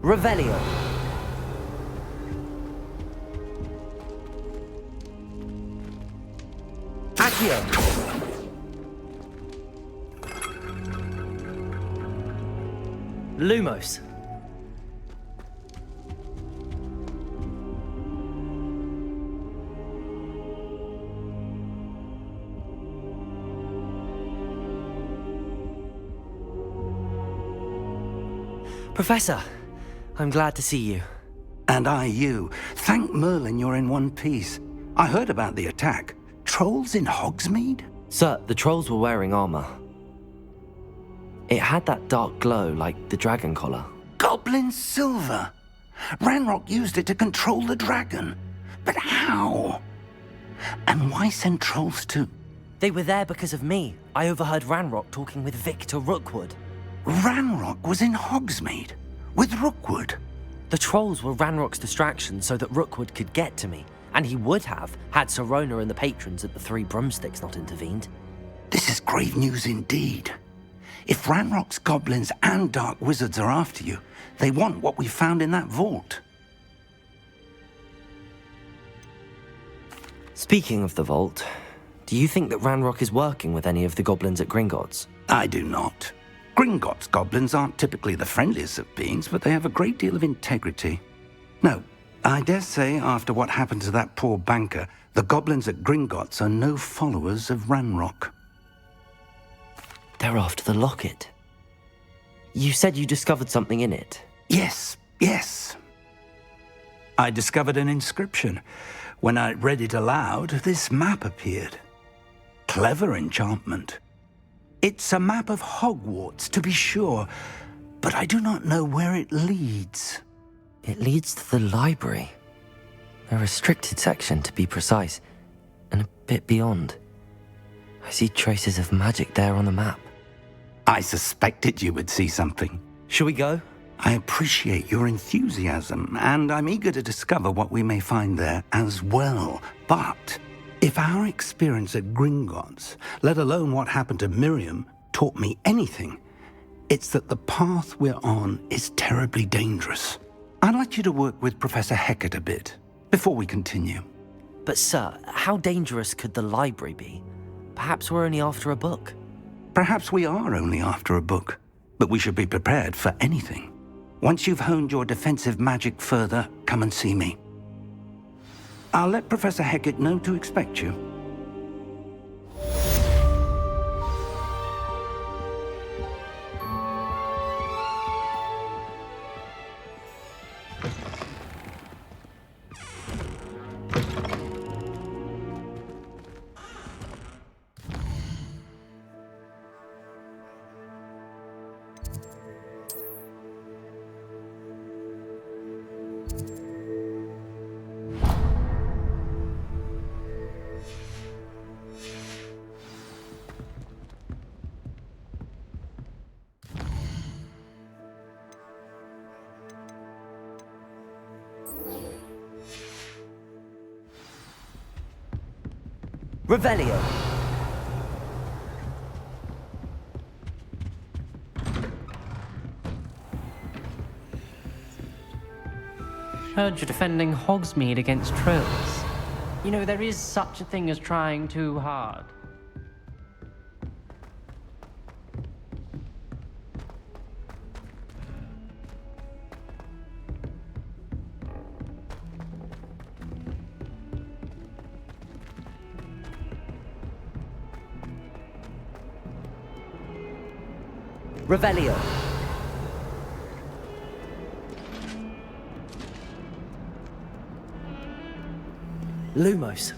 Revelio. Accio. Lumos. Professor, I'm glad to see you. And I you. Thank Merlin you're in one piece. I heard about the attack. Trolls in Hogsmeade? Sir, the trolls were wearing armor. It had that dark glow like the dragon collar. Goblin silver! Ranrock used it to control the dragon. But how? And why send trolls to... They were there because of me. I overheard Ranrock talking with Victor Rookwood. Ranrock was in Hogsmeade? With Rookwood? The trolls were Ranrock's distraction so that Rookwood could get to me. And he would have, had Sirona and the patrons at the Three Broomsticks not intervened. This is grave news indeed. If Ranrock's goblins and dark wizards are after you, they want what we found in that vault. Speaking of the vault, do you think that Ranrock is working with any of the goblins at Gringotts? I do not. Gringotts goblins aren't typically the friendliest of beings, but they have a great deal of integrity. No, I dare say after what happened to that poor banker, the goblins at Gringotts are no followers of Ranrock. They're after the locket. You said you discovered something in it. Yes. I discovered an inscription. When I read it aloud, this map appeared. Clever enchantment. It's a map of Hogwarts, to be sure, but I do not know where it leads. It leads to the library. A restricted section, to be precise, and a bit beyond. I see traces of magic there on the map. I suspected you would see something. Shall we go? I appreciate your enthusiasm, and I'm eager to discover what we may find there as well. But if our experience at Gringotts, let alone what happened to Miriam, taught me anything, it's that the path we're on is terribly dangerous. I'd like you to work with Professor Hecat a bit, before we continue. But sir, how dangerous could the library be? Perhaps we're only after a book. Perhaps we are only after a book, but we should be prepared for anything. Once you've honed your defensive magic further, come and see me. I'll let Professor Hecat know to expect you. Revelio. Heard you're defending Hogsmeade against trolls. You know, there is such a thing as trying too hard. Revelio. Lumos.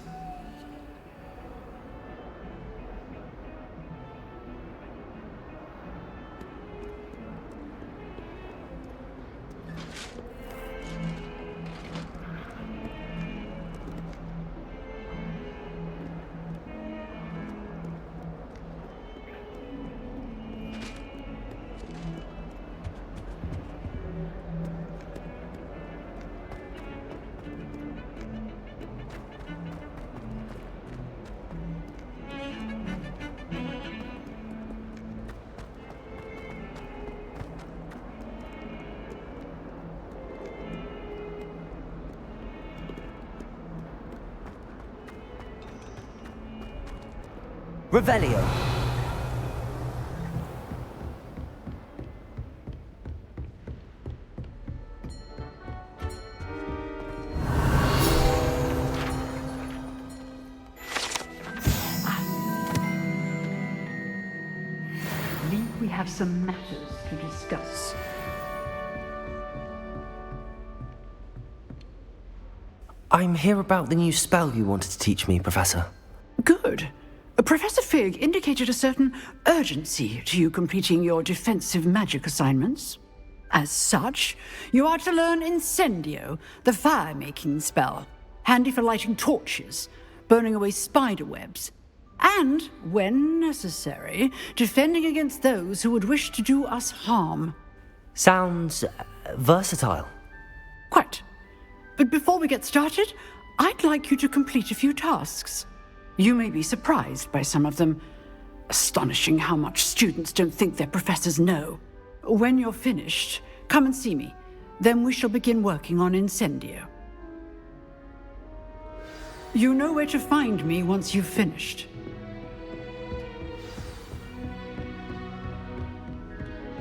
Revelio. We have some matters to discuss. I'm here about the new spell you wanted to teach me, Professor. Good. Professor Fig indicated a certain urgency to you completing your defensive magic assignments. As such, you are to learn Incendio, the fire-making spell, handy for lighting torches, burning away spider webs, and, when necessary, defending against those who would wish to do us harm. Sounds versatile. Quite. But before we get started, I'd like you to complete a few tasks. You may be surprised by some of them. Astonishing how much students don't think their professors know. When you're finished, come and see me. Then we shall begin working on Incendio. You know where to find me once you've finished.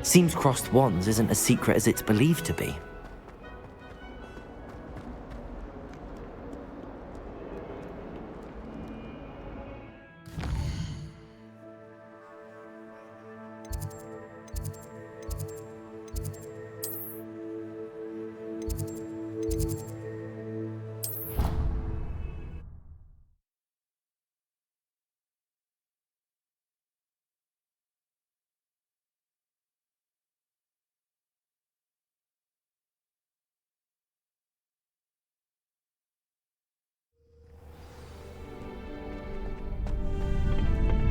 Seems crossed wands isn't as secret as it's believed to be.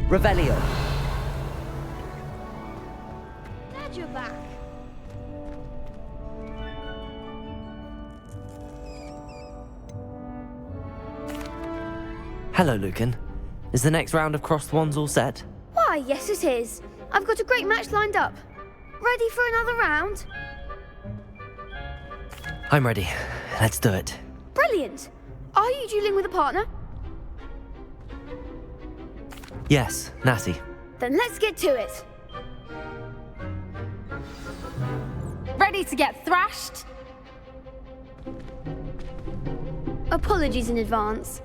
Revelio. Glad you're back. Hello, Lucan. Is the next round of crossed wands all set? Why, yes it is. I've got a great match lined up. Ready for another round? I'm ready. Let's do it. Brilliant. Are you dueling with a partner? Yes, Natty. Then let's get to it. Ready to get thrashed? Apologies in advance.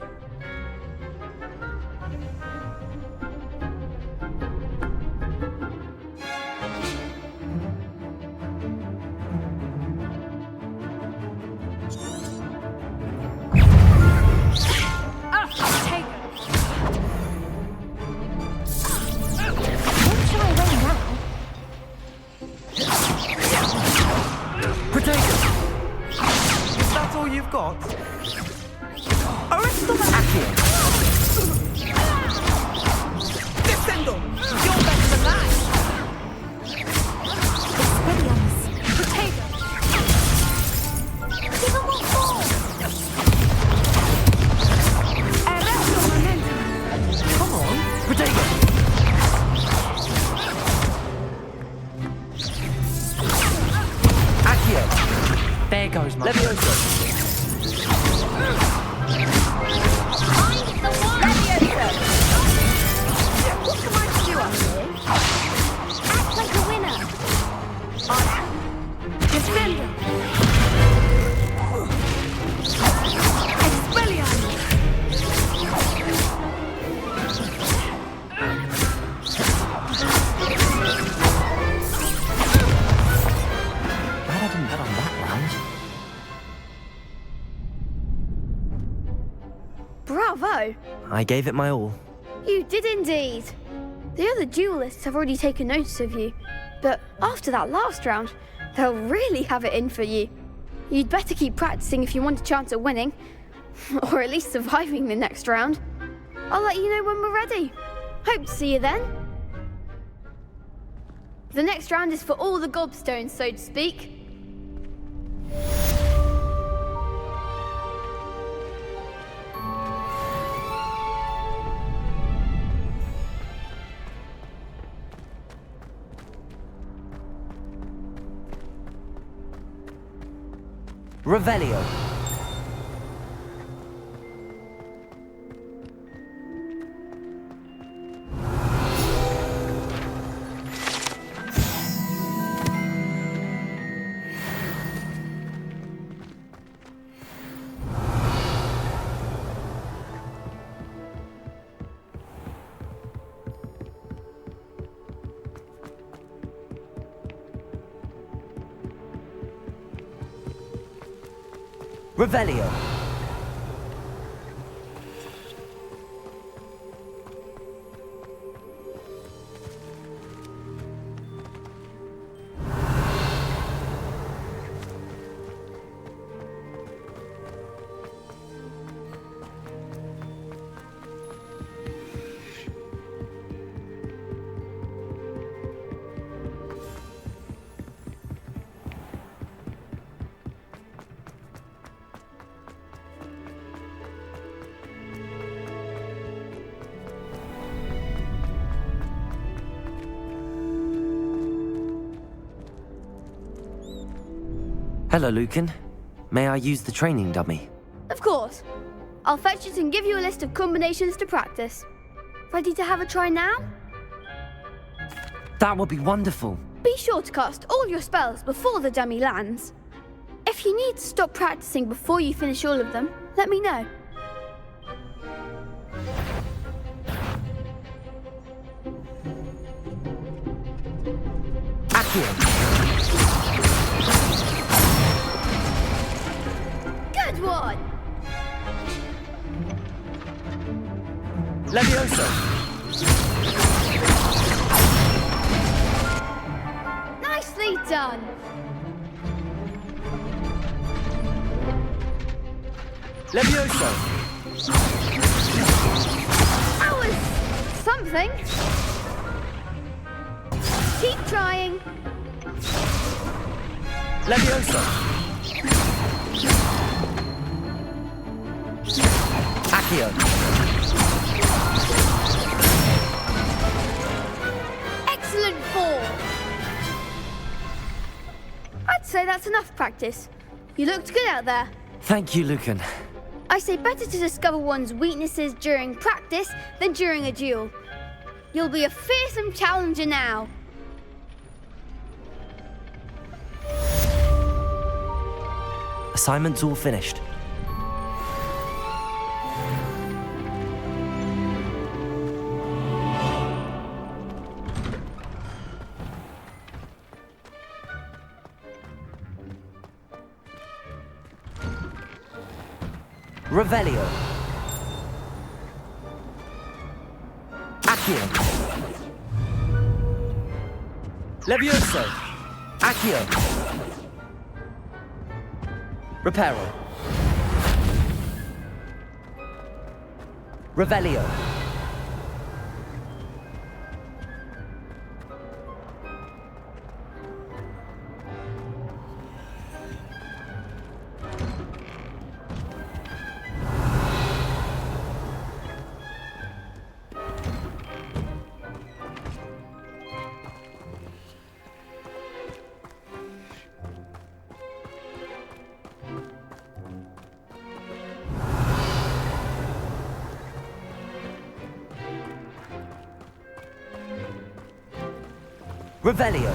There goes my... What am I to do up here? Act like a winner. Defender. Expelliarmus. Glad I didn't bet on that round. Bravo. I gave it my all. You did indeed. The other duelists have already taken notice of you, but after that last round, they'll really have it in for you. You'd better keep practicing if you want a chance at winning, or at least surviving the next round. I'll let you know when we're ready. Hope to see you then. The next round is for all the gobstones, so to speak. Revelio. Revelio. Hello, Lucan. May I use the training dummy? Of course. I'll fetch it and give you a list of combinations to practice. Ready to have a try now? That would be wonderful. Be sure to cast all your spells before the dummy lands. If you need to stop practicing before you finish all of them, let me know. Accio. Good one! Levioso. Nicely done! Levioso. That was something. Keep trying. Levioso. Accio. Excellent ball. I'd say that's enough practice. You looked good out there. Thank you, Lucan. I say better to discover one's weaknesses during practice than during a duel. You'll be a fearsome challenger now. Assignment's all finished. Revelio. Accio. Levioso. Accio. Reparo. Revelio. Revelio.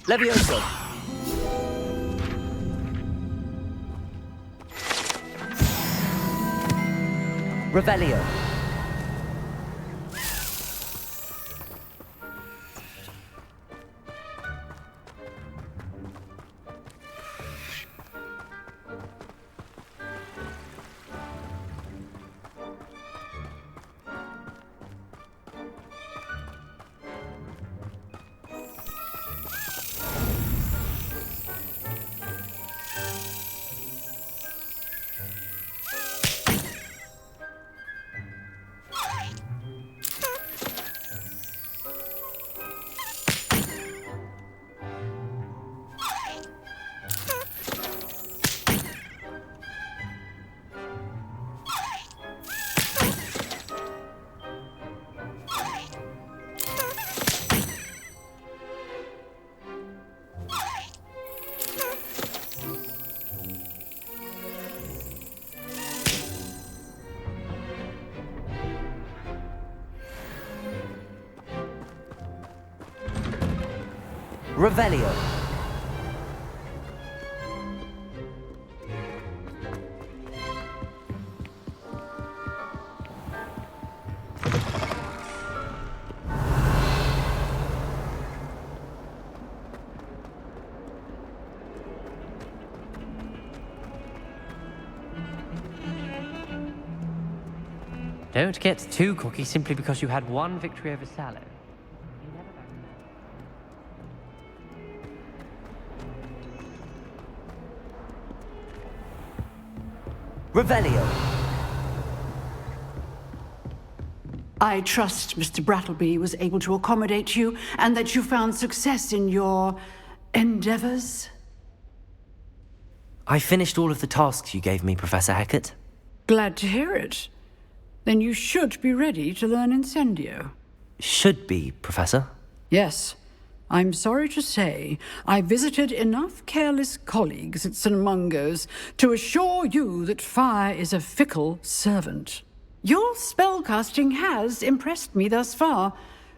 Levioso. Revelio. Revelio. Don't get too cocky simply because you had one victory over Sallow. Revelio. I trust Mr. Brattleby was able to accommodate you and that you found success in your endeavors. I finished all of the tasks you gave me, Professor Hecat. Glad to hear it. Then you should be ready to learn Incendio. Should be, Professor. Yes. I'm sorry to say, I visited enough careless colleagues at St. Mungo's to assure you that fire is a fickle servant. Your spellcasting has impressed me thus far,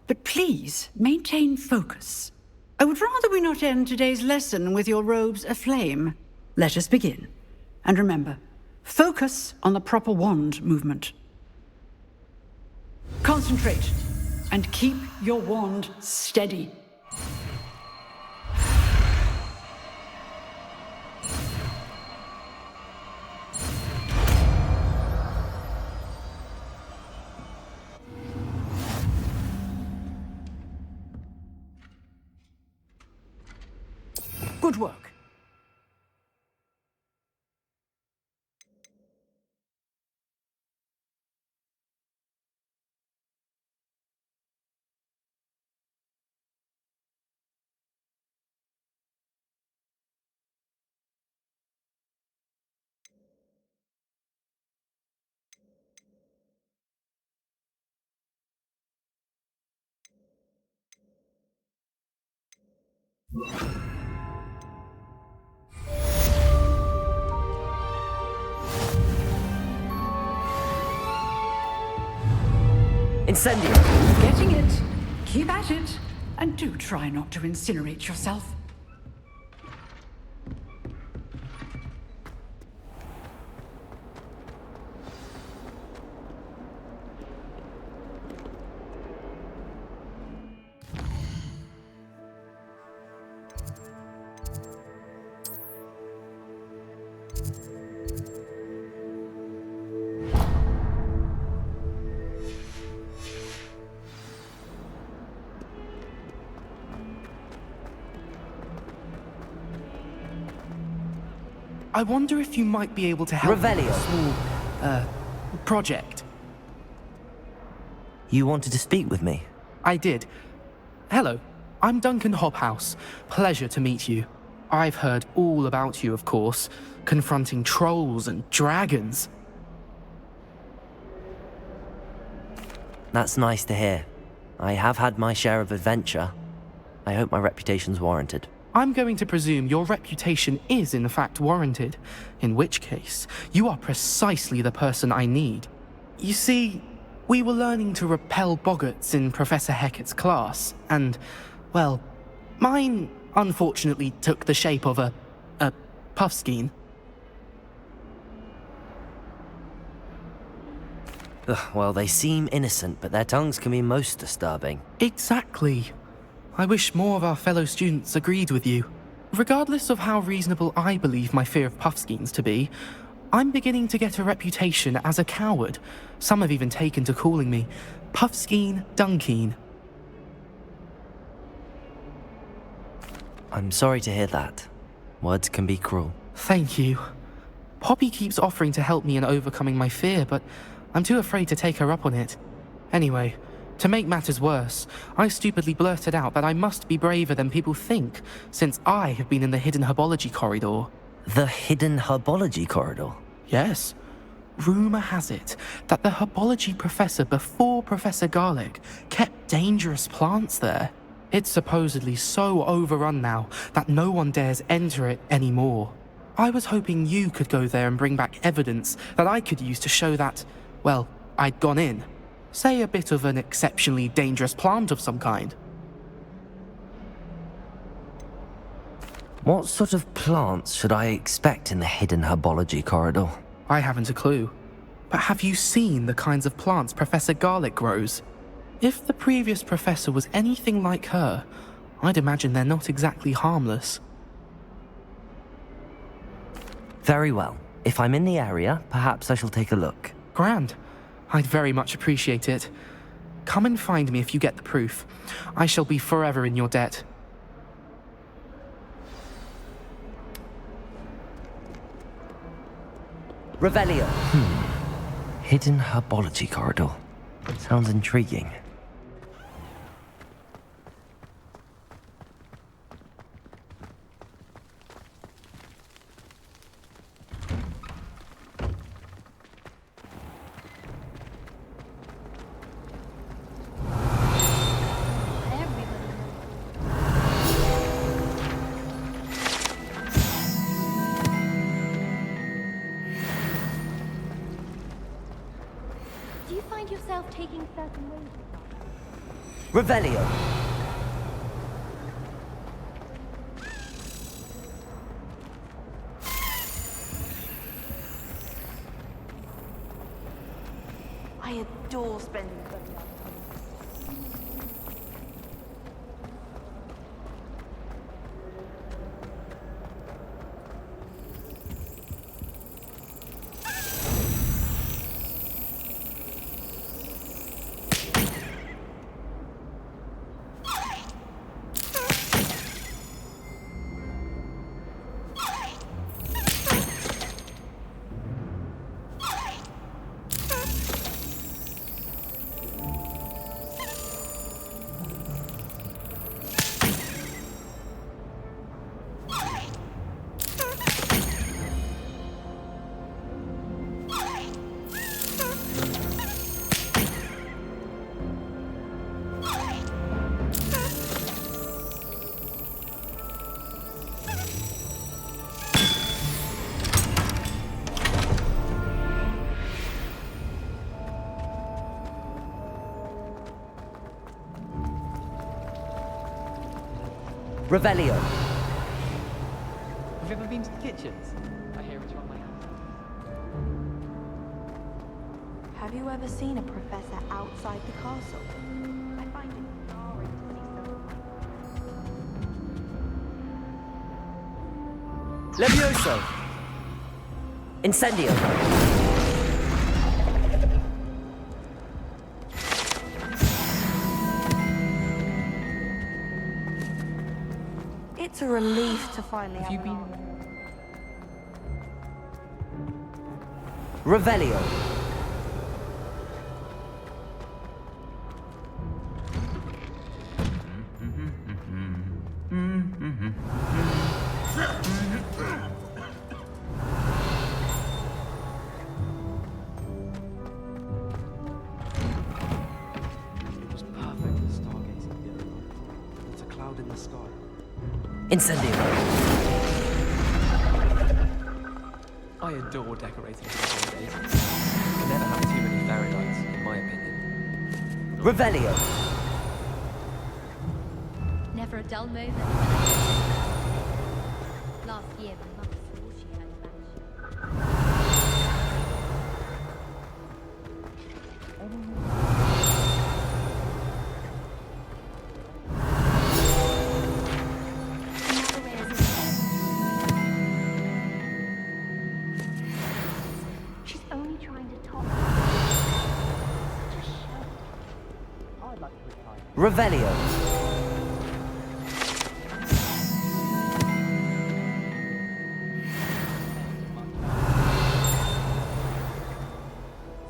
but please maintain focus. I would rather we not end today's lesson with your robes aflame. Let us begin. And remember, focus on the proper wand movement. Concentrate, and keep your wand steady. Good work. Incendio. Getting it. Keep at it. And do try not to incinerate yourself. I wonder if you might be able to help me with a small, project. You wanted to speak with me? I did. Hello, I'm Duncan Hobhouse. Pleasure to meet you. I've heard all about you, of course, confronting trolls and dragons. That's nice to hear. I have had my share of adventure. I hope my reputation's warranted. I'm going to presume your reputation is in fact warranted, in which case, you are precisely the person I need. You see, we were learning to repel boggarts in Professor Hecat's class, and, well, mine unfortunately took the shape of a puffskein. Well, they seem innocent, but their tongues can be most disturbing. Exactly. I wish more of our fellow students agreed with you. Regardless of how reasonable I believe my fear of puffskeins to be, I'm beginning to get a reputation as a coward. Some have even taken to calling me Puffskeen Dunkeen. I'm sorry to hear that. Words can be cruel. Thank you. Poppy keeps offering to help me in overcoming my fear, but I'm too afraid to take her up on it. Anyway, to make matters worse, I stupidly blurted out that I must be braver than people think, since I have been in the hidden herbology corridor. The hidden herbology corridor? Yes. Rumour has it that the herbology professor before Professor Garlic kept dangerous plants there. It's supposedly so overrun now that no one dares enter it anymore. I was hoping you could go there and bring back evidence that I could use to show that, well, I'd gone in. Say a bit of an exceptionally dangerous plant of some kind. What sort of plants should I expect in the hidden herbology corridor? I haven't a clue. But have you seen the kinds of plants Professor Garlic grows? If the previous professor was anything like her, I'd imagine they're not exactly harmless. Very well. If I'm in the area, perhaps I shall take a look. Grand. I'd very much appreciate it. Come and find me if you get the proof. I shall be forever in your debt. Revelio. Hidden herbology corridor. Sounds intriguing. Do you find yourself taking certain ways? Revelio. I adore spending so much time. Revelio. Have you ever been to the kitchens? I hear it's on my hands. Have you ever seen a professor outside the castle? I find it jarring to see so. Levioso. Incendio. It's a relief to finally have you an been- army. Revelio. It was perfect for stargazing the other night. Not a cloud in the sky. Incendio. I adore decorating for the holidays. You can never have too many fairy lights, in my opinion. Revelio. Never a dull moment. Last year, my mum swore she had a She's only trying to top. Such a show. I'd like to retire. Revelio.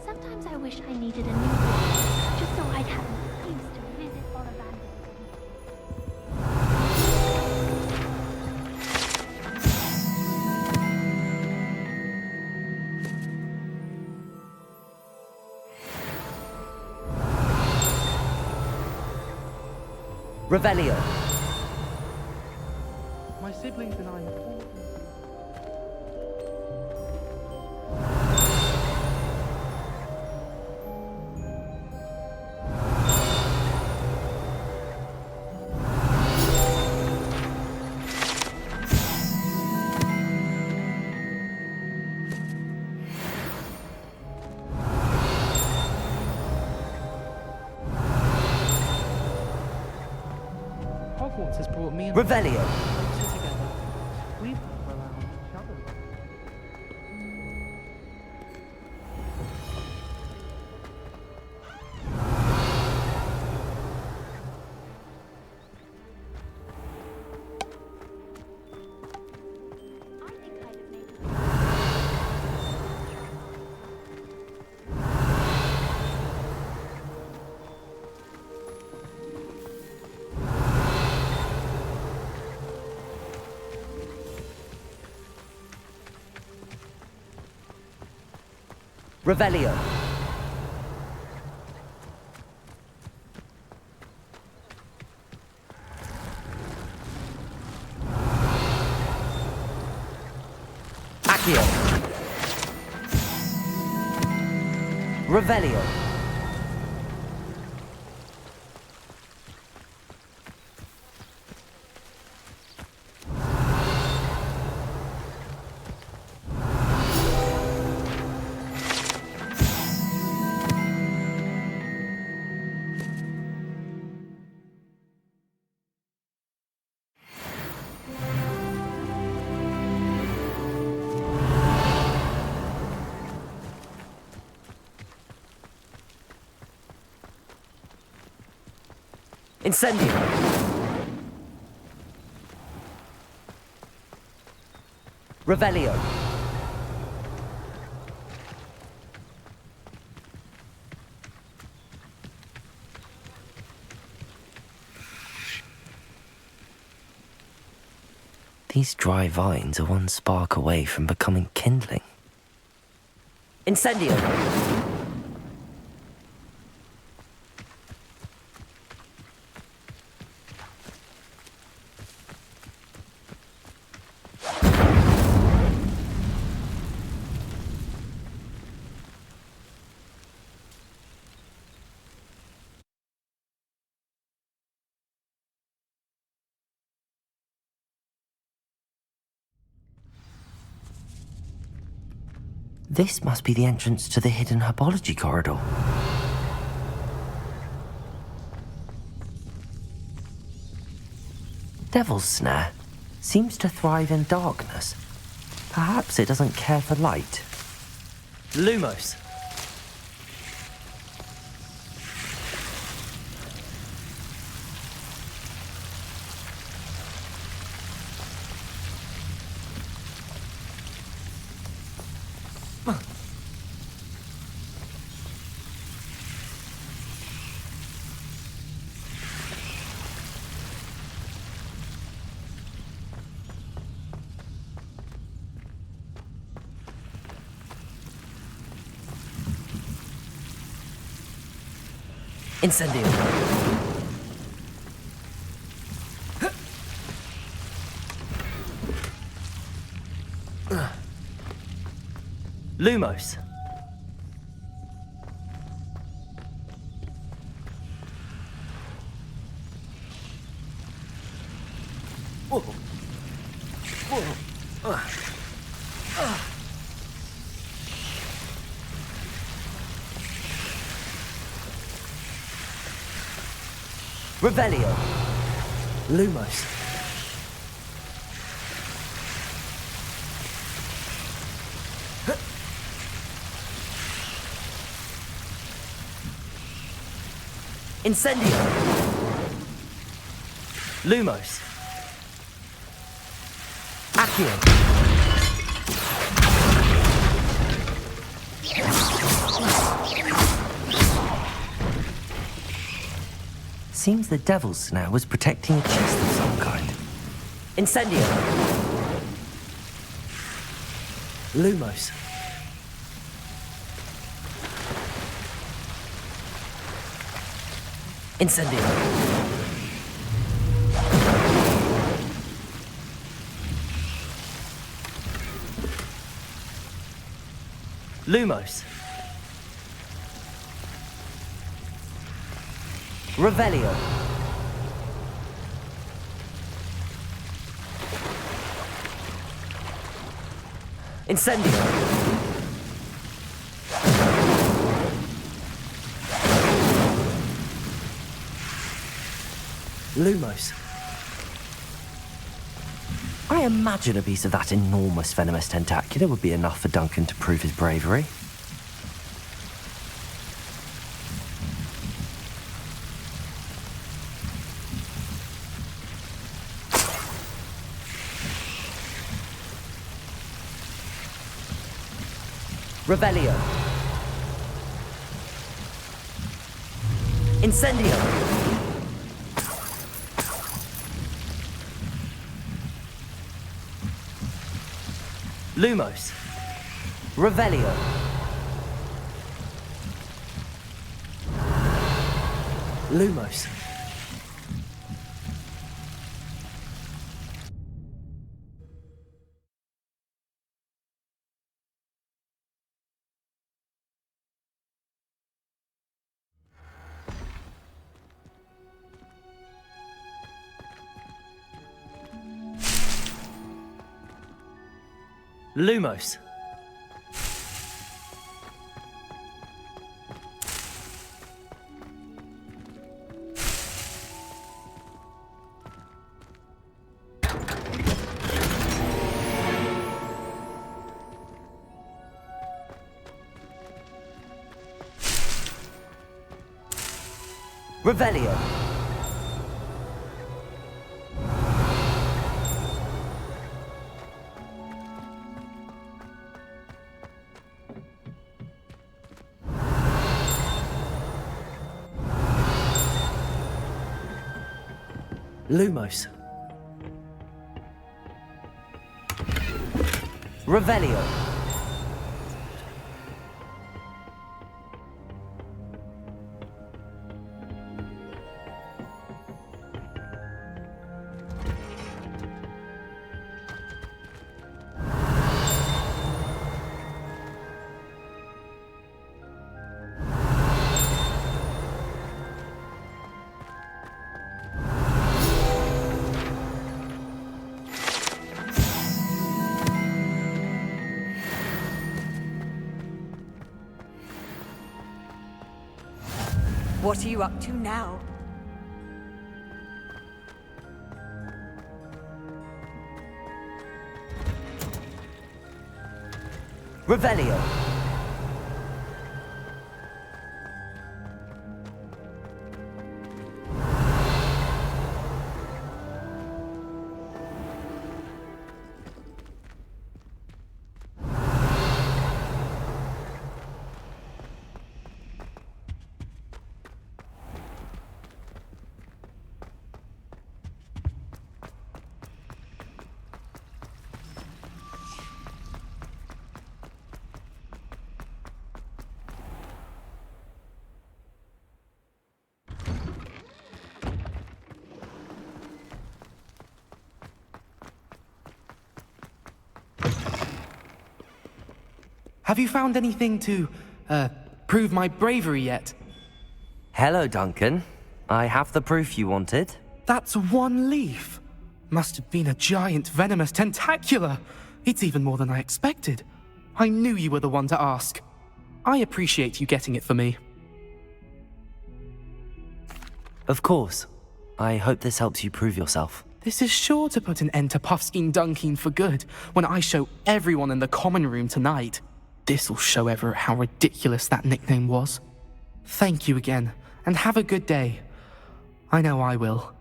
Sometimes I wish I needed a new one, just so I'd have an excuse to visit Ollivanders. Revelio. My siblings and I have all... Hogwarts has brought me and Revelio. closer together. We've come around each other. Revelio. Accio. Revelio. Incendio. Revelio. These dry vines are one spark away from becoming kindling. Incendio. This must be the entrance to the hidden Herbology corridor. Devil's Snare seems to thrive in darkness. Perhaps it doesn't care for light. Lumos. Incendio. Lumos. Whoa. Whoa. Revelio. Lumos. Incendio. Lumos. Accio. Seems the Devil's Snare was protecting a chest of some kind. Incendio. Lumos. Incendio. Lumos. Revelio. Incendio. Lumos. I imagine a piece of that enormous venomous tentacular would be enough for Duncan to prove his bravery. Revelio. Incendio. Lumos. Revelio. Lumos. Lumos. Revelio. Lumos. Revelio. What are you up to now? Revelio. Have you found anything to, prove my bravery yet? Hello, Duncan. I have the proof you wanted. That's one leaf. Must have been a giant venomous tentacular. It's even more than I expected. I knew you were the one to ask. I appreciate you getting it for me. Of course. I hope this helps you prove yourself. This is sure to put an end to Puffskein Dunkeen for good when I show everyone in the common room tonight. This'll show Everett how ridiculous that nickname was. Thank you again, and have a good day. I know I will.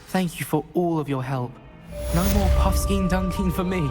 Thank you for all of your help. No more Puffskein Dunkeen for me.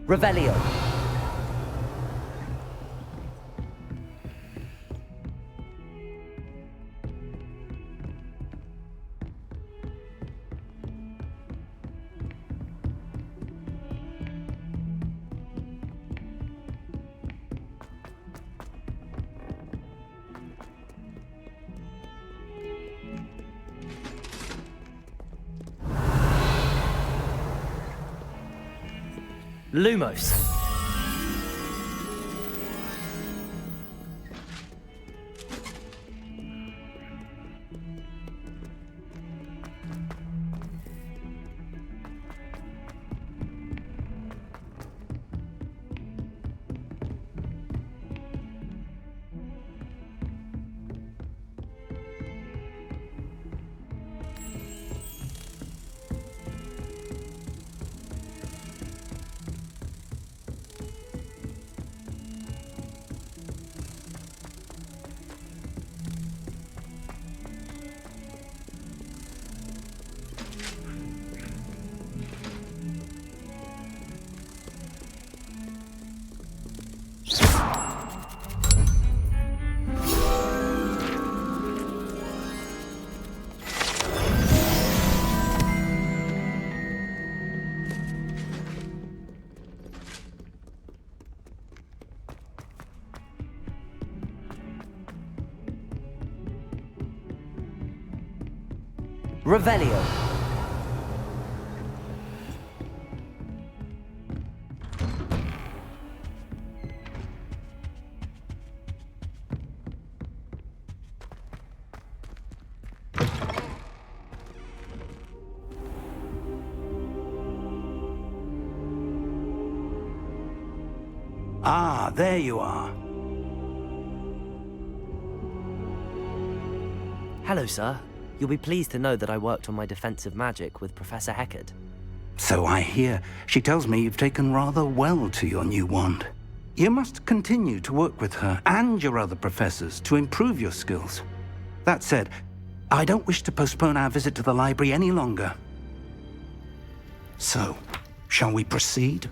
Revelio. Lumos. Revelio. Ah, there you are. Hello, sir. You'll be pleased to know that I worked on my defensive magic with Professor Heckard. So I hear. She tells me you've taken rather well to your new wand. You must continue to work with her and your other professors to improve your skills. That said, I don't wish to postpone our visit to the library any longer. So, shall we proceed?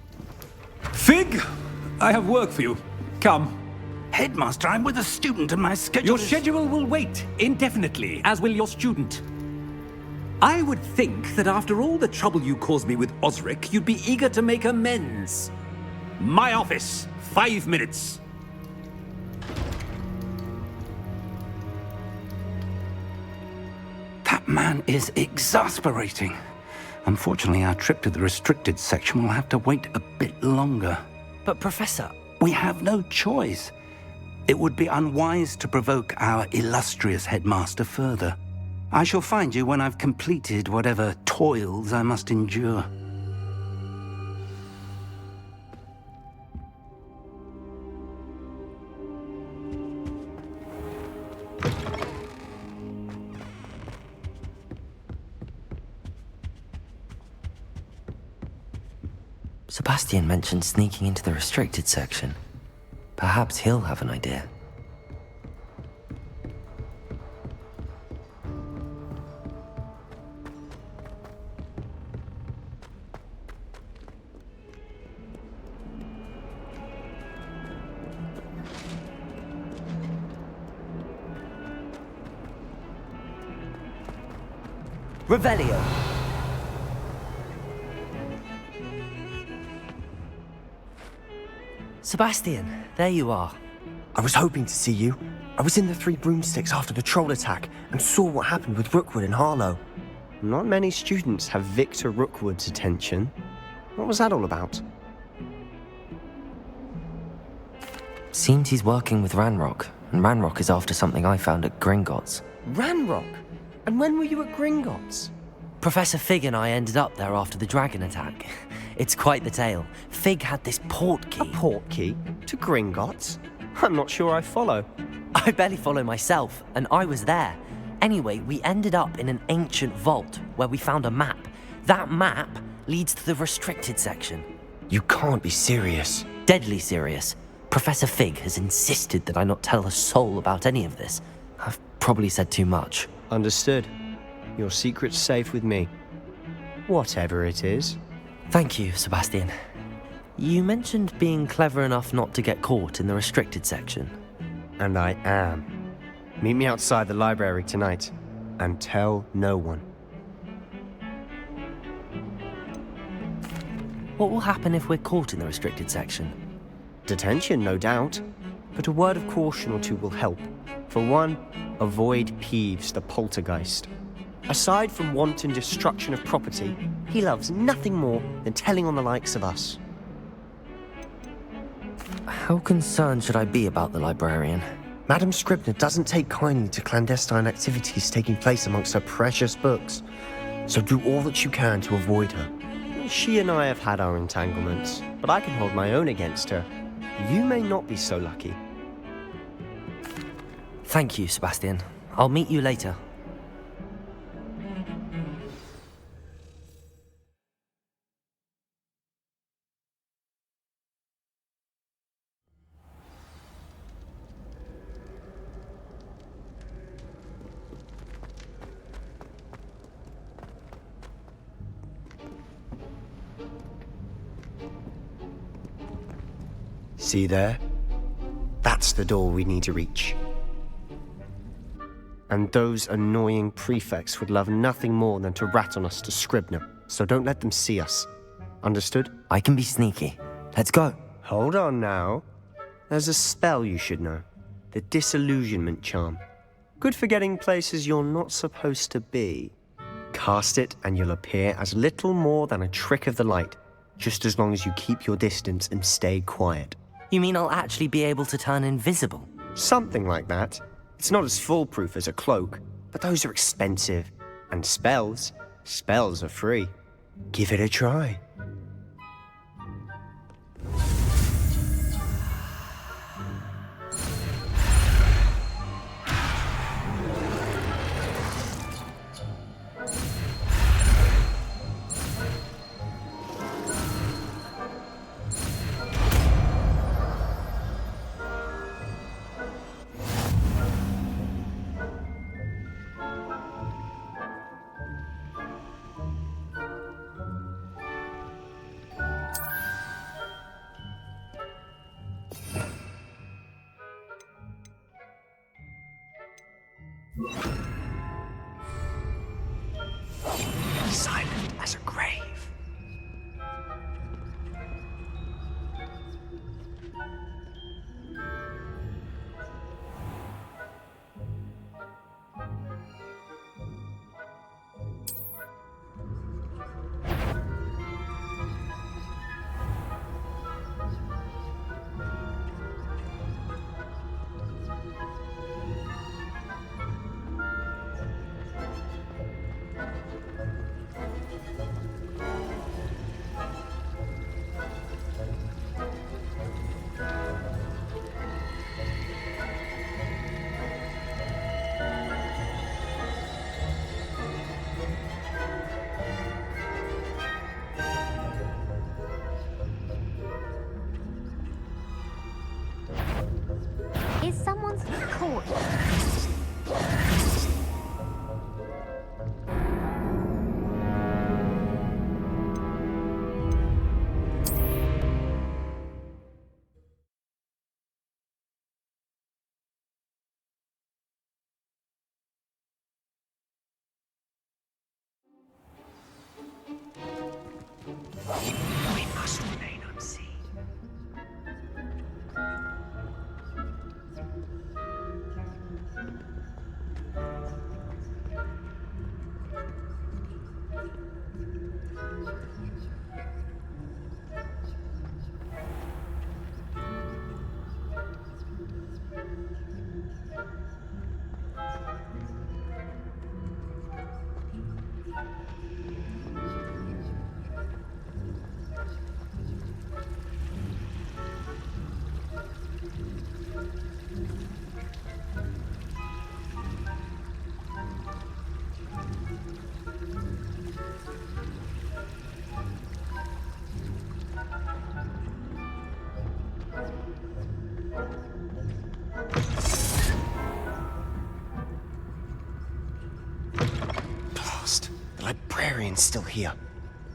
Fig, I have work for you. Come. Headmaster, I'm with a student and my schedule Your is... schedule will wait indefinitely, as will your student. I would think that after all the trouble you caused me with Osric, you'd be eager to make amends. My office, 5 minutes. That man is exasperating. Unfortunately, our trip to the restricted section will have to wait a bit longer. But, Professor... We have no choice. It would be unwise to provoke our illustrious headmaster further. I shall find you when I've completed whatever toils I must endure. Sebastian mentioned sneaking into the restricted section. Perhaps he'll have an idea. Revelio. Sebastian, there you are. I was hoping to see you. I was in the Three Broomsticks after the troll attack and saw what happened with Rookwood and Harlow. Not many students have Victor Rookwood's attention. What was that all about? Seems he's working with Ranrock, and Ranrock is after something I found at Gringotts. Ranrock? And when were you at Gringotts? Professor Fig and I ended up there after the dragon attack. It's quite the tale. Fig had this port key. A port key? To Gringotts? I'm not sure I follow. I barely follow myself, and I was there. Anyway, we ended up in an ancient vault where we found a map. That map leads to the restricted section. You can't be serious. Deadly serious. Professor Fig has insisted that I not tell a soul about any of this. I've probably said too much. Understood. Your secret's safe with me. Whatever it is. Thank you, Sebastian. You mentioned being clever enough not to get caught in the restricted section. And I am. Meet me outside the library tonight, and tell no one. What will happen if we're caught in the restricted section? Detention, no doubt. But a word of caution or two will help. For one, avoid Peeves the poltergeist. Aside from wanton destruction of property, he loves nothing more than telling on the likes of us. How concerned should I be about the librarian? Madame Scribner doesn't take kindly to clandestine activities taking place amongst her precious books, so do all that you can to avoid her. She and I have had our entanglements, but I can hold my own against her. You may not be so lucky. Thank you, Sebastian. I'll meet you later. See there? That's the door we need to reach. And those annoying prefects would love nothing more than to rat on us to Scribner, so don't let them see us. Understood? I can be sneaky. Let's go. Hold on now. There's a spell you should know. The Disillusionment Charm. Good for getting places you're not supposed to be. Cast it and you'll appear as little more than a trick of the light, just as long as you keep your distance and stay quiet. You mean I'll actually be able to turn invisible? Something like that. It's not as foolproof as a cloak, but those are expensive. And spells are free. Give it a try. Silent as a grave. Is someone's caught? We must remain unseen. librarian's still here.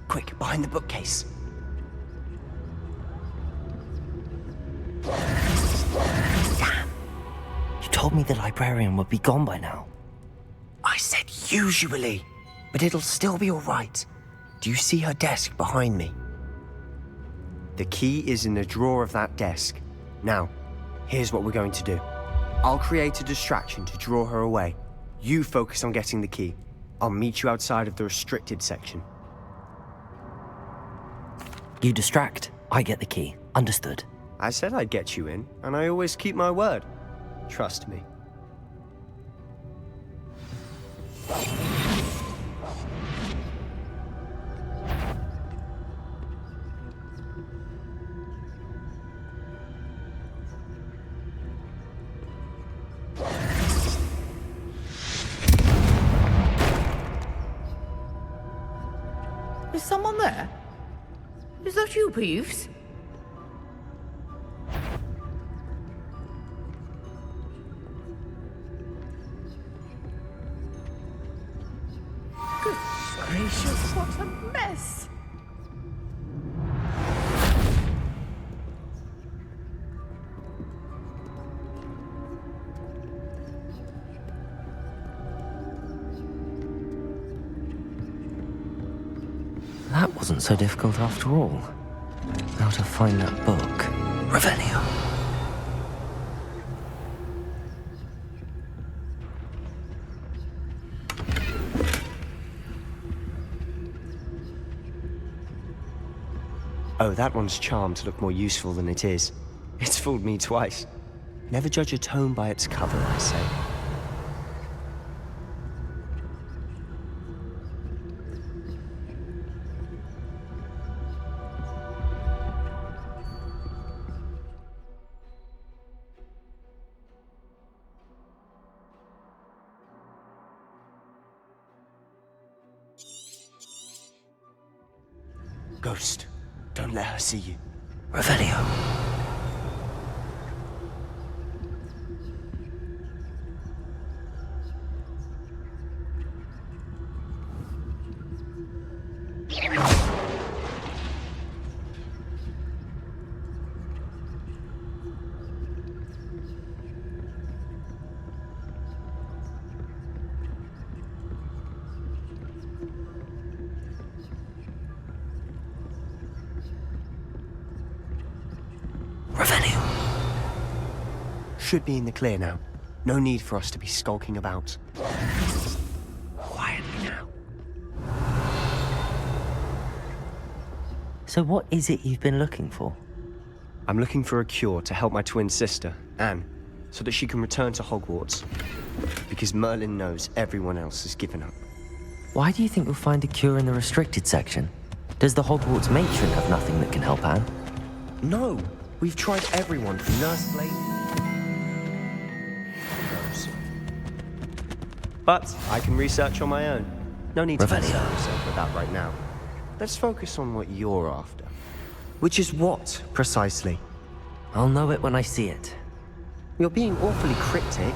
Quick, behind the bookcase. Damn. You told me the librarian would be gone by now. I said usually, but it'll still be all right. Do you see her desk behind me? The key is in the drawer of that desk. Now, here's what we're going to do. I'll create a distraction to draw her away. You focus on getting the key. I'll meet you outside of the restricted section. You distract, I get the key. Understood. I said I'd get you in, and I always keep my word. Trust me. Is someone there? Is that you, Peeves? Goodness gracious, what a mess! That wasn't so difficult after all. Now to find that book. Revelio. Oh, that one's charmed to look more useful than it is. It's fooled me twice. Never judge a tome by its cover, I say. Ghost, don't let her see you. Revelio. Should be in the clear now. No need for us to be skulking about. Quietly now. So what is it you've been looking for? I'm looking for a cure to help my twin sister, Anne, so that she can return to Hogwarts. Because Merlin knows everyone else has given up. Why do you think you'll find a cure in the restricted section? Does the Hogwarts matron have nothing that can help Anne? No! We've tried everyone from Nurse Blade. But I can research on my own. No need to concern myself with that right now. Let's focus on what you're after. Which is what, precisely? I'll know it when I see it. You're being awfully cryptic.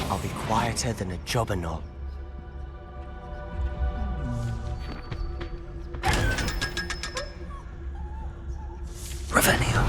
I'll be quieter than a jobberknoll. Revelio.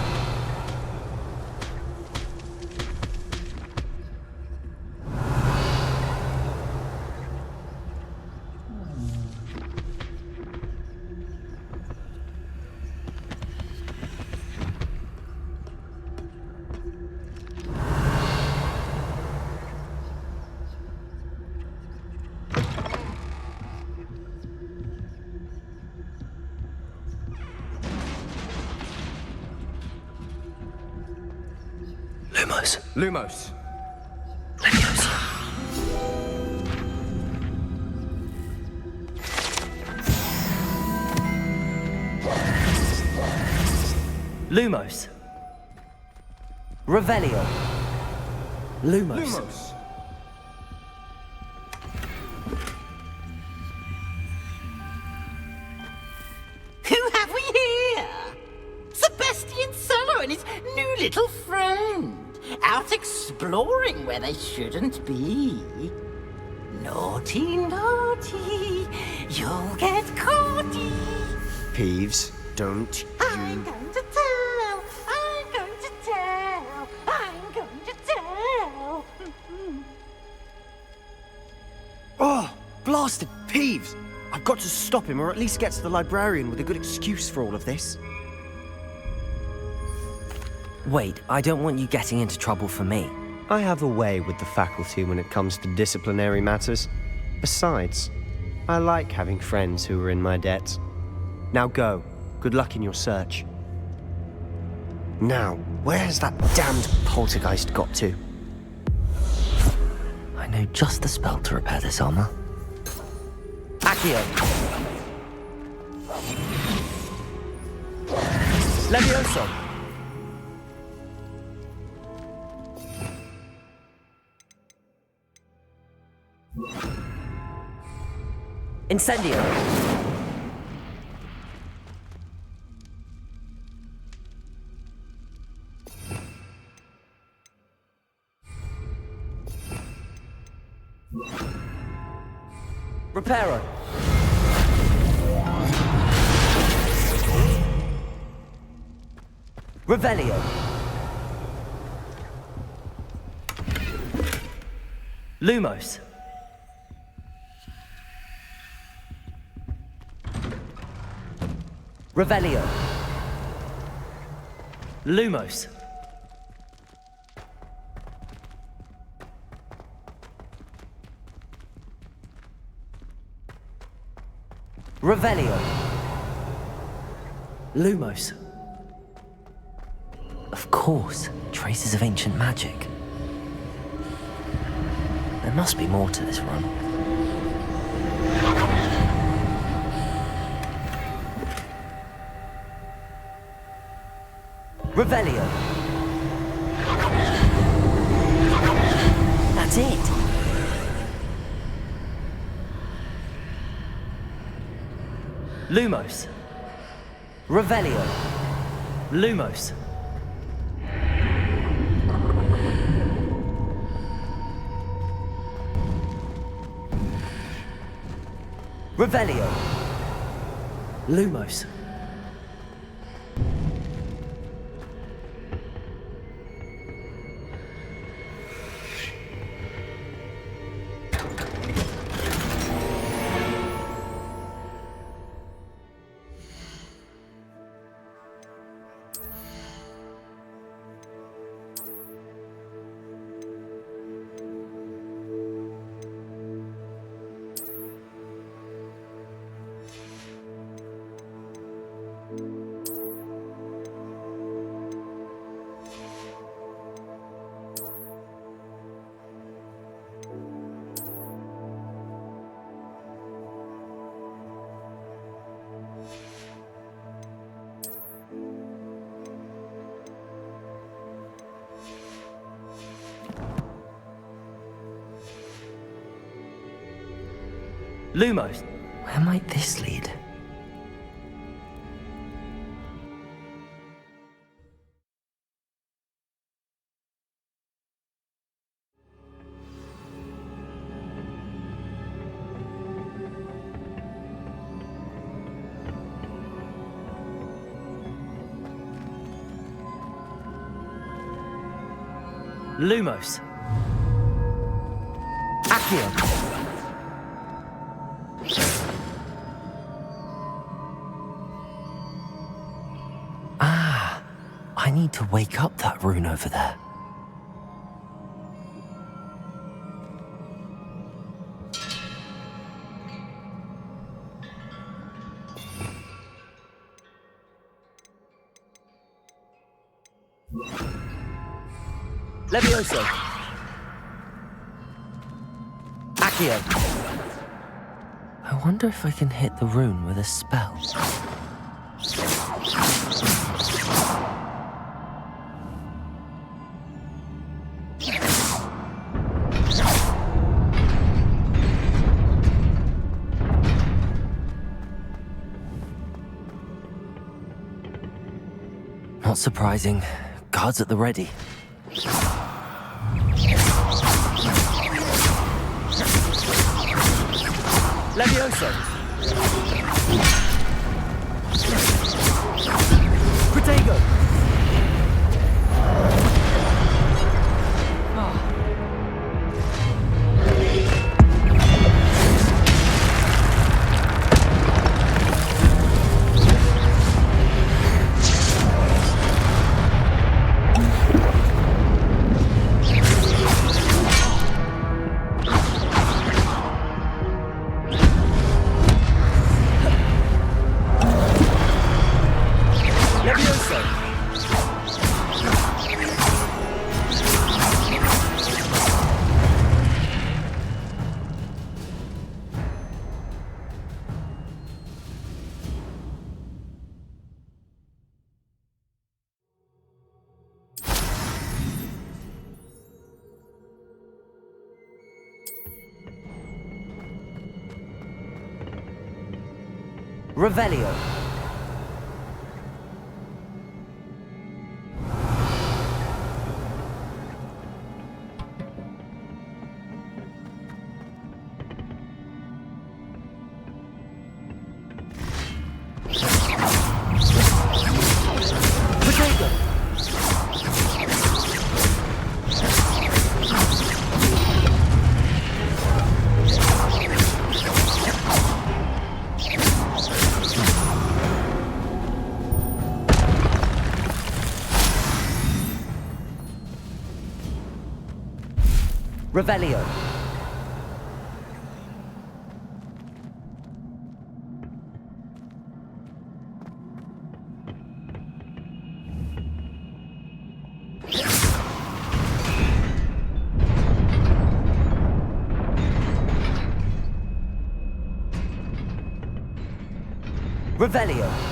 Lumos. Lumos. Revelio. Lumos. Who have we here? Sebastian Solo and his new little friend. out exploring where they shouldn't be. Naughty, naughty, you'll get caughty. Peeves, don't you... I'm going to tell, I'm going to tell, I'm going to tell. Oh, blasted Peeves! I've got to stop him, or at least get to the librarian with a good excuse for all of this. Wait, I don't want you getting into trouble for me. I have a way with the faculty when it comes to disciplinary matters. Besides, I like having friends who are in my debt. Now go. Good luck in your search. Now, where's that damned poltergeist got to? I know just the spell to repair this armor. Accio! Levioso! Incendio! Reparo! Revelio! Lumos! Revelio! Lumos! Revelio! Lumos! Of course, traces of ancient magic. There must be more to this run. Revelio! That's it! Lumos! Revelio! Lumos! Revelio! Lumos! Lumos! Where might this lead? Lumos! Accio! I need to wake up that rune over there. Levioso! Accio! I wonder if I can hit the rune with a spell. Not surprising. Guards at the ready. Levioso! Protego! Revelio. Revelio. Revelio.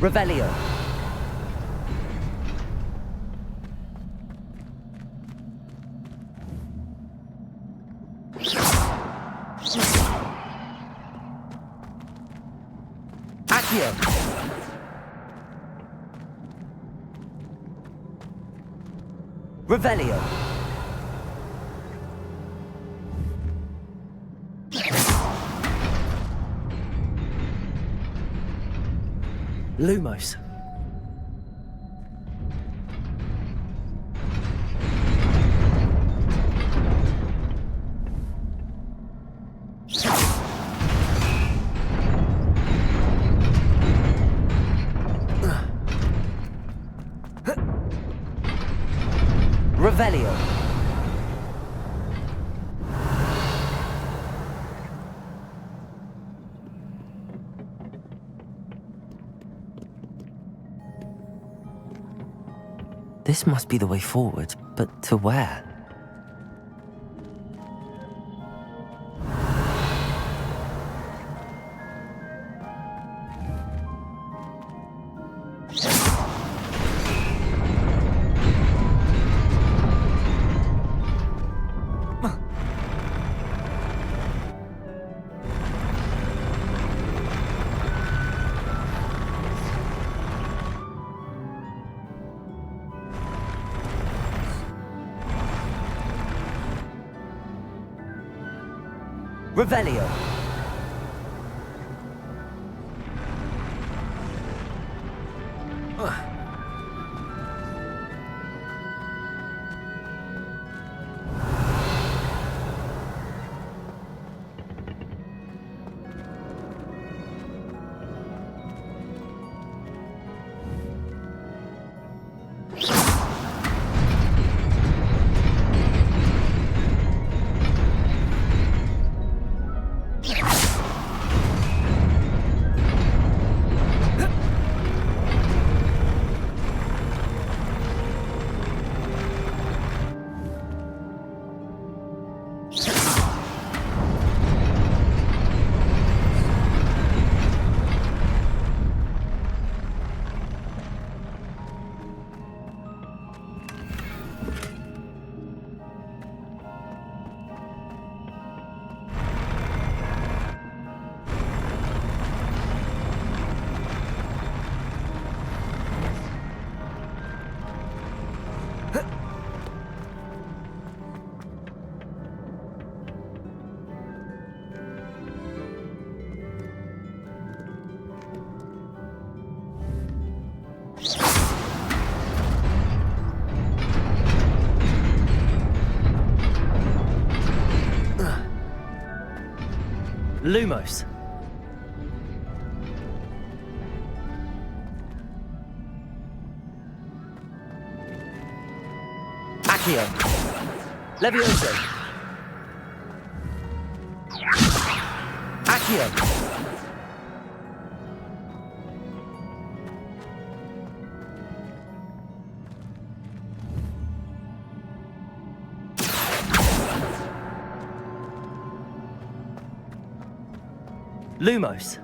Revelio. Accio. Revelio. Lumos. Revelio. This must be the way forward, but to where? Revelio. Lumos. Accio. Levioso. Accio. Lumos.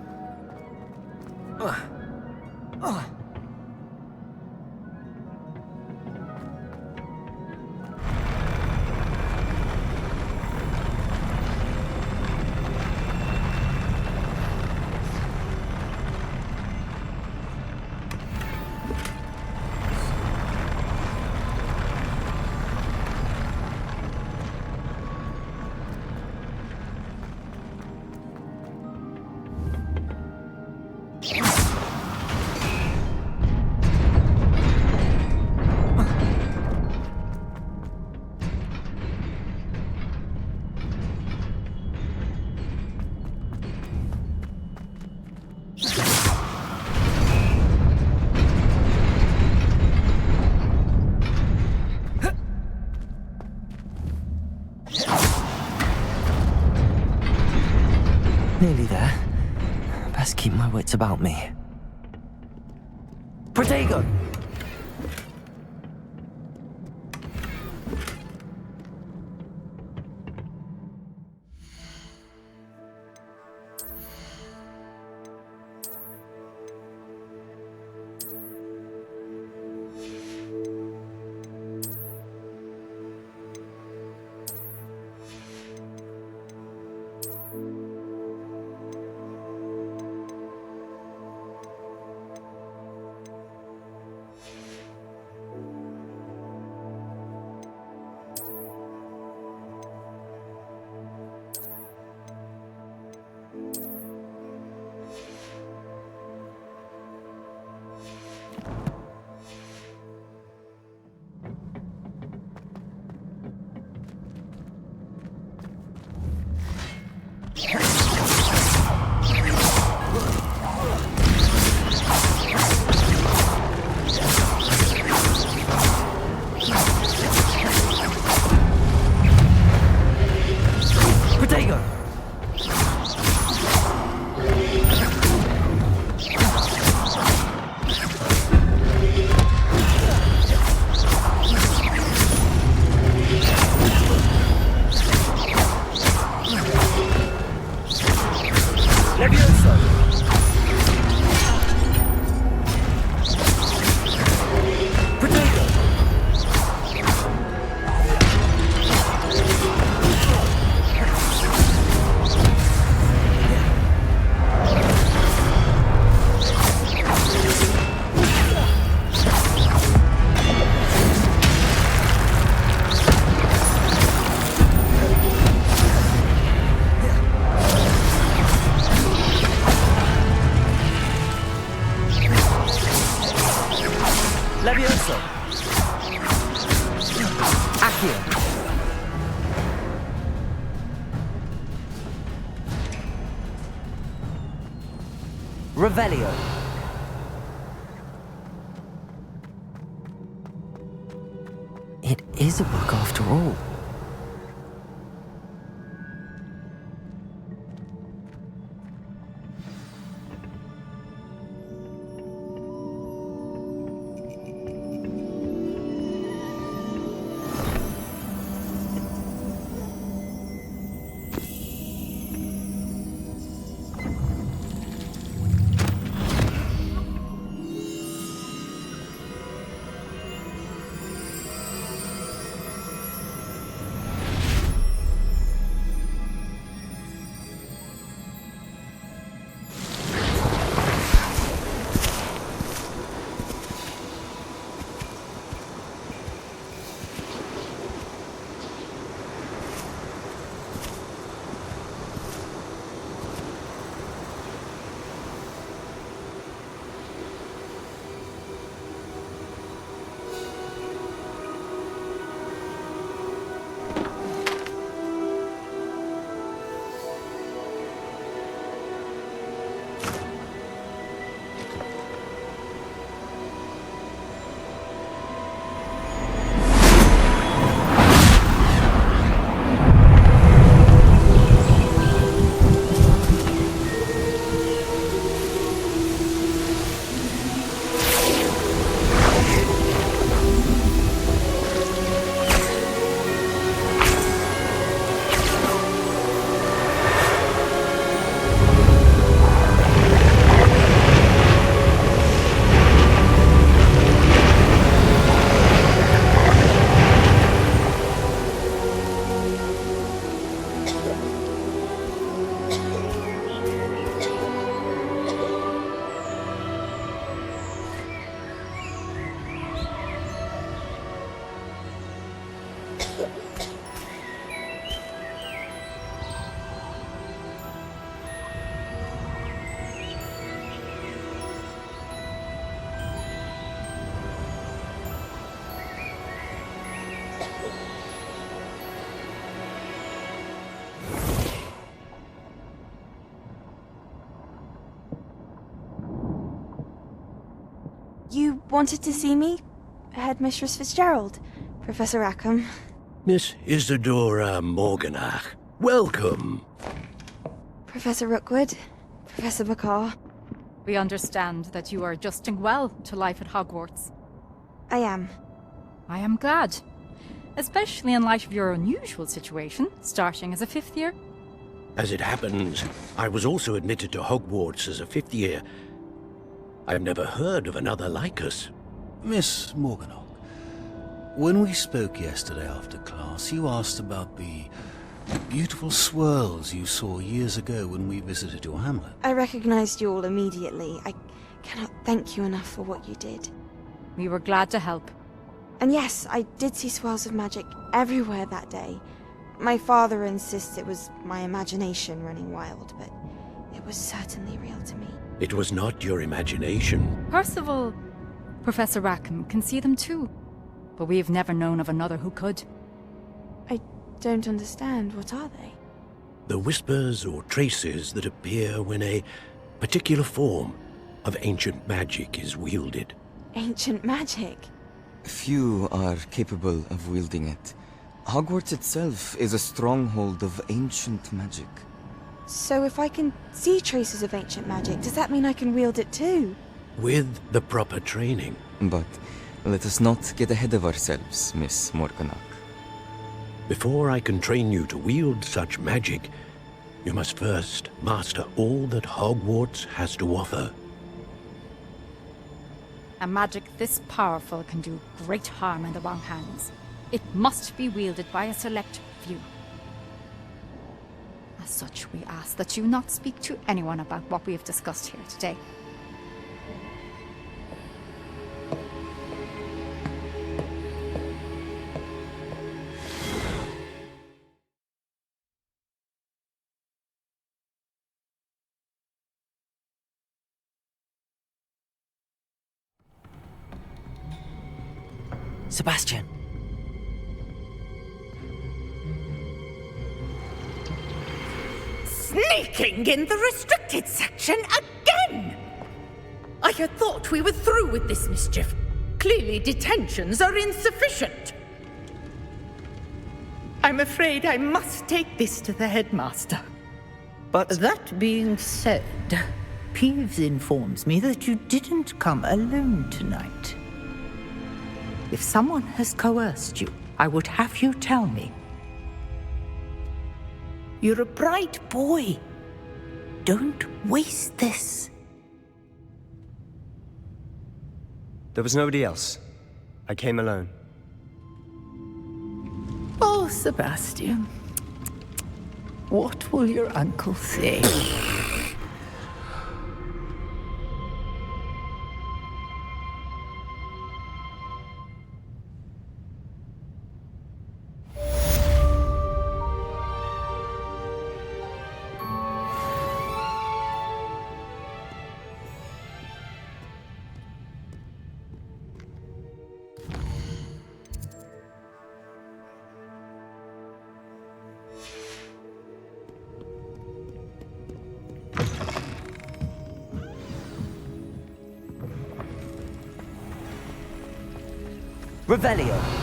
Nearly there. Best keep my wits about me. Protego! Levioso. Accio. Revelio. It is a book after all. You wanted to see me? Headmistress Fitzgerald, Professor Rackham. Miss Isadora Morganach, welcome. Professor Rookwood, Professor McCaw. We understand that you are adjusting well to life at Hogwarts. I am. I am glad. Especially in light of your unusual situation, starting as a 5th year. As it happens, I was also admitted to Hogwarts as a 5th year. I've never heard of another like us. Miss Morganach, when we spoke yesterday after class, you asked about the beautiful swirls you saw years ago when we visited your hamlet. I recognized you all immediately. I cannot thank you enough for what you did. We were glad to help. And yes, I did see swirls of magic everywhere that day. My father insists it was my imagination running wild, but it was certainly real to me. It was not your imagination. Percival, Professor Rackham can see them too. But we've never known of another who could. I don't understand. What are they? The whispers or traces that appear when a particular form of ancient magic is wielded. Ancient magic? Few are capable of wielding it. Hogwarts itself is a stronghold of ancient magic. So if I can see traces of ancient magic, does that mean I can wield it too? With the proper training. But let us not get ahead of ourselves, Miss Morganach. Before I can train you to wield such magic, you must first master all that Hogwarts has to offer. A magic this powerful can do great harm in the wrong hands. It must be wielded by a select few. As such, we ask that you not speak to anyone about what we have discussed here today. Sebastian! Sneaking in the restricted section again! I had thought we were through with this mischief. Clearly detentions are insufficient. I'm afraid I must take this to the headmaster. But that being said, Peeves informs me that you didn't come alone tonight. If someone has coerced you, I would have you tell me. You're a bright boy. Don't waste this. There was nobody else. I came alone. Oh, Sebastian. What will your uncle say? Revelio!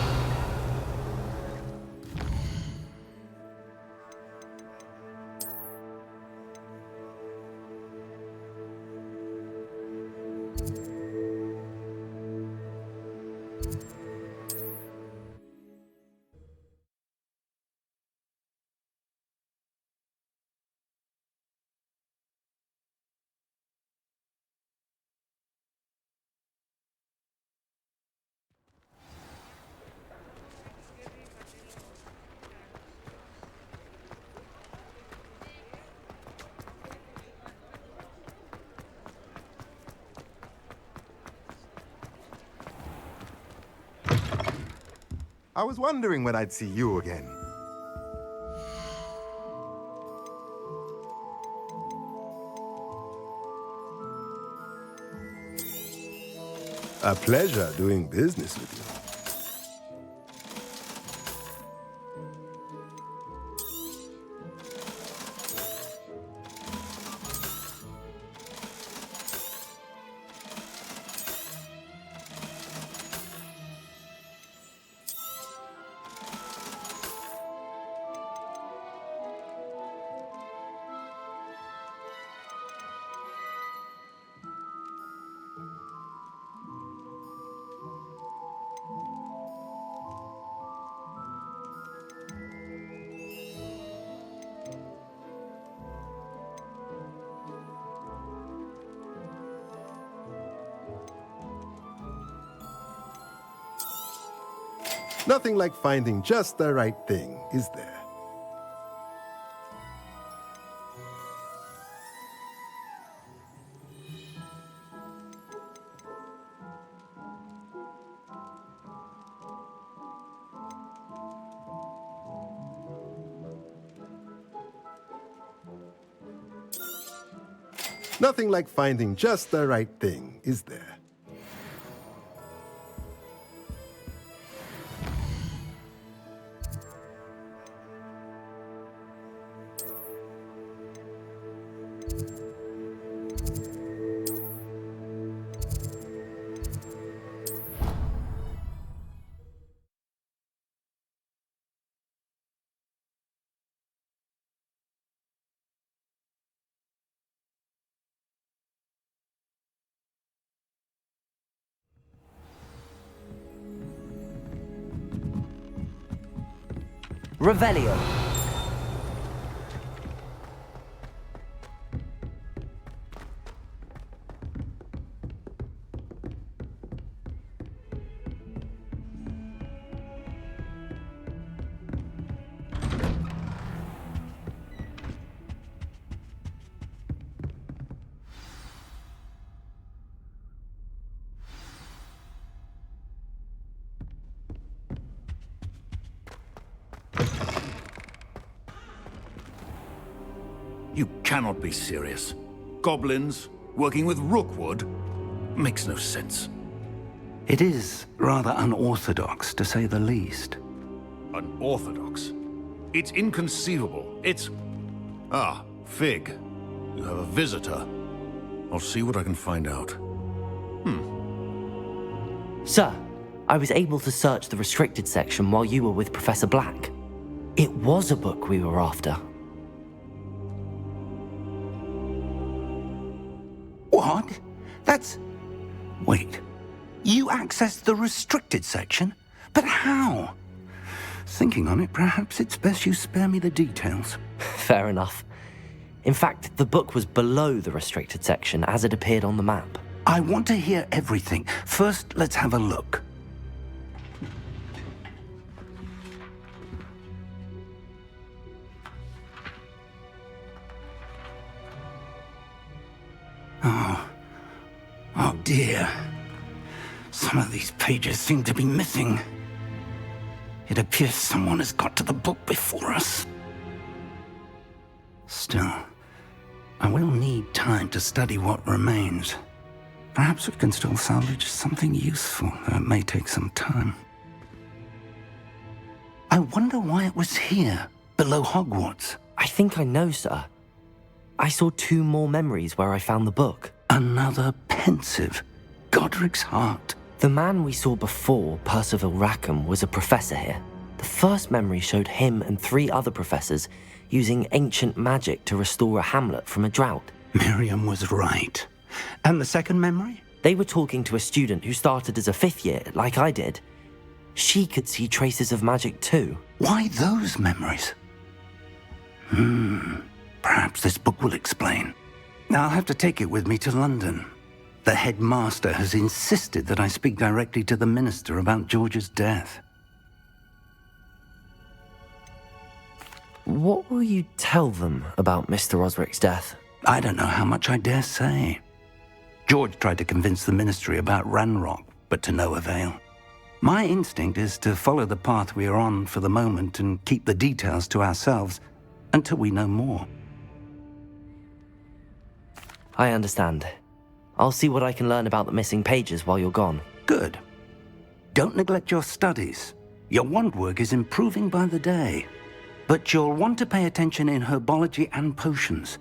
I was wondering when I'd see you again. A pleasure doing business with you. Nothing like finding just the right thing, is there? Nothing like finding just the right thing, is there? Revelio. You cannot be serious. Goblins working with Rookwood? Makes no sense. It is rather unorthodox, to say the least. Unorthodox? It's inconceivable. It's... Ah, Fig. You have a visitor. I'll see what I can find out. Sir, I was able to search the restricted section while you were with Professor Black. It was a book we were after. What? That's... Wait. You accessed the restricted section? But how? Thinking on it, perhaps it's best you spare me the details. Fair enough. In fact, the book was below the restricted section as it appeared on the map. I want to hear everything. First, let's have a look. Oh dear. Some of these pages seem to be missing. It appears someone has got to the book before us. Still, I will need time to study what remains. Perhaps we can still salvage something useful, though it may take some time. I wonder why it was here, below Hogwarts. I think I know, sir. I saw 2 more memories where I found the book. Another pensive. Godric's heart. The man we saw before, Percival Rackham, was a professor here. The first memory showed him and 3 other professors using ancient magic to restore a hamlet from a drought. Miriam was right. And the second memory? They were talking to a student who started as a 5th year, like I did. She could see traces of magic too. Why those memories? Perhaps this book will explain. Now I'll have to take it with me to London. The headmaster has insisted that I speak directly to the minister about George's death. What will you tell them about Mr. Osric's death? I don't know how much I dare say. George tried to convince the ministry about Ranrock, but to no avail. My instinct is to follow the path we are on for the moment and keep the details to ourselves until we know more. I understand. I'll see what I can learn about the missing pages while you're gone. Good. Don't neglect your studies. Your wand work is improving by the day. But you'll want to pay attention in herbology and potions.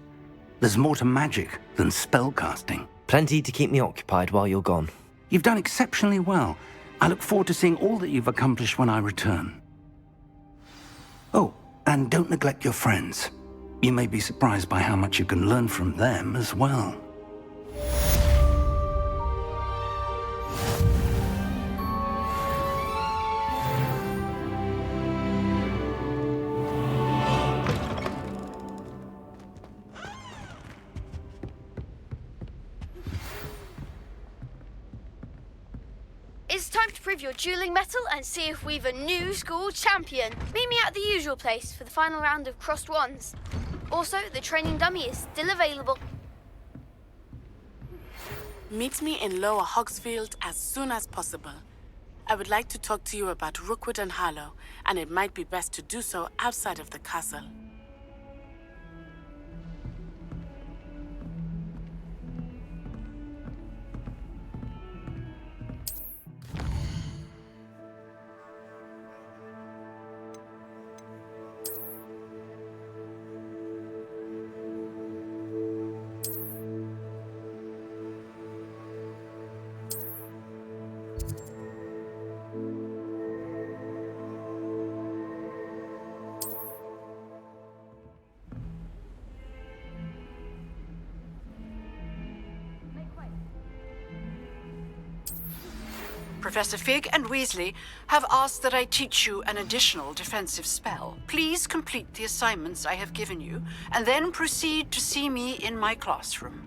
There's more to magic than spellcasting. Plenty to keep me occupied while you're gone. You've done exceptionally well. I look forward to seeing all that you've accomplished when I return. Oh, and don't neglect your friends. You may be surprised by how much you can learn from them as well. It's time to prove your dueling mettle and see if we've a new school champion. Meet me at the usual place for the final round of crossed wands. Also, the training dummy is still available. Meet me in Lower Hogsfield as soon as possible. I would like to talk to you about Rookwood and Harlow, and it might be best to do so outside of the castle. Professor Fig and Weasley have asked that I teach you an additional defensive spell. Please complete the assignments I have given you, and then proceed to see me in my classroom.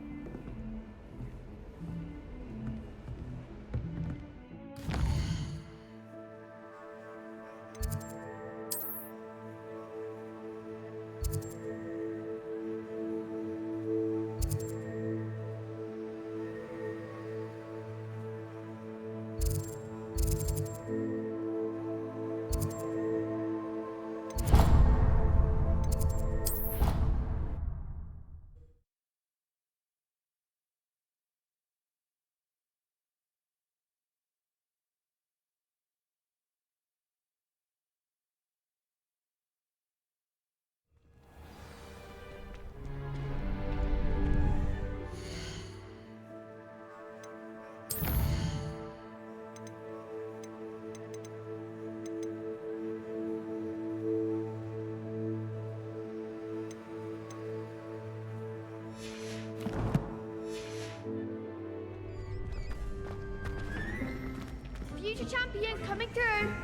Future champion coming through.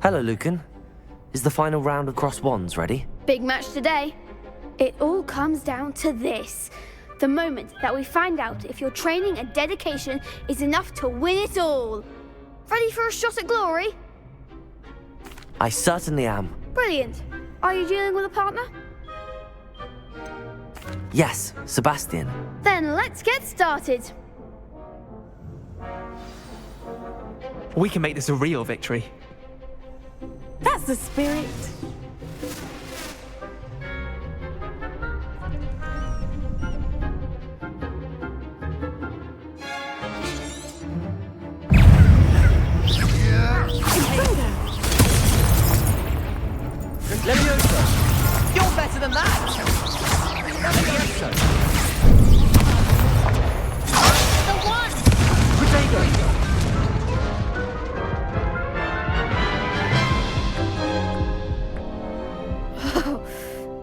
Hello, Lucan. Is the final round of crossed wands ready? Big match today. It all comes down to this. The moment that we find out if your training and dedication is enough to win it all. Ready for a shot at glory? I certainly am. Brilliant. Are you dealing with a partner? Yes, Sebastian. Then let's get started. We can make this a real victory. That's the spirit. Levioso! You're better than that! Levioso! The one! Potato!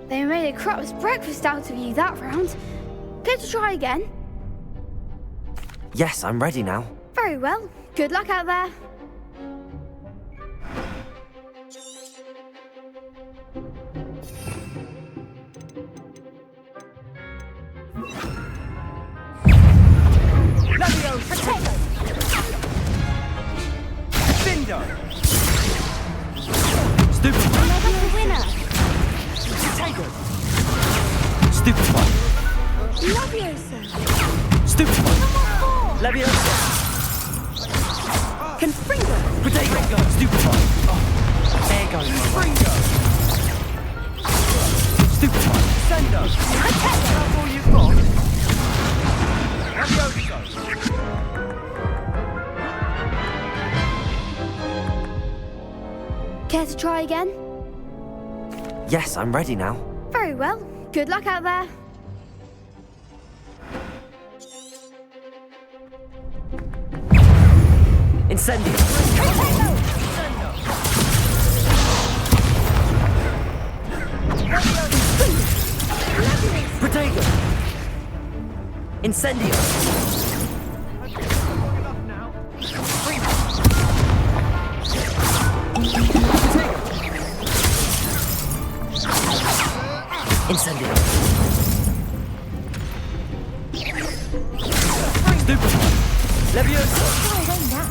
They made a crap's breakfast out of you that round. Care to try again? Yes, I'm ready now. Very well. Good luck out there. Cinder! Stupid one. Another winner. Potato! Stupid one. Leviosa. Stupid one. Leviosa. Confringo. Potato! Stupid one. Oh. There goes my Confringo. Stupid one. Sendo. That's all you've got. Leviosa. Care to try again? Yes, I'm ready now. Very well. Good luck out there. Incendio! Potato! Incendio! Incendio! Levioso! Go away now.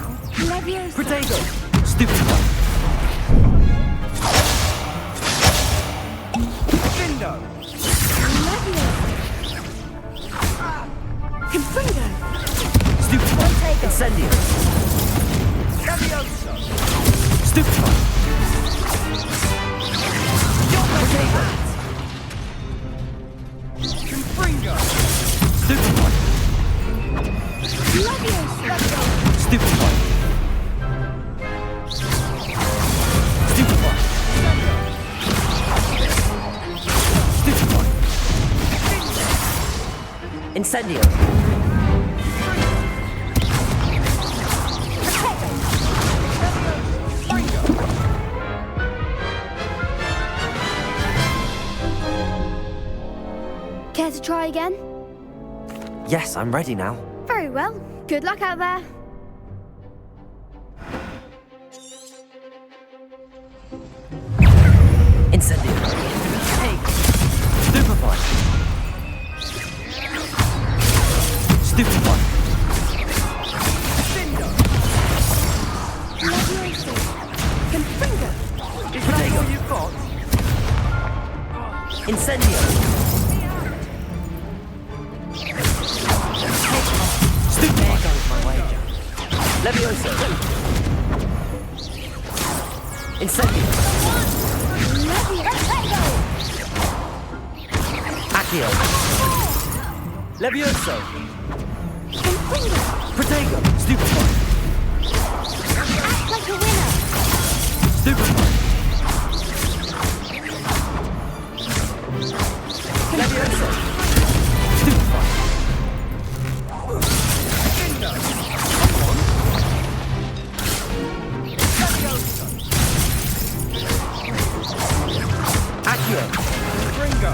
Levioso. Protego! Stupefy! Findo! Confringo. Stupefy! Incendio! Levioso! Stupefy! Protego! Confringo! Stupefy! Levioso. Stupefy! Stupefy! Stupefy! Incendio! Care to try again? Yes, I'm ready now. Very well. Good luck out there. Incendio! Take! Stupefy! Stupefy! Findo! Levioso. Confringo. Is that all you've got? Incendio! Stupefy! There goes my wager. Levioso! Incendio! Accio! Levioso! Protego! Stupefy! Act like a winner. Stupefy! Levioso! Stupefy! Accio! Ringo!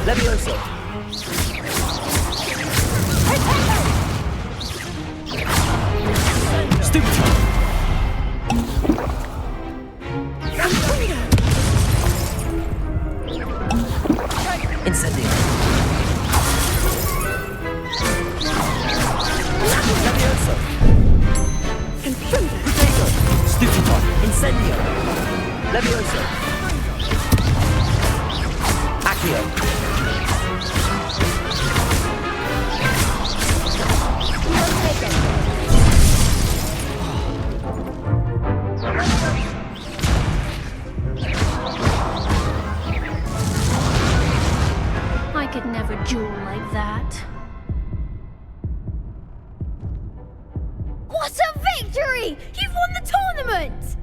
Levioso! Stupefy! Incendio! Levioso! Protego! Stupefy! Incendio! Levioso! Accio! I could never duel like that. What a victory! You've won the tournament!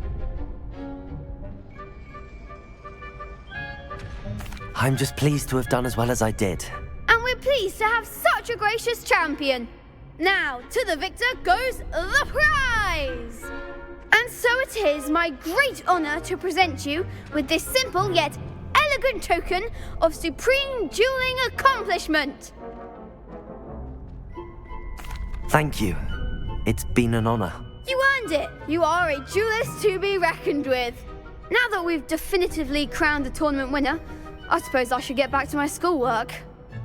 I'm just pleased to have done as well as I did. And we're pleased to have such a gracious champion. Now, to the victor goes the prize! And so it is my great honor to present you with this simple yet elegant token of supreme dueling accomplishment. Thank you. It's been an honor. You earned it. You are a duelist to be reckoned with. Now that we've definitively crowned the tournament winner, I suppose I should get back to my schoolwork.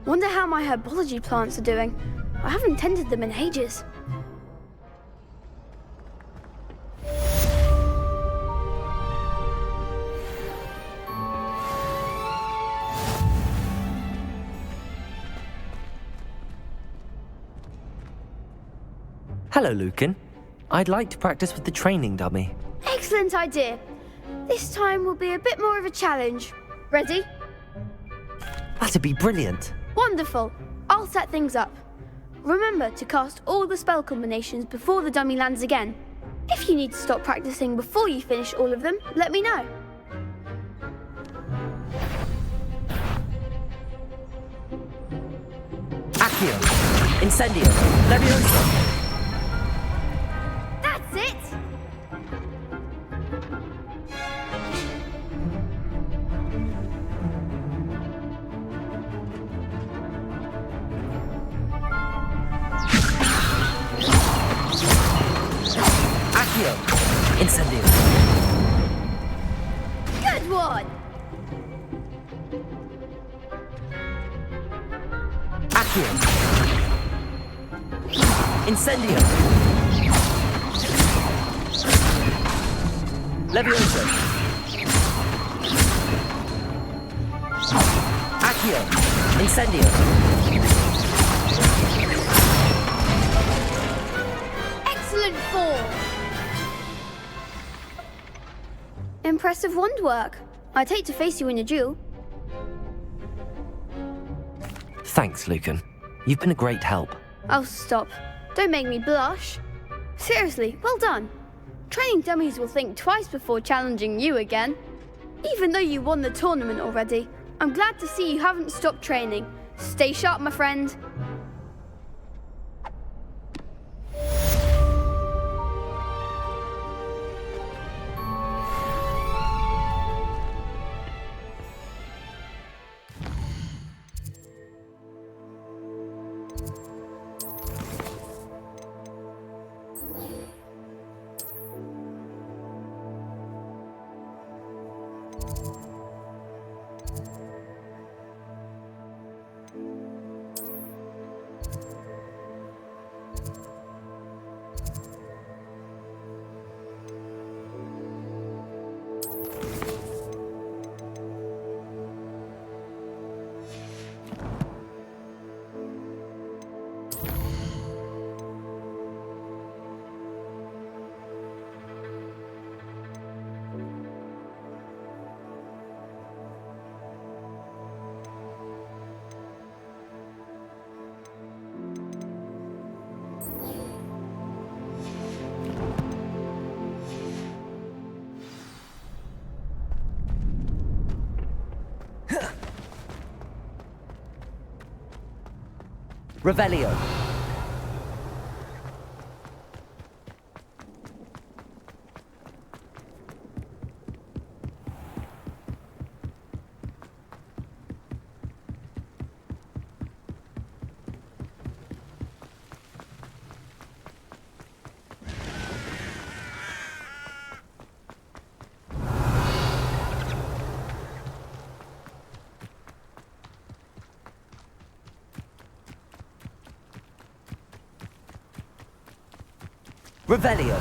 Wonder how my herbology plants are doing. I haven't tended them in ages. Hello, Lucan. I'd like to practice with the training dummy. Excellent idea. This time will be a bit more of a challenge. Ready? That'd be brilliant. Wonderful. I'll set things up. Remember to cast all the spell combinations before the dummy lands again. If you need to stop practicing before you finish all of them, let me know. Accio! Incendio! Levioso! That's it! Accio! Incendio! Good one! Accio! Incendio! Levioso! Accio! Incendio! Excellent form! Impressive wand work. I'd hate to face you in a duel. Thanks, Lucan. You've been a great help. Oh, stop. Don't make me blush. Seriously, well done. Training dummies will think twice before challenging you again. Even though you won the tournament already, I'm glad to see you haven't stopped training. Stay sharp, my friend. Revelio. Revelio.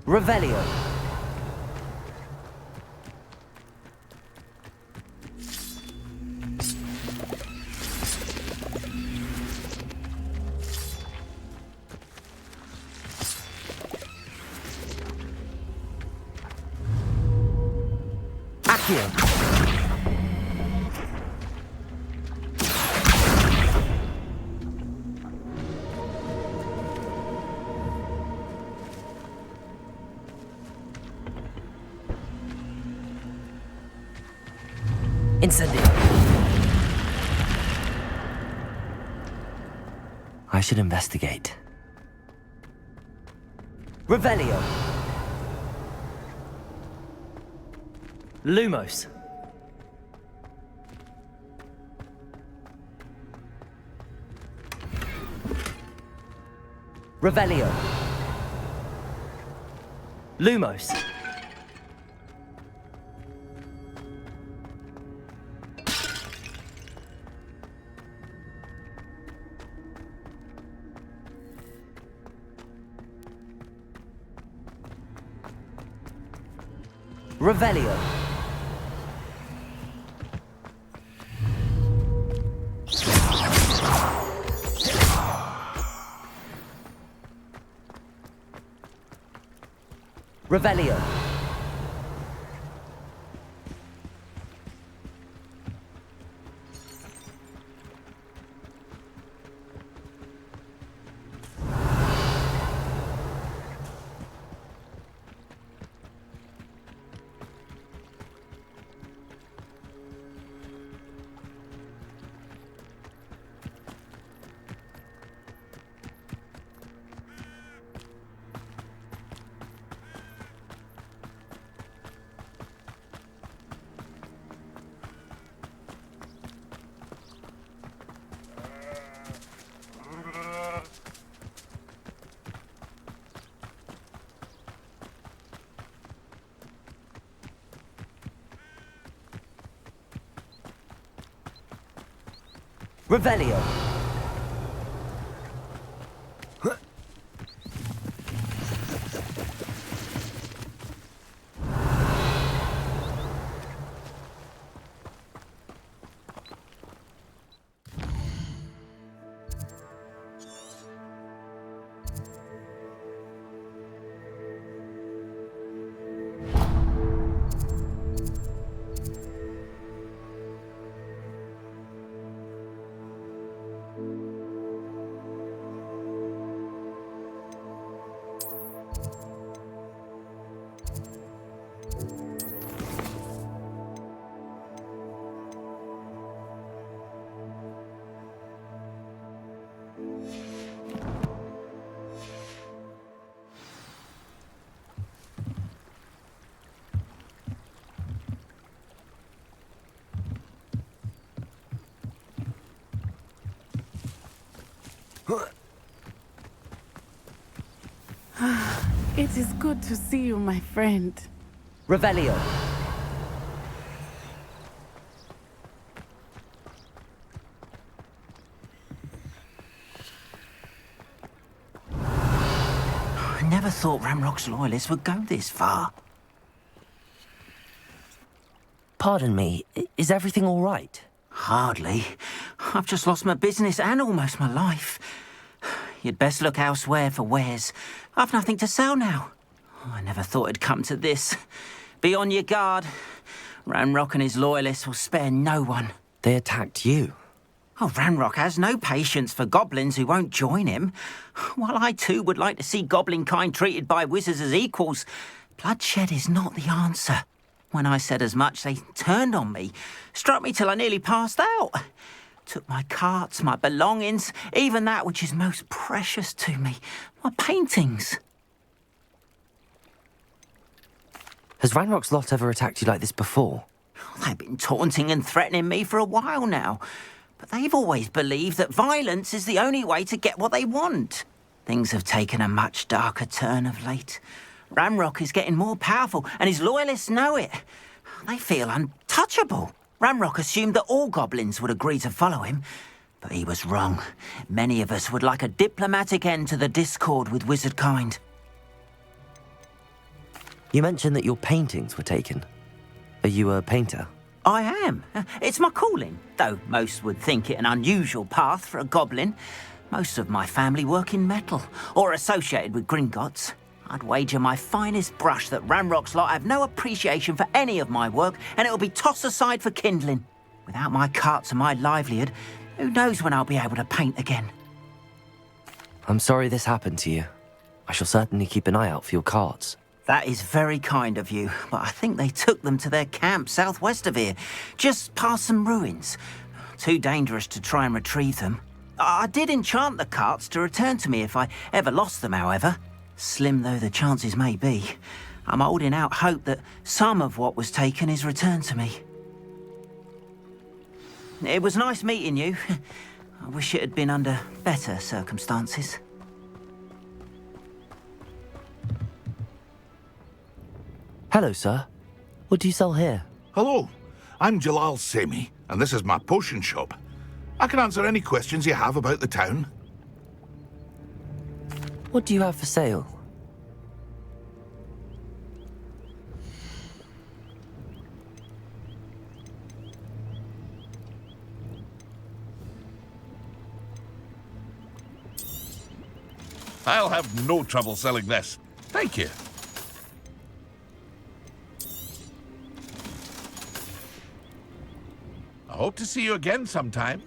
Revelio. Accio. Incendio. I should investigate. Revelio. Lumos. Revelio. Lumos. Revelio. Revelio. Revelio. It is good to see you, my friend. Revelio. I never thought Ranrock's loyalists would go this far. Pardon me, is everything all right? Hardly. I've just lost my business and almost my life. You'd best look elsewhere for wares. I've nothing to sell now. I never thought it'd come to this. Be on your guard. Ranrock and his loyalists will spare no one. They attacked you. Oh, Ranrock has no patience for goblins who won't join him. While I too would like to see goblin kind treated by wizards as equals, bloodshed is not the answer. When I said as much, they turned on me, struck me till I nearly passed out. Took my carts, my belongings, even that which is most precious to me, my paintings. Has Ranrock's lot ever attacked you like this before? They've been taunting and threatening me for a while now, but they've always believed that violence is the only way to get what they want. Things have taken a much darker turn of late. Ranrock is getting more powerful, and his loyalists know it. They feel untouchable. Ranrock assumed that all goblins would agree to follow him, but he was wrong. Many of us would like a diplomatic end to the discord with wizard kind. You mentioned that your paintings were taken. Are you a painter? I am. It's my calling, though most would think it an unusual path for a goblin. Most of my family work in metal, or associated with Gringotts. I'd wager my finest brush that Ranrock's lot have no appreciation for any of my work, and it'll be tossed aside for kindling. Without my carts and my livelihood, who knows when I'll be able to paint again? I'm sorry this happened to you. I shall certainly keep an eye out for your carts. That is very kind of you, but I think they took them to their camp southwest of here, just past some ruins. Too dangerous to try and retrieve them. I did enchant the carts to return to me if I ever lost them, however. Slim though the chances may be, I'm holding out hope that some of what was taken is returned to me. It was nice meeting you. I wish it had been under better circumstances. Hello, sir. What do you sell here? Hello, I'm Jalal Semi, and this is my potion shop. I can answer any questions you have about the town. What do you have for sale? I'll have no trouble selling this. Thank you. I hope to see you again sometime.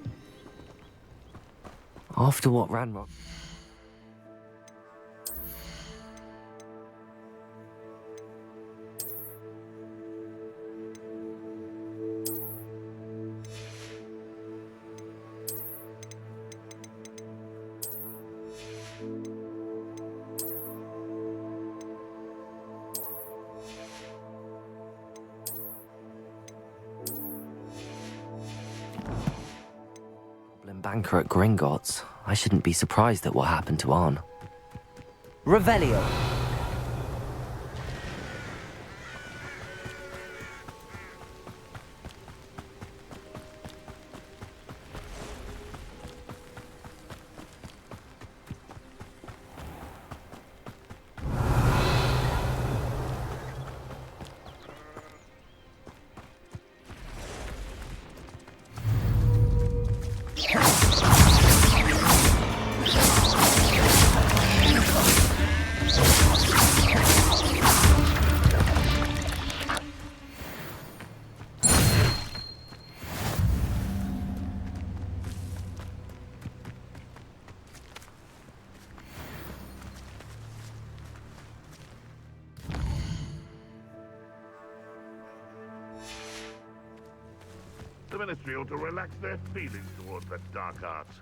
After what Ranrock... banker at Gringotts. I shouldn't be surprised at what happened to Arn. Revelio. Ministry ought to relax their feelings towards the dark arts.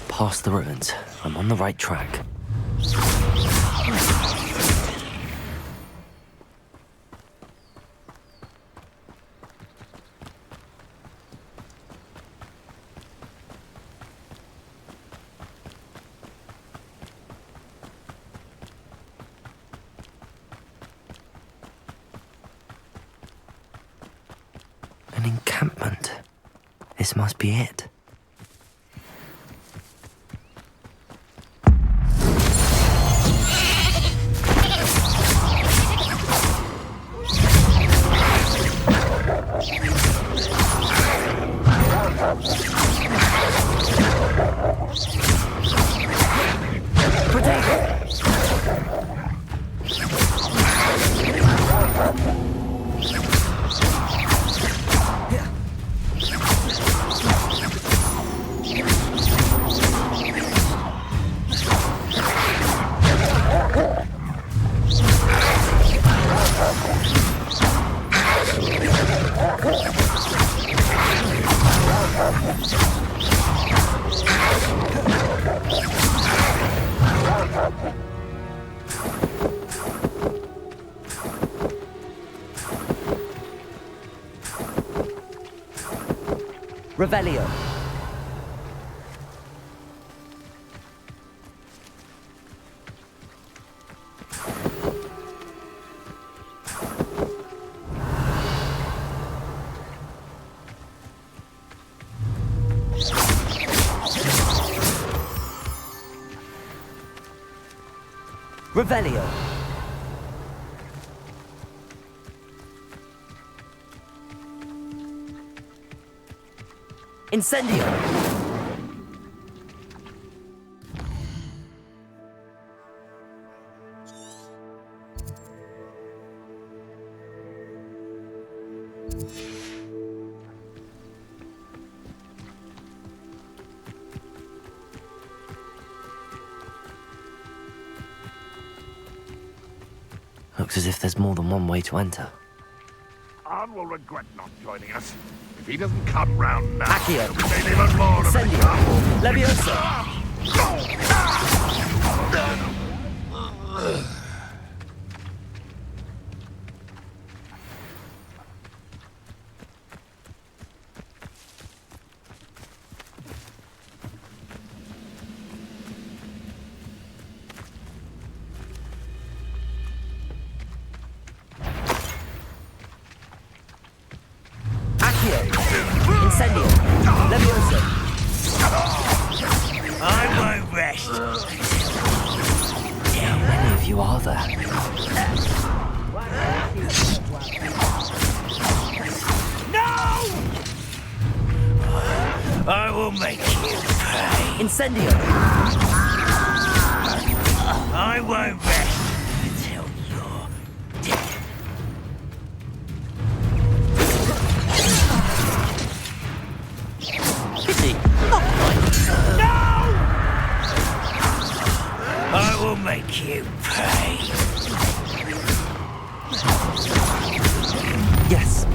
Past the ruins. I'm on the right track. An encampment. This must be it. Revelio. Revelio. Incendio. Looks as if there's more than one way to enter. Arn will regret not joining us. If he doesn't come round now, Accio. he'll be made even more of a Incendio. Leviosa. Incendio. Leviosa. I won't rest. How many of you are there? No! I will make you pay. Incendio. I won't rest until you're dead. Pity. Not quite. No! I will make you pay. Yes.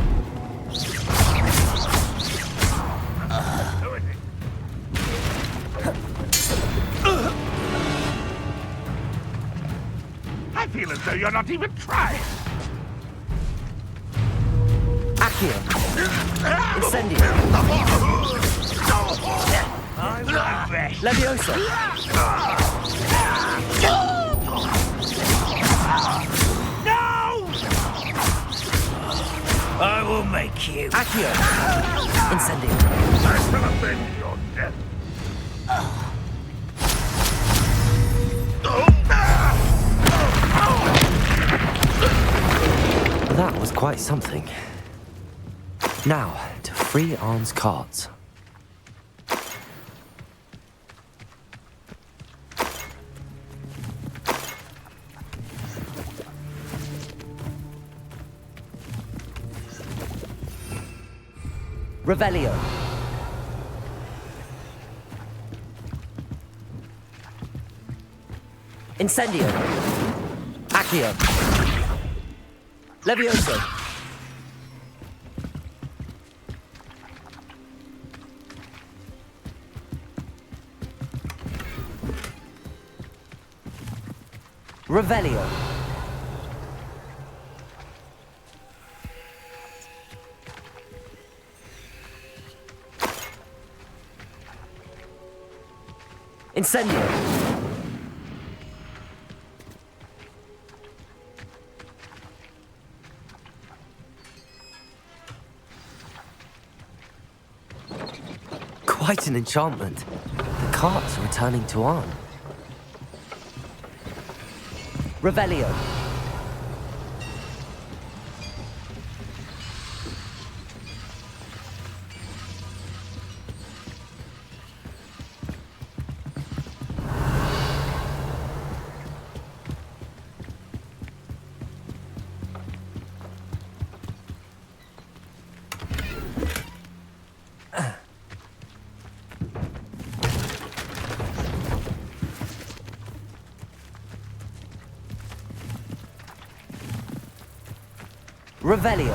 I feel as though you're not even trying. Accio. Incendio. I won't rest. Leviosa. No! I will make you. Accio. Incendio. I shall avenge your death. That was quite something. Now, to free Arn's cards. Revelio. Incendio. Accio. Levioso. Revelio. Incendio. Quite an enchantment. The carts are returning to Arn. Revelio. Revelio.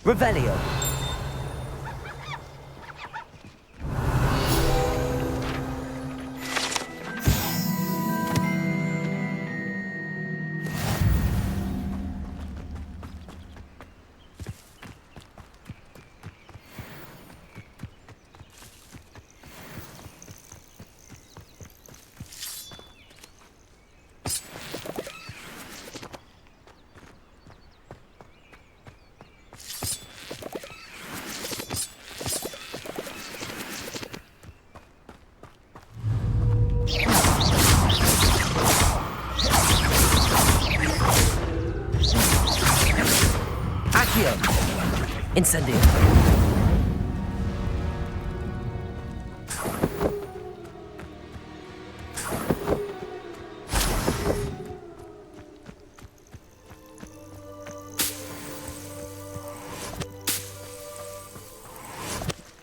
Revelio. Incendio.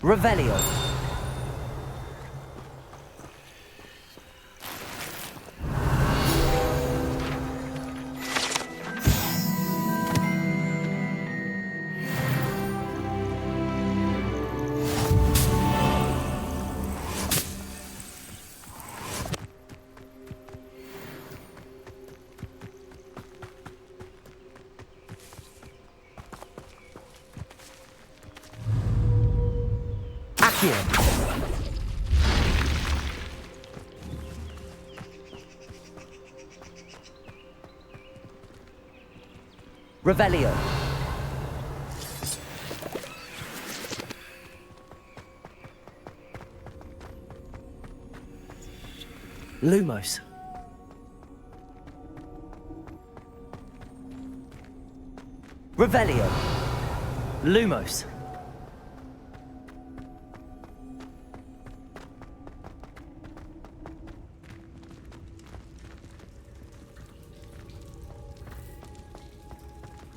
Revelio. Revelio. Lumos. Revelio. Lumos.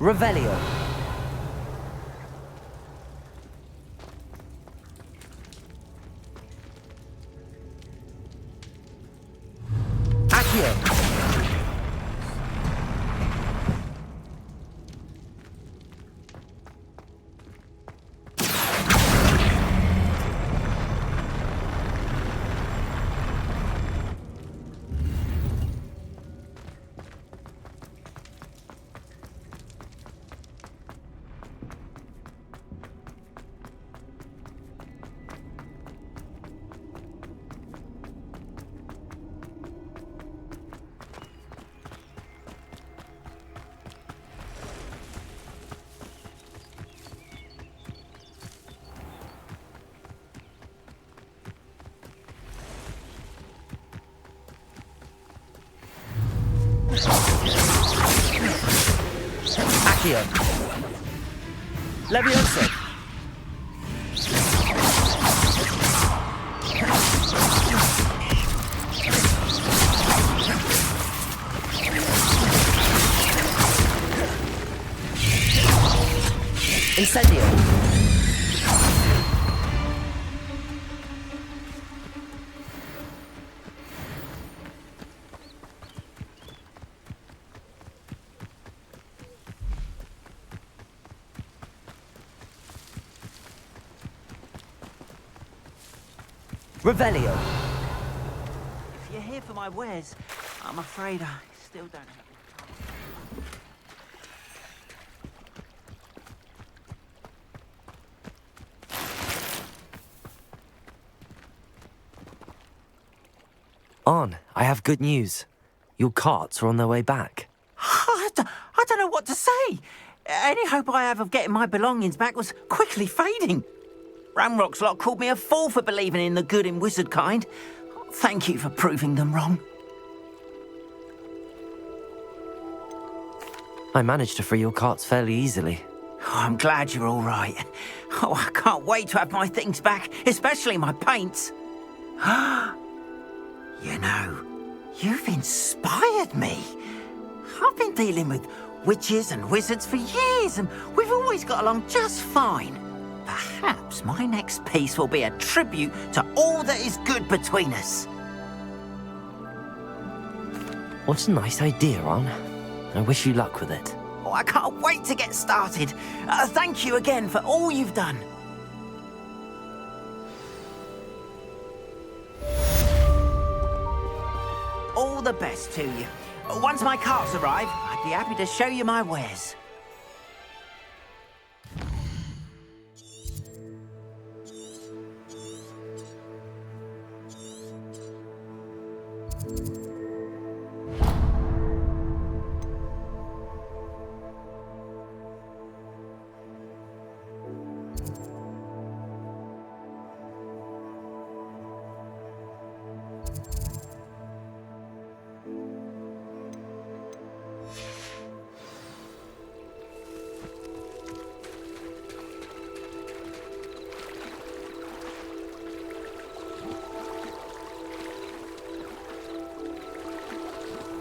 Revelio. Accio. Incendio! Leviosa! Incendio! Revelio. If you're here for my wares, I'm afraid I still don't have Arn, I have good news. Your carts are on their way back. I don't know what to say. Any hope I have of getting my belongings back was quickly fading. Ramrock's lot called me a fool for believing in the good in wizard kind. Thank you for proving them wrong. I managed to free your carts fairly easily. Oh, I'm glad you're all right. Oh, I can't wait to have my things back, especially my paints. You know, you've inspired me. I've been dealing with witches and wizards for years, and we've always got along just fine. Perhaps my next piece will be a tribute to all that is good between us. What a nice idea, Arn. I wish you luck with it. Oh, I can't wait to get started. Thank you again for all you've done. All the best to you. Once my carts arrive, I'd be happy to show you my wares.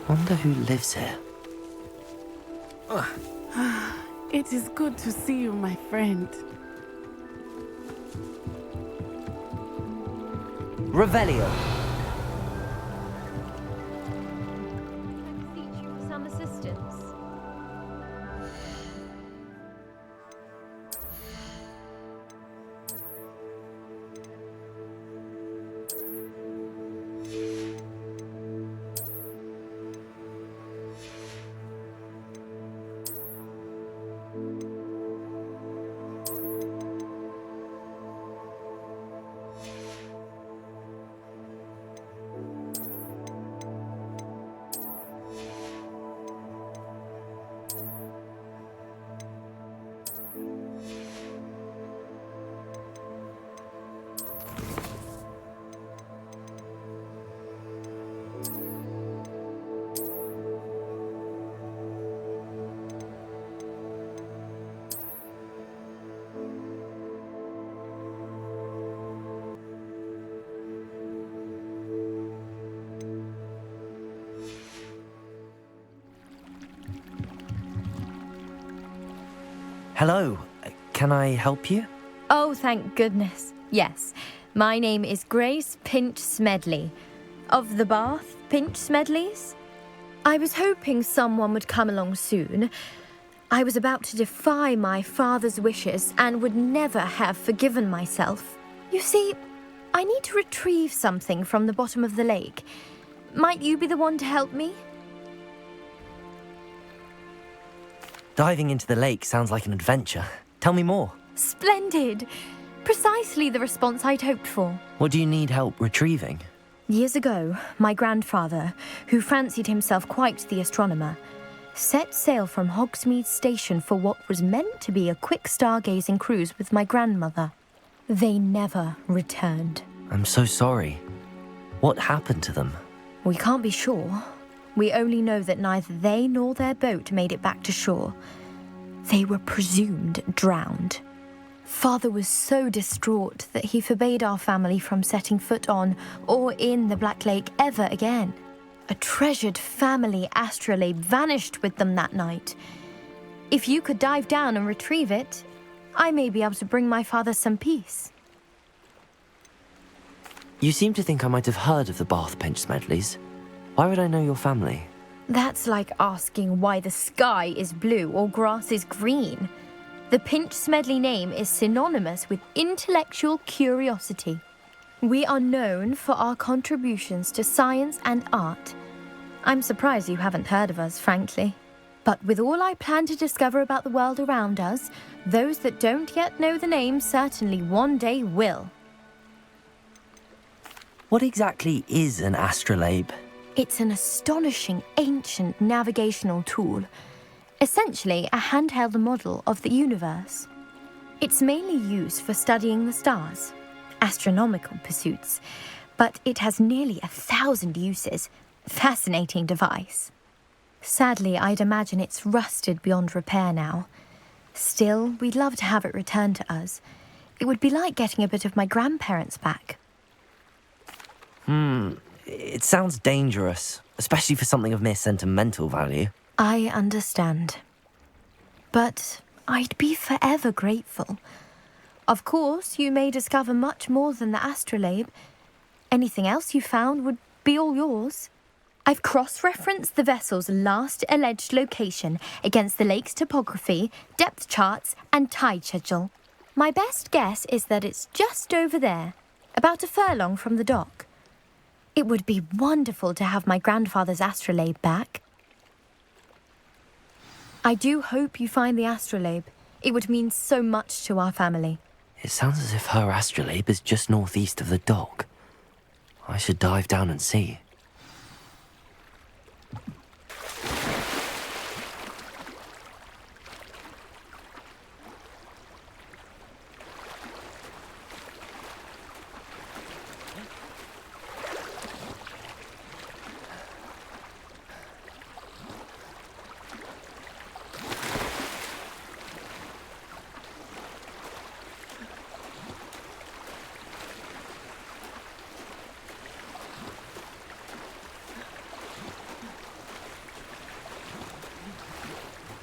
Wonder who lives here. It is good to see you, my friend. Revelio. Beseech you for some assistance. Hello. Can I help you? Oh, thank goodness. Yes. My name is Grace Pinch Smedley. Of the Bath Pinch Smedleys? I was hoping someone would come along soon. I was about to defy my father's wishes and would never have forgiven myself. You see, I need to retrieve something from the bottom of the lake. Might you be the one to help me? Diving into the lake sounds like an adventure. Tell me more. Splendid! Precisely the response I'd hoped for. What do you need help retrieving? Years ago, my grandfather, who fancied himself quite the astronomer, set sail from Hogsmeade Station for what was meant to be a quick stargazing cruise with my grandmother. They never returned. I'm so sorry. What happened to them? We can't be sure. We only know that neither they nor their boat made it back to shore. They were presumed drowned. Father was so distraught that he forbade our family from setting foot on or in the Black Lake ever again. A treasured family astrolabe vanished with them that night. If you could dive down and retrieve it, I may be able to bring my father some peace. You seem to think I might have heard of the Bath Pinch Smedleys. Why would I know your family? That's like asking why the sky is blue or grass is green. The Pinch Smedley name is synonymous with intellectual curiosity. We are known for our contributions to science and art. I'm surprised you haven't heard of us, frankly. But with all I plan to discover about the world around us, those that don't yet know the name certainly one day will. What exactly is an astrolabe? It's an astonishing ancient navigational tool, essentially a handheld model of the universe. It's mainly used for studying the stars, astronomical pursuits, but it has nearly 1,000 uses. Fascinating device. Sadly, I'd imagine it's rusted beyond repair now. Still, we'd love to have it returned to us. It would be like getting a bit of my grandparents back. It sounds dangerous, especially for something of mere sentimental value. I understand. But I'd be forever grateful. Of course, you may discover much more than the astrolabe. Anything else you found would be all yours. I've cross-referenced the vessel's last alleged location against the lake's topography, depth charts, and tide schedule. My best guess is that it's just over there, about a furlong from the dock. It would be wonderful to have my grandfather's astrolabe back. I do hope you find the astrolabe. It would mean so much to our family. It sounds as if her astrolabe is just northeast of the dock. I should dive down and see.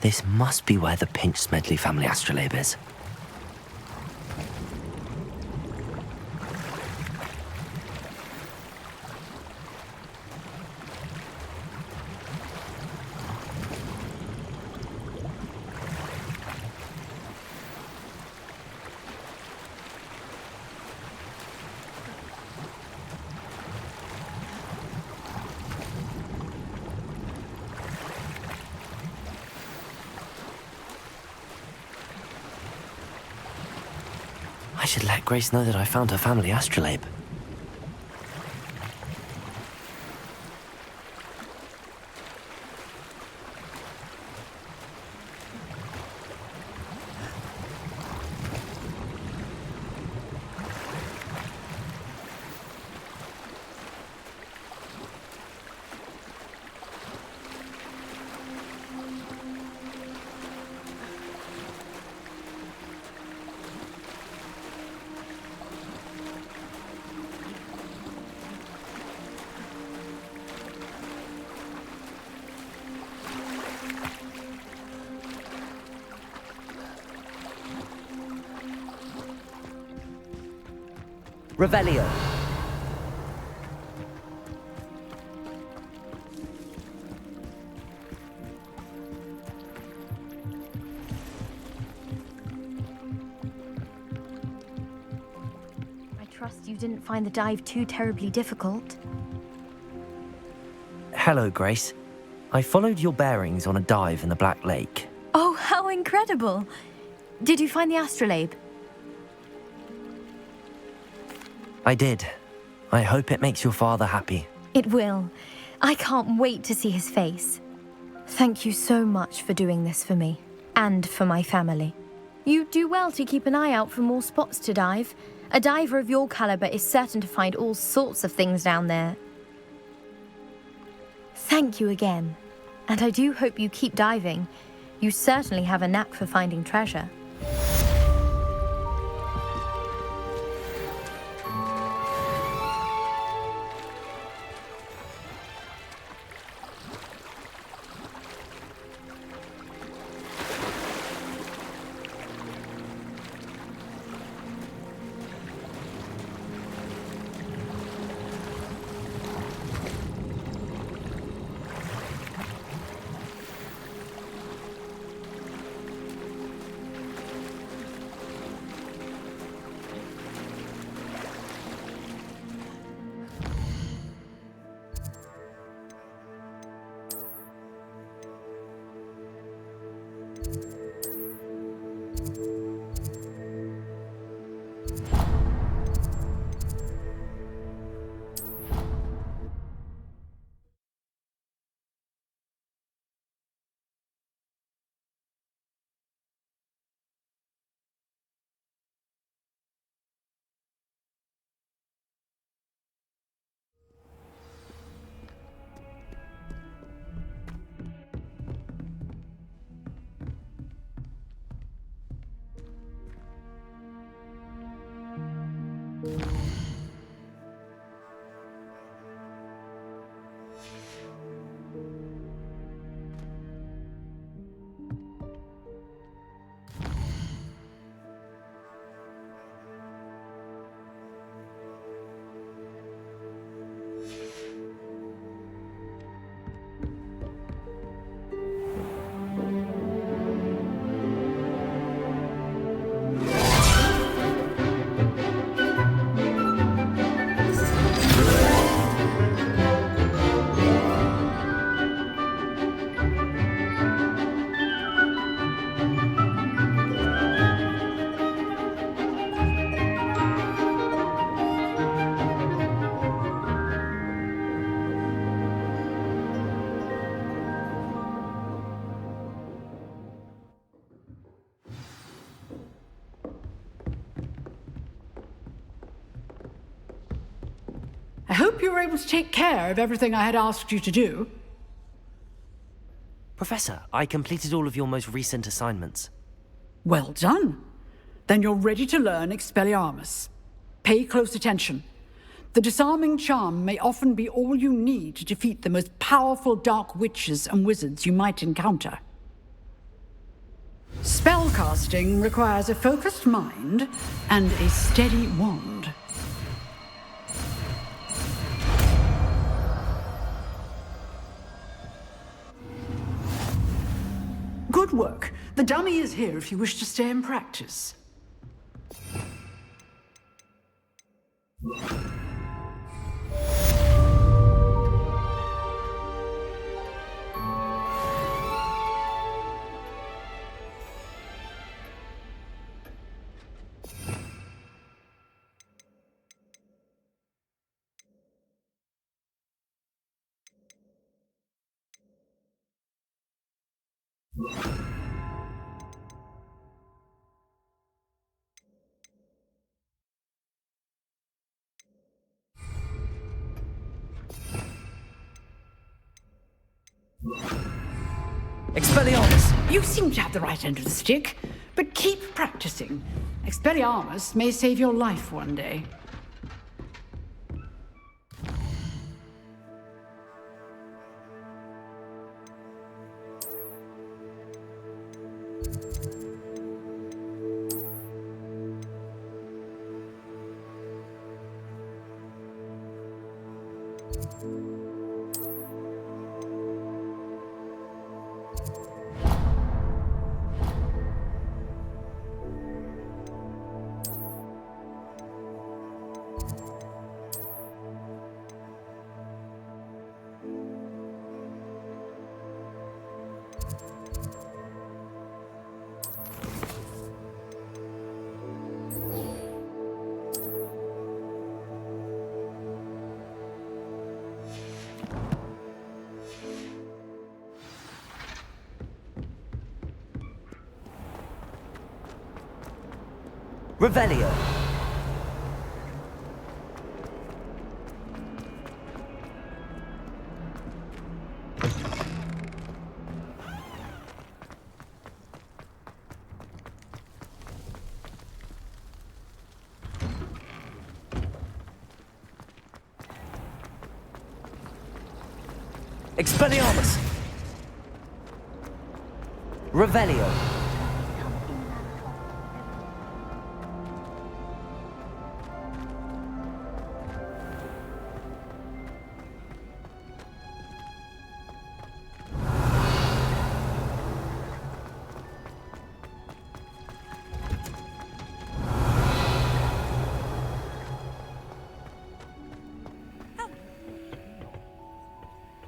This must be where the Pinch Smedley family astrolabe is. I should let Grace know that I found her family astrolabe. Revelio. I trust you didn't find the dive too terribly difficult. Hello, Grace. I followed your bearings on a dive in the Black Lake. Oh, how incredible! Did you find the astrolabe? I did. I hope it makes your father happy. It will. I can't wait to see his face. Thank you so much for doing this for me, and for my family. You do well to keep an eye out for more spots to dive. A diver of your caliber is certain to find all sorts of things down there. Thank you again, and I do hope you keep diving. You certainly have a knack for finding treasure. I hope you were able to take care of everything I had asked you to do. Professor, I completed all of your most recent assignments. Well done. Then you're ready to learn Expelliarmus. Pay close attention. The disarming charm may often be all you need to defeat the most powerful dark witches and wizards you might encounter. Spellcasting requires a focused mind and a steady wand. Good work. The dummy is here if you wish to stay and practice. Expelliarmus! You seem to have the right end of the stick, but keep practicing. Expelliarmus may save your life one day. Revelio. Expelliarmus! Revelio!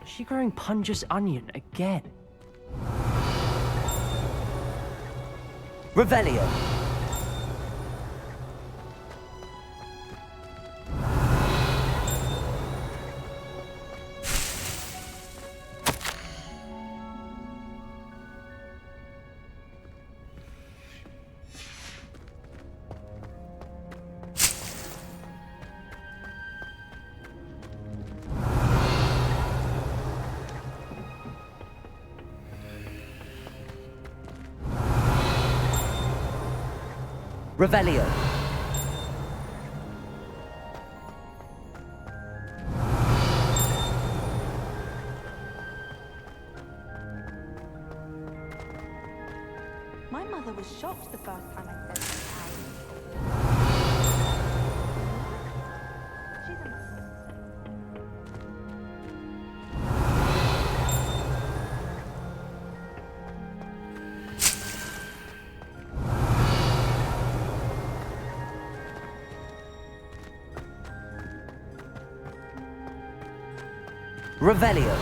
Is she growing Pungus Onion again? Revelio! Revelio. My mother was shocked the first time I said Revelio.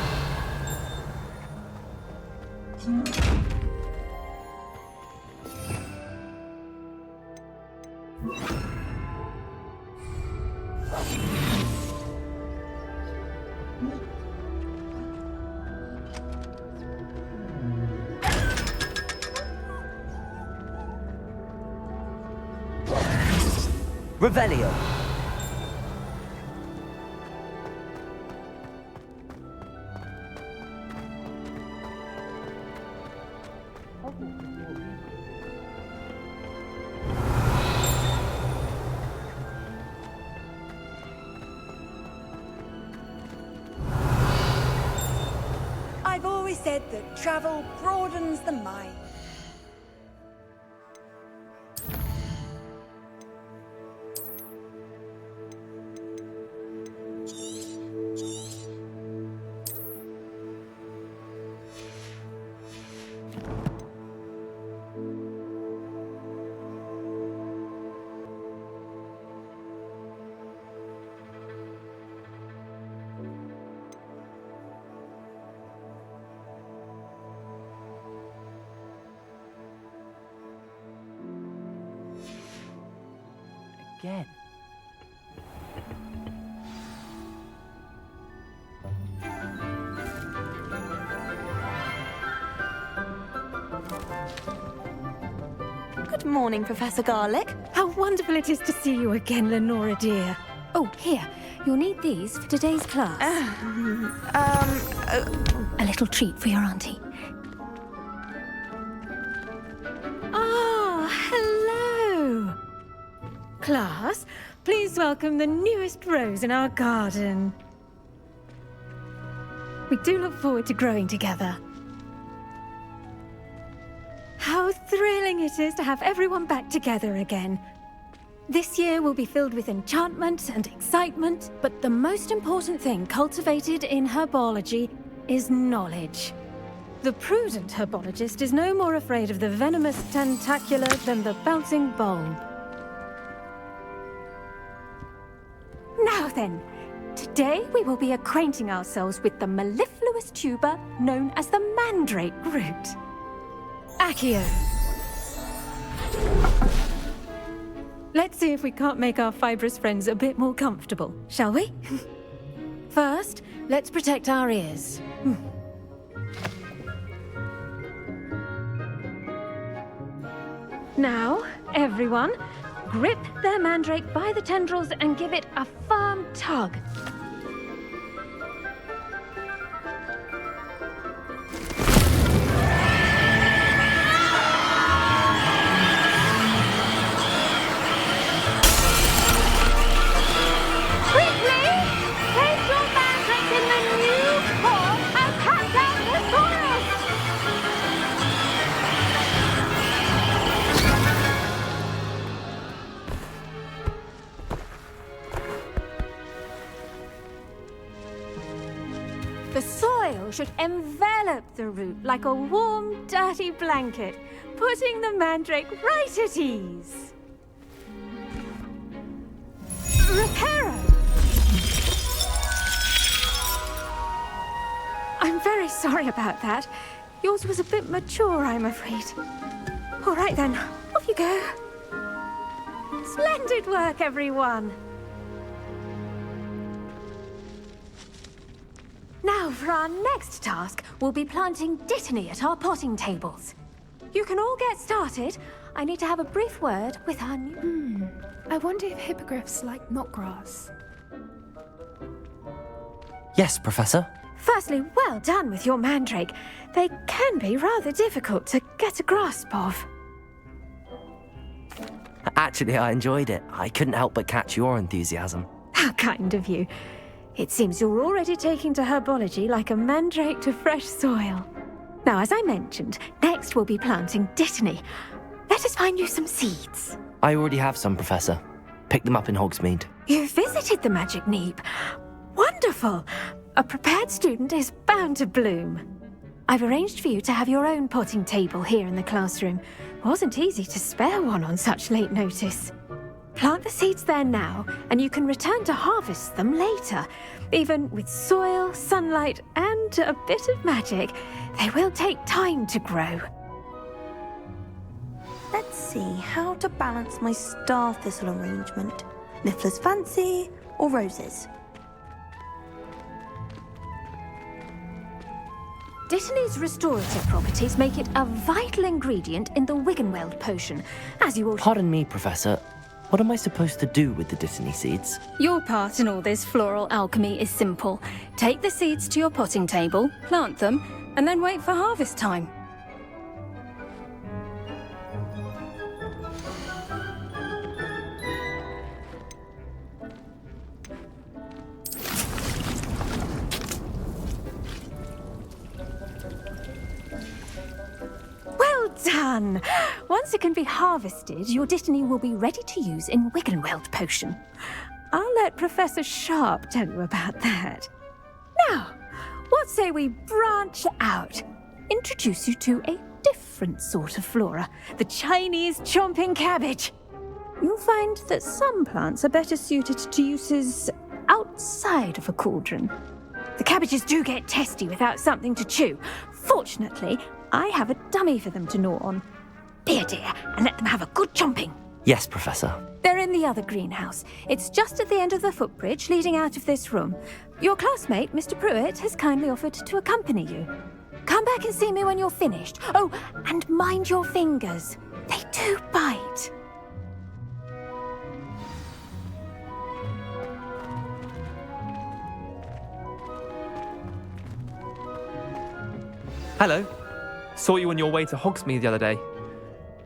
Revelio. I've always said that travel broadens the mind. Again. Good morning, Professor Garlick. How wonderful it is to see you again, Lenora dear. Oh, here. You'll need these for today's class. A little treat for your auntie. Ah, hello. Class, please welcome the newest rose in our garden. We do look forward to growing together. How thrilling it is to have everyone back together again. This year will be filled with enchantment and excitement, but the most important thing cultivated in herbology is knowledge. The prudent herbologist is no more afraid of the venomous tentacula than the bouncing bulb. Now then, today we will be acquainting ourselves with the mellifluous tuber known as the mandrake root. Accio. Let's see if we can't make our fibrous friends a bit more comfortable, shall we? First, let's protect our ears. Now, everyone, grip their mandrake by the tendrils and give it a firm tug. Quickly! Place your mandrake in the new form of The soil should envelop the root like a warm, dirty blanket, putting the mandrake right at ease. Reparo! I'm very sorry about that. Yours was a bit mature, I'm afraid. All right then, off you go. Splendid work, everyone. Now, for our next task, we'll be planting Dittany at our potting tables. You can all get started. I need to have a brief word with our new... I wonder if hippogriffs like knotgrass. Yes, Professor. Firstly, well done with your mandrake. They can be rather difficult to get a grasp of. Actually, I enjoyed it. I couldn't help but catch your enthusiasm. How kind of you. It seems you're already taking to herbology like a mandrake to fresh soil. Now, as I mentioned, next we'll be planting Dittany. Let us find you some seeds. I already have some, Professor. Picked them up in Hogsmeade. You visited the Magic Neep. Wonderful! A prepared student is bound to bloom. I've arranged for you to have your own potting table here in the classroom. Wasn't easy to spare one on such late notice. Plant the seeds there now, and you can return to harvest them later. Even with soil, sunlight, and a bit of magic, they will take time to grow. Let's see how to balance my star thistle arrangement. Niffler's fancy or roses? Dittany's restorative properties make it a vital ingredient in the Wiggenweld potion, as you all... Pardon me, Professor. What am I supposed to do with the Dittany seeds? Your part in all this floral alchemy is simple. Take the seeds to your potting table, plant them, and then wait for harvest time. Well done! Once it can be harvested, your Dittany will be ready to use in Wiggenweld potion. I'll let Professor Sharp tell you about that. Now, what say we branch out? Introduce you to a different sort of flora, the Chinese chomping cabbage. You'll find that some plants are better suited to uses outside of a cauldron. The cabbages do get testy without something to chew. Fortunately, I have a dummy for them to gnaw on. Be a dear and let them have a good chomping. Yes, Professor. They're in the other greenhouse. It's just at the end of the footbridge leading out of this room. Your classmate, Mr. Pruitt, has kindly offered to accompany you. Come back and see me when you're finished. Oh, and mind your fingers. They do bite. Hello. Saw you on your way to Hogsmeade the other day.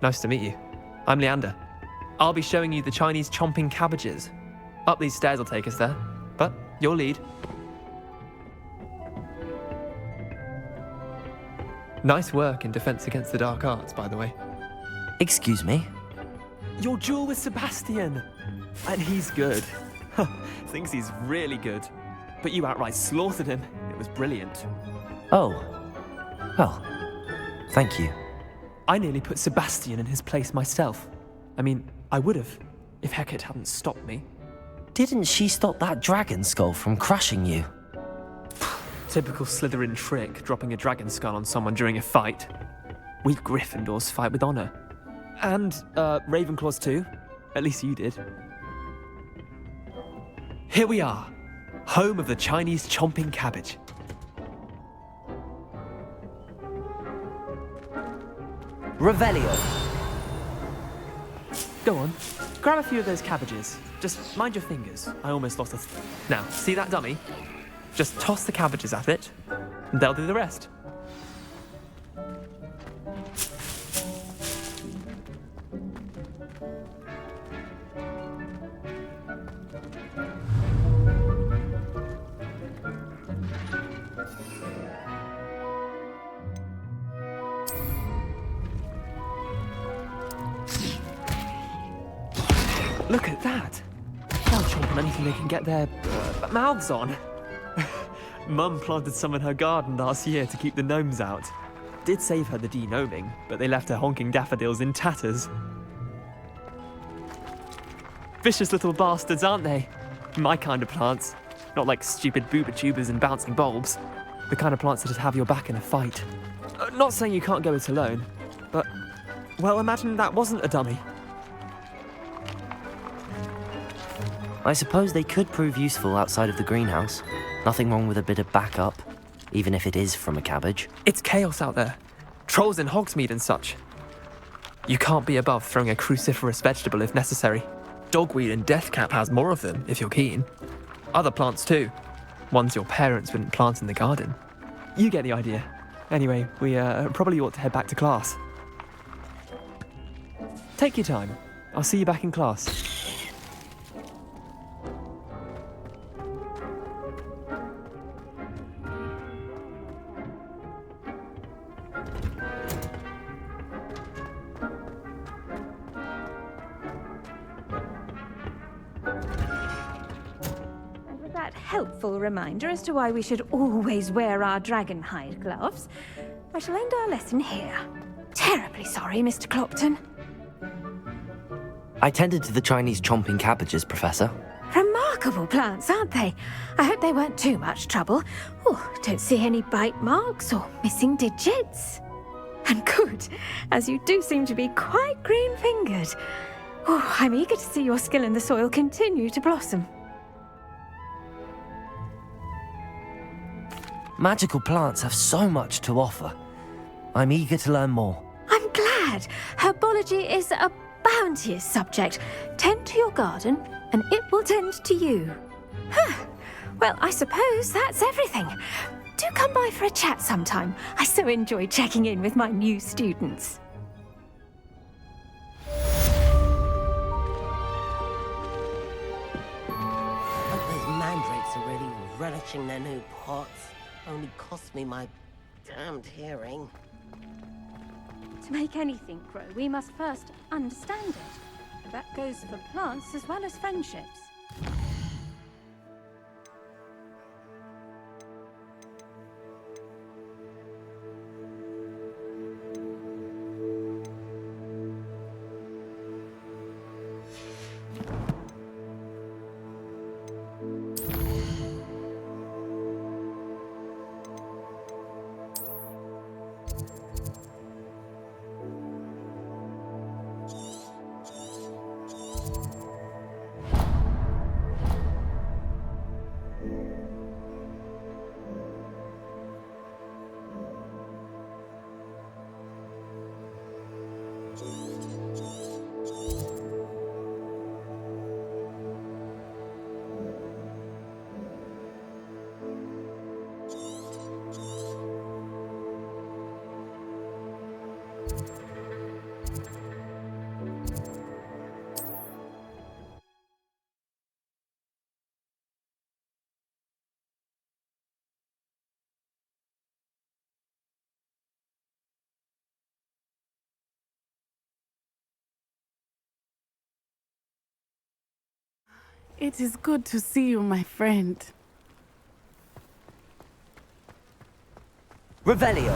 Nice to meet you. I'm Leander. I'll be showing you the Chinese chomping cabbages. Up these stairs will take us there, but your lead. Nice work in Defense Against the Dark Arts, by the way. Excuse me? Your duel with Sebastian! And he's good. Thinks he's really good. But you outright slaughtered him. It was brilliant. Oh. Well, thank you. I nearly put Sebastian in his place myself. I mean, I would have, if Hecate hadn't stopped me. Didn't she stop that dragon skull from crushing you? Typical Slytherin trick, dropping a dragon skull on someone during a fight. We Gryffindors fight with honor. And, Ravenclaws too. At least you did. Here we are, home of the Chinese chomping cabbage. Revelio. Go on, grab a few of those cabbages. Just mind your fingers. I almost lost a... Now, see that dummy? Just toss the cabbages at it, and they'll do the rest. Look at that! They'll chomp on anything they can get their mouths on. Mum planted some in her garden last year to keep the gnomes out. Did save her the de-gnoming, but they left her honking daffodils in tatters. Vicious little bastards, aren't they? My kind of plants. Not like stupid booba tubers and bouncing bulbs. The kind of plants that'd have your back in a fight. Not saying you can't go it alone, but, well, imagine that wasn't a dummy. I suppose they could prove useful outside of the greenhouse. Nothing wrong with a bit of backup, even if it is from a cabbage. It's chaos out there. Trolls in Hogsmeade and such. You can't be above throwing a cruciferous vegetable if necessary. Dogweed and deathcap has more of them, if you're keen. Other plants too. Ones your parents wouldn't plant in the garden. You get the idea. Anyway, we probably ought to head back to class. Take your time. I'll see you back in class. Helpful reminder as to why we should always wear our dragon hide gloves, I shall end our lesson here. Terribly sorry, Mr. Clopton. I tended to the Chinese chomping cabbages, Professor. Remarkable plants, aren't they? I hope they weren't too much trouble. Oh, don't see any bite marks or missing digits. And good, as you do seem to be quite green-fingered. Oh, I'm eager to see your skill in the soil continue to blossom. Magical plants have so much to offer. I'm eager to learn more. I'm glad. Herbology is a bounteous subject. Tend to your garden, and it will tend to you. Well, I suppose that's everything. Do come by for a chat sometime. I so enjoy checking in with my new students. Hope those mandrakes are really relishing their new pots. Only cost me my damned hearing. To make anything grow, we must first understand it. That goes for plants as well as friendships. It is good to see you, my friend. Revelio.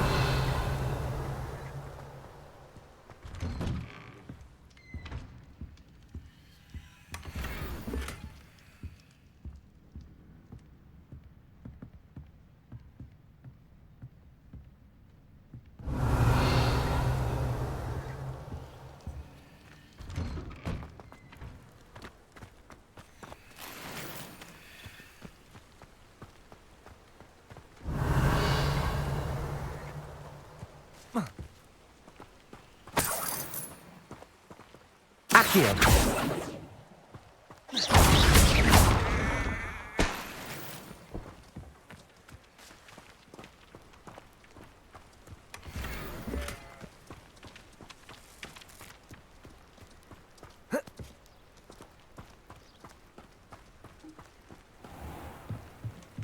Accio.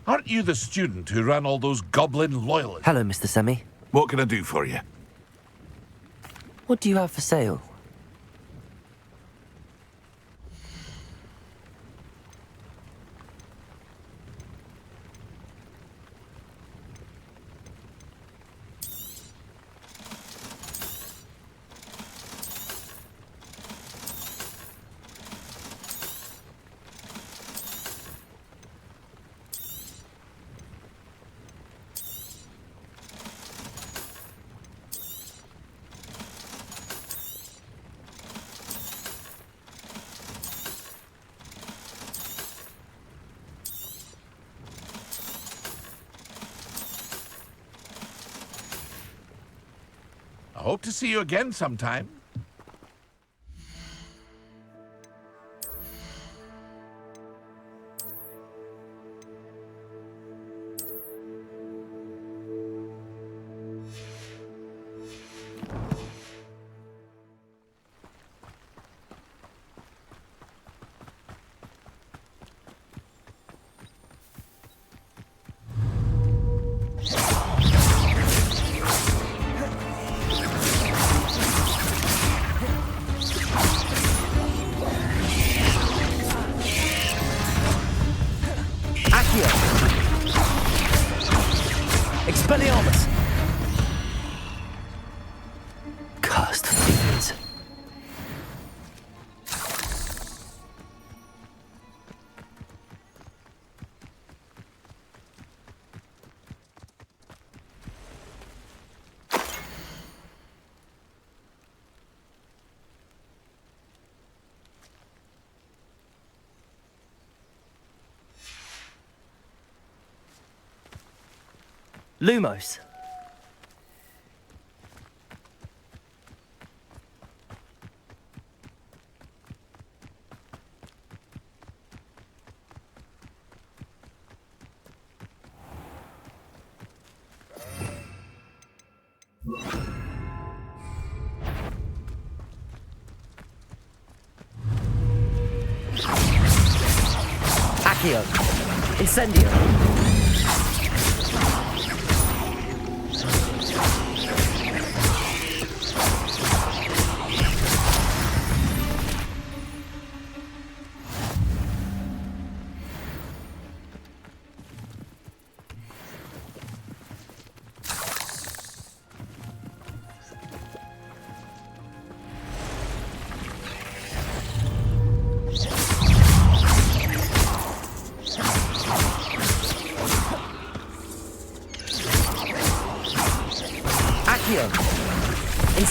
Aren't you the student who ran all those goblin loyalists? Hello, Mr. Semi. What can I do for you? What do you have for sale? Hope to see you again sometime. Expelliarmus! Cursed fiends. Lumos. Accio. Incendio.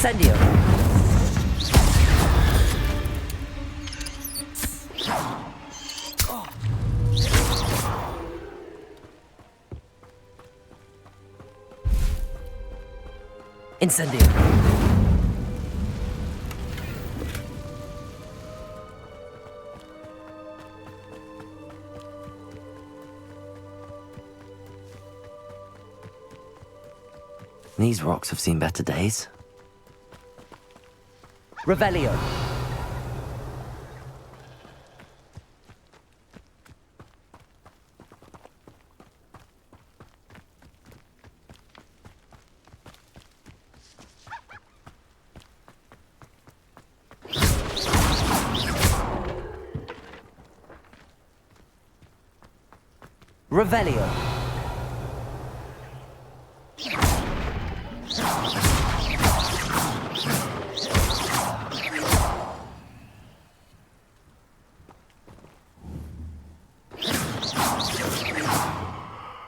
Incendio. Incendio. These rocks have seen better days. Revelio. Revelio.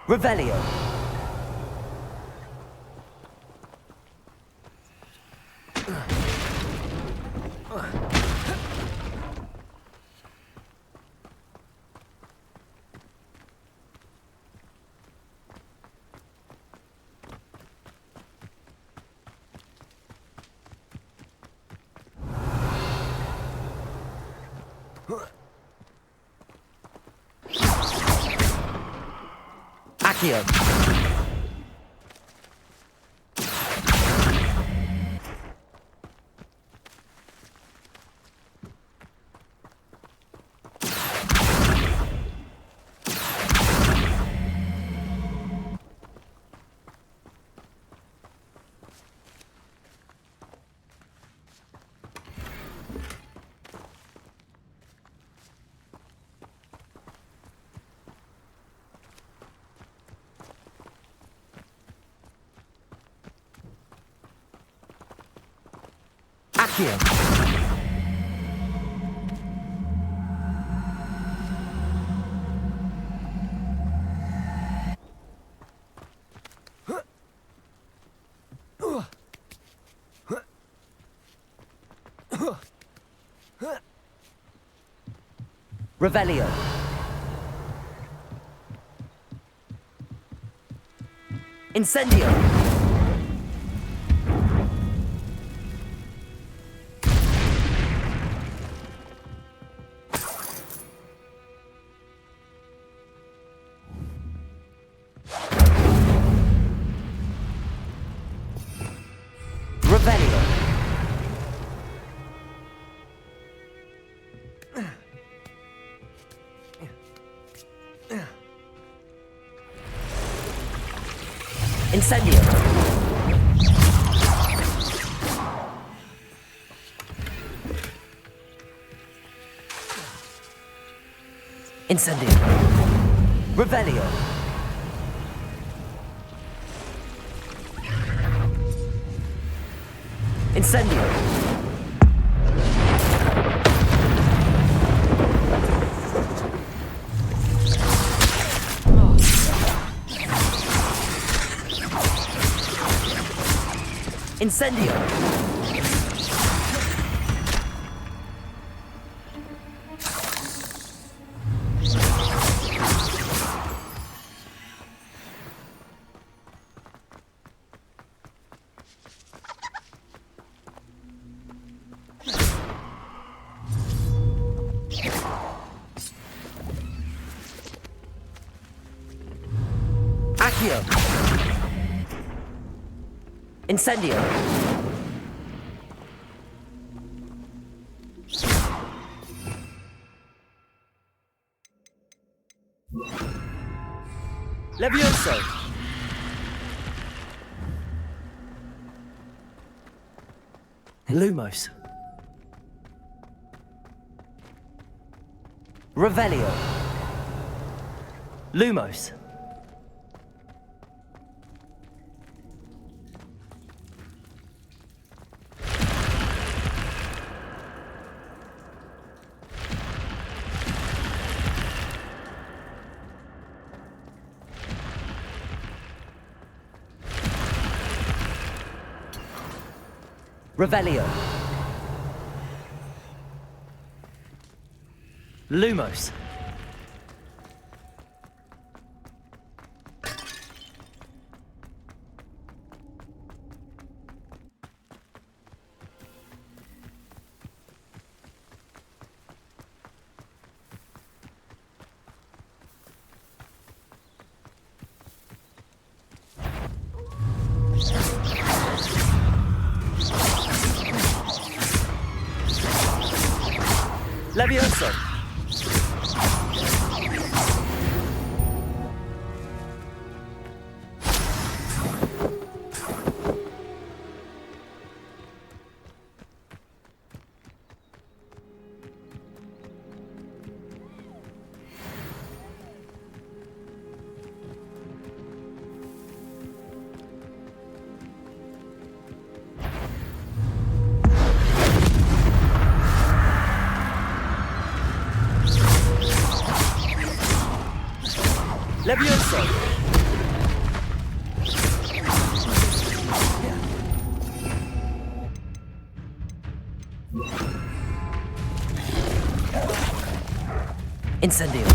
Revelio. Accio. Accio. Revelio. Incendio. Incendio. Incendio. Revelio. Incendio. Incendio. Accio. Incendio. Levioso. Lumos. Revelio. Lumos. Revelio. Lumos. Levioso. Levioso. Incendio.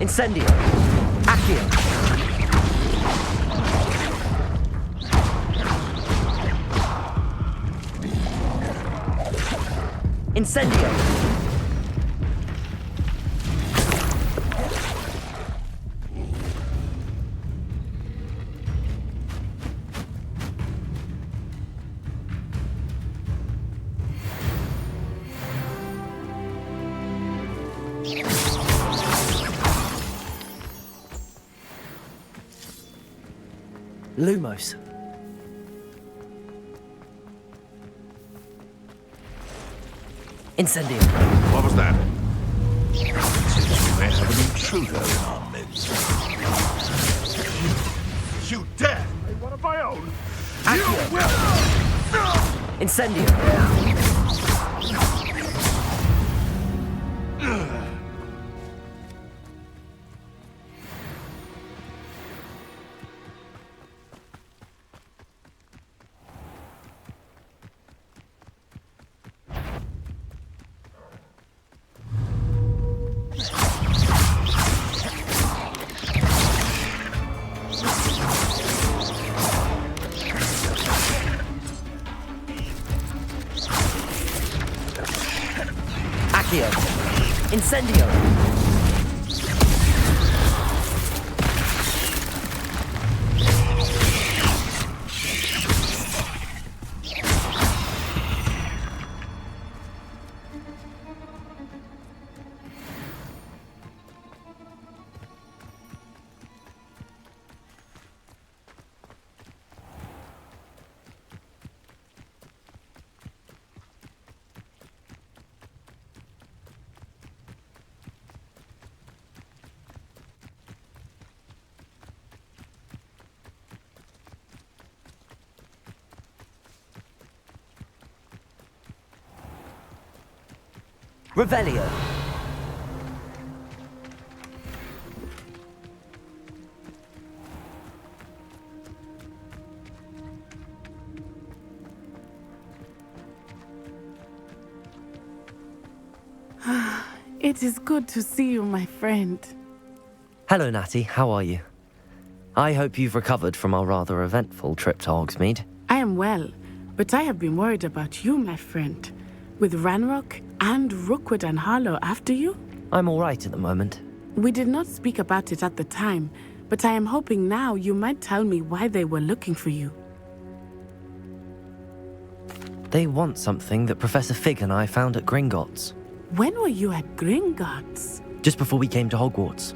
Incendio. Accio. Incendio. Lumos. Incendio. What was that? Seems we may have an intruder in our midst. You dare! One of my own! You will! Incendio. Accio! Incendio! Revelio. It is good to see you, my friend. Hello, Natty. How are you? I hope you've recovered from our rather eventful trip to Hogsmeade. I am well, but I have been worried about you, my friend. With Ranrock and Rookwood and Harlow after you? I'm all right at the moment. We did not speak about it at the time, but I am hoping now you might tell me why they were looking for you. They want something that Professor Fig and I found at Gringotts. When were you at Gringotts? Just before we came to Hogwarts.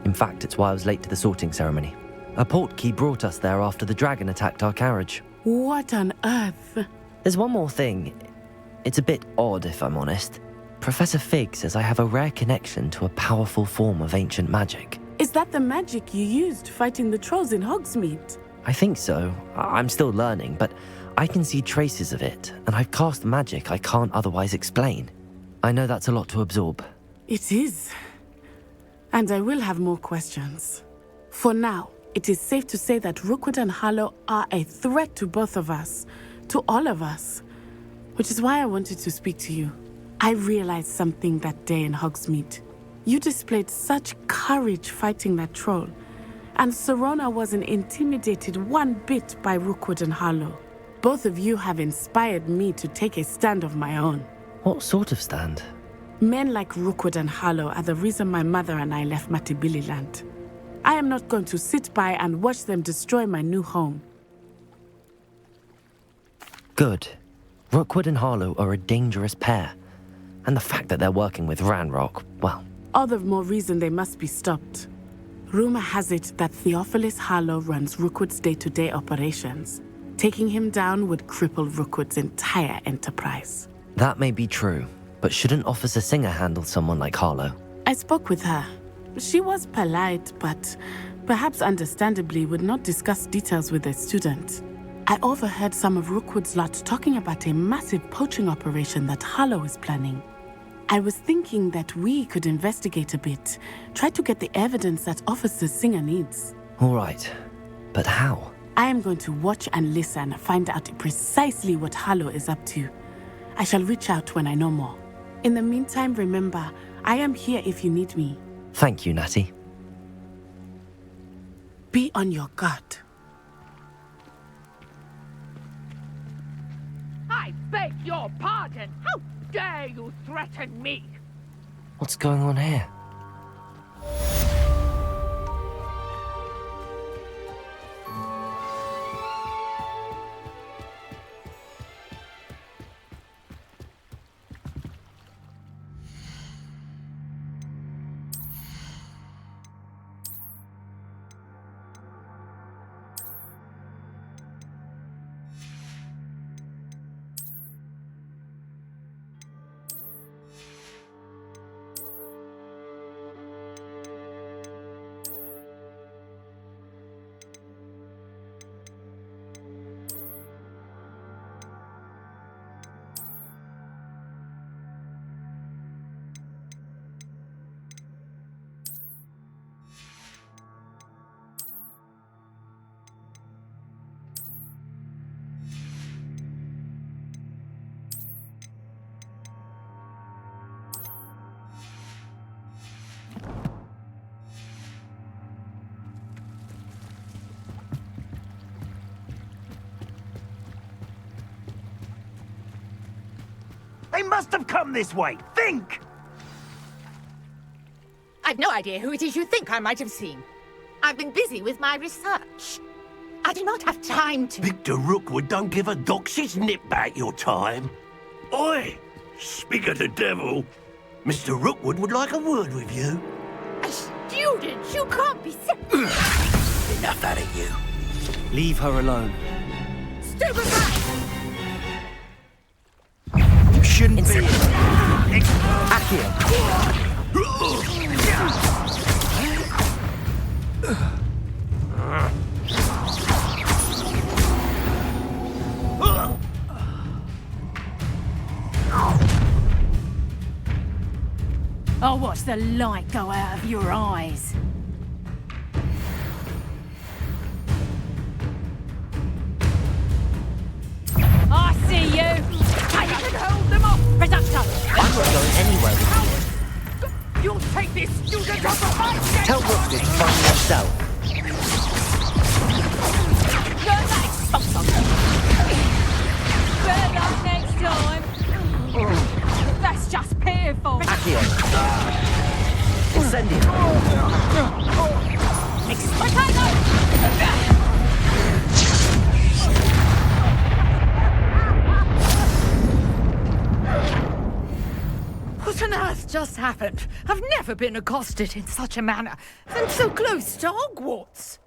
In fact, it's why I was late to the sorting ceremony. A portkey brought us there after the dragon attacked our carriage. What on earth? There's one more thing. It's a bit odd, if I'm honest. Professor Fig says I have a rare connection to a powerful form of ancient magic. Is that the magic you used fighting the trolls in Hogsmeade? I think so. I'm still learning, but I can see traces of it, and I've cast magic I can't otherwise explain. I know that's a lot to absorb. It is. And I will have more questions. For now, it is safe to say that Rookwood and Harlow are a threat to both of us, to all of us. Which is why I wanted to speak to you. I realized something that day in Hogsmeade. You displayed such courage fighting that troll, and Serona wasn't intimidated one bit by Rookwood and Harlow. Both of you have inspired me to take a stand of my own. What sort of stand? Men like Rookwood and Harlow are the reason my mother and I left Matibililand. I am not going to sit by and watch them destroy my new home. Good. Rookwood and Harlow are a dangerous pair. And the fact that they're working with Ranrock, well... All the more reason they must be stopped. Rumor has it that Theophilus Harlow runs Rookwood's day-to-day operations. Taking him down would cripple Rookwood's entire enterprise. That may be true, but shouldn't Officer Singer handle someone like Harlow? I spoke with her. She was polite, but perhaps understandably would not discuss details with a student. I overheard some of Rookwood's lot talking about a massive poaching operation that Harlow is planning. I was thinking that we could investigate a bit, try to get the evidence that Officer Singer needs. All right, but how? I am going to watch and listen, find out precisely what Harlow is up to. I shall reach out when I know more. In the meantime, remember, I am here if you need me. Thank you, Natty. Be on your guard. I beg your pardon! How dare you threaten me? What's going on here? They must have come this way. Think! I've no idea who it is you think I might have seen. I've been busy with my research. I do not have time to... Victor Rookwood don't give a doxy's nip back your time. Oi! Speak of the devil. Mr. Rookwood would like a word with you. A student? You can't be... Enough out of you. Leave her alone. Stupid rat! You shouldn't be... Accio! I'll watch the light go out of your eyes. I see you! I can hold them off! Reducto! I'm not going anywhere with you. You'll take this student off of my desk! Tell Rookwood to find yourself. You're like something! Better luck next time! That's just pitiful! Accio. Incendio. Expelliarmus! What on earth just happened? I've never been accosted in such a manner, and so close to Hogwarts.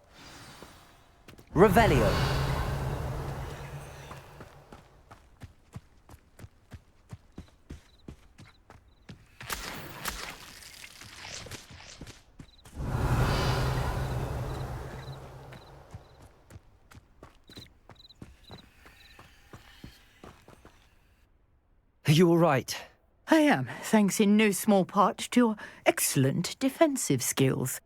Revelio. Are you all right? I am, thanks in no small part to your excellent defensive skills.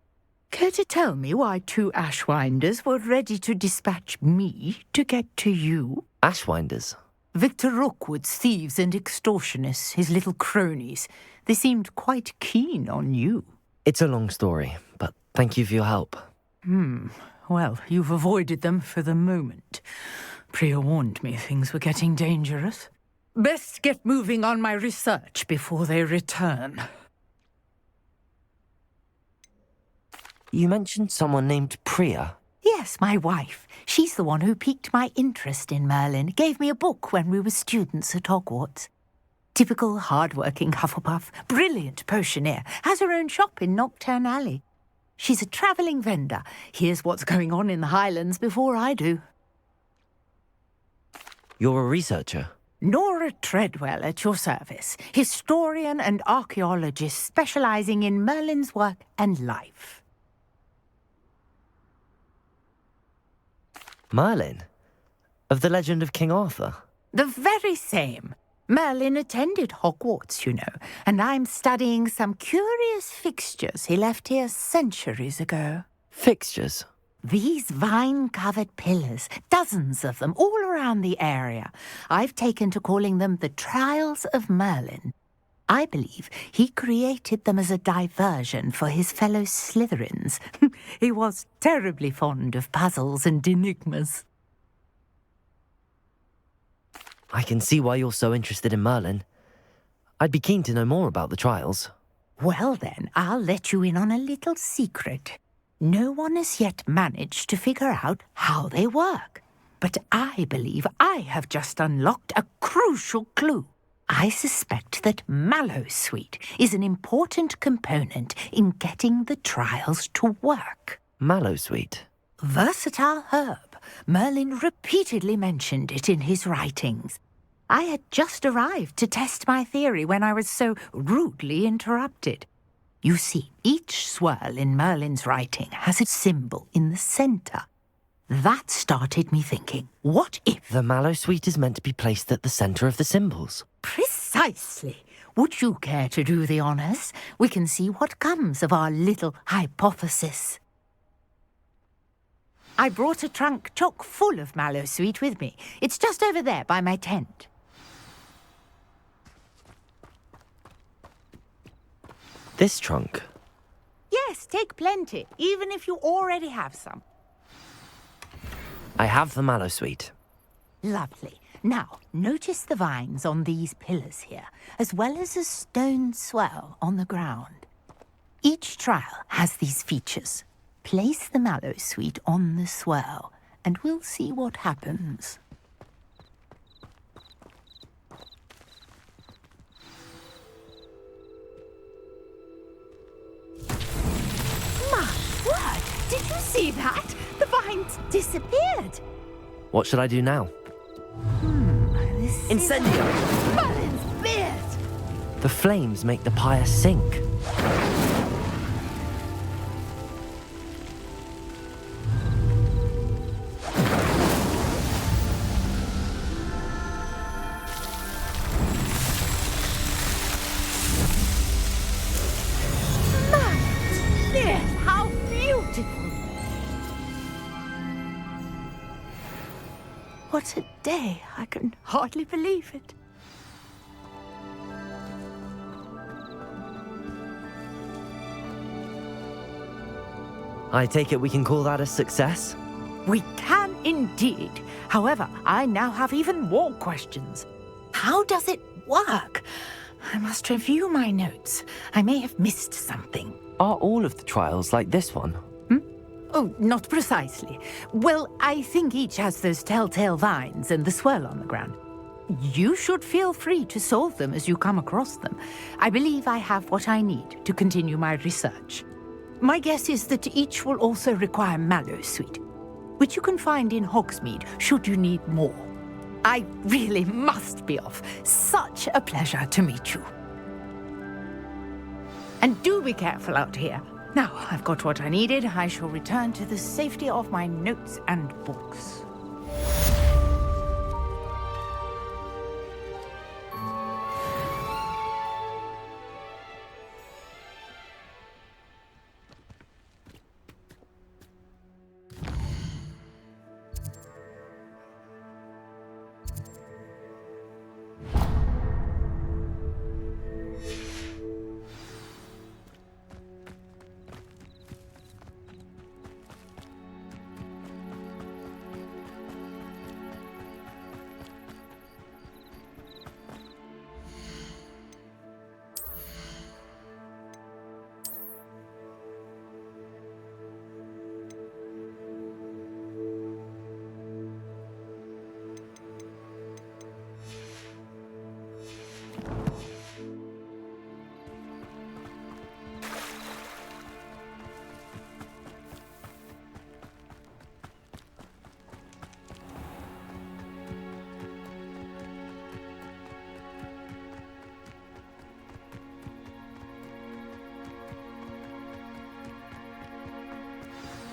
Care to tell me why 2 Ashwinders were ready to dispatch me to get to you? Ashwinders? Victor Rookwood's thieves and extortionists, his little cronies. They seemed quite keen on you. It's a long story, but thank you for your help. Well, you've avoided them for the moment. Priya warned me things were getting dangerous. Best get moving on my research before they return. You mentioned someone named Priya. Yes, my wife. She's the one who piqued my interest in Merlin. Gave me a book when we were students at Hogwarts. Typical hard-working Hufflepuff. Brilliant potioneer. Has her own shop in Nocturne Alley. She's a travelling vendor. Hears what's going on in the Highlands before I do. You're a researcher? Nora Treadwell at your service. Historian and archaeologist specialising in Merlin's work and life. Merlin? Of the legend of King Arthur? The very same. Merlin attended Hogwarts, you know, and I'm studying some curious fixtures he left here centuries ago. Fixtures? These vine-covered pillars, dozens of them, all around the area. I've taken to calling them the Trials of Merlin. I believe he created them as a diversion for his fellow Slytherins. He was terribly fond of puzzles and enigmas. I can see why you're so interested in Merlin. I'd be keen to know more about the trials. Well then, I'll let you in on a little secret. No one has yet managed to figure out how they work. But I believe I have just unlocked a crucial clue. I suspect that Mallowsweet is an important component in getting the trials to work. Mallowsweet? Versatile herb. Merlin repeatedly mentioned it in his writings. I had just arrived to test my theory when I was so rudely interrupted. You see, each swirl in Merlin's writing has a symbol in the centre. That started me thinking, what if... The Mallowsweet is meant to be placed at the centre of the symbols. Precisely. Would you care to do the honours? We can see what comes of our little hypothesis. I brought a trunk chock full of Mallowsweet with me. It's just over there by my tent. This trunk? Yes, take plenty, even if you already have some. I have the Mallowsweet. Lovely. Now, notice the vines on these pillars here, as well as a stone swell on the ground. Each trial has these features. Place the mallow sweet on the swirl, and we'll see what happens. My word! Did you see that? The vines disappeared. What should I do now? Incendio! Merlin's beard! The flames make the pyre sink. Yes, how beautiful! What a day! I can hardly believe it. I take it we can call that a success? We can indeed. However, I now have even more questions. How does it work? I must review my notes. I may have missed something. Are all of the trials like this one? Oh, not precisely. Well, I think each has those telltale vines and the swirl on the ground. You should feel free to solve them as you come across them. I believe I have what I need to continue my research. My guess is that each will also require mallow sweet, which you can find in Hogsmeade should you need more. I really must be off. Such a pleasure to meet you. And do be careful out here. Now I've got what I needed, I shall return to the safety of my notes and books.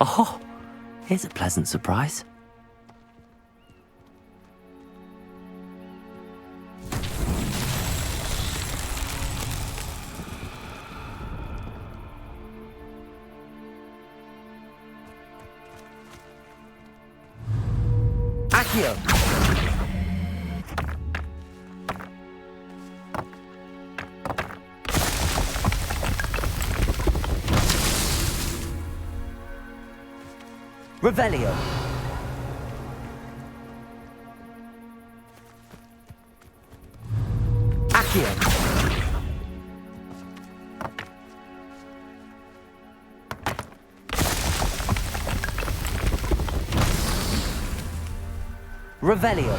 Oh, here's a pleasant surprise. Accio! Revelio. Accio. Revelio.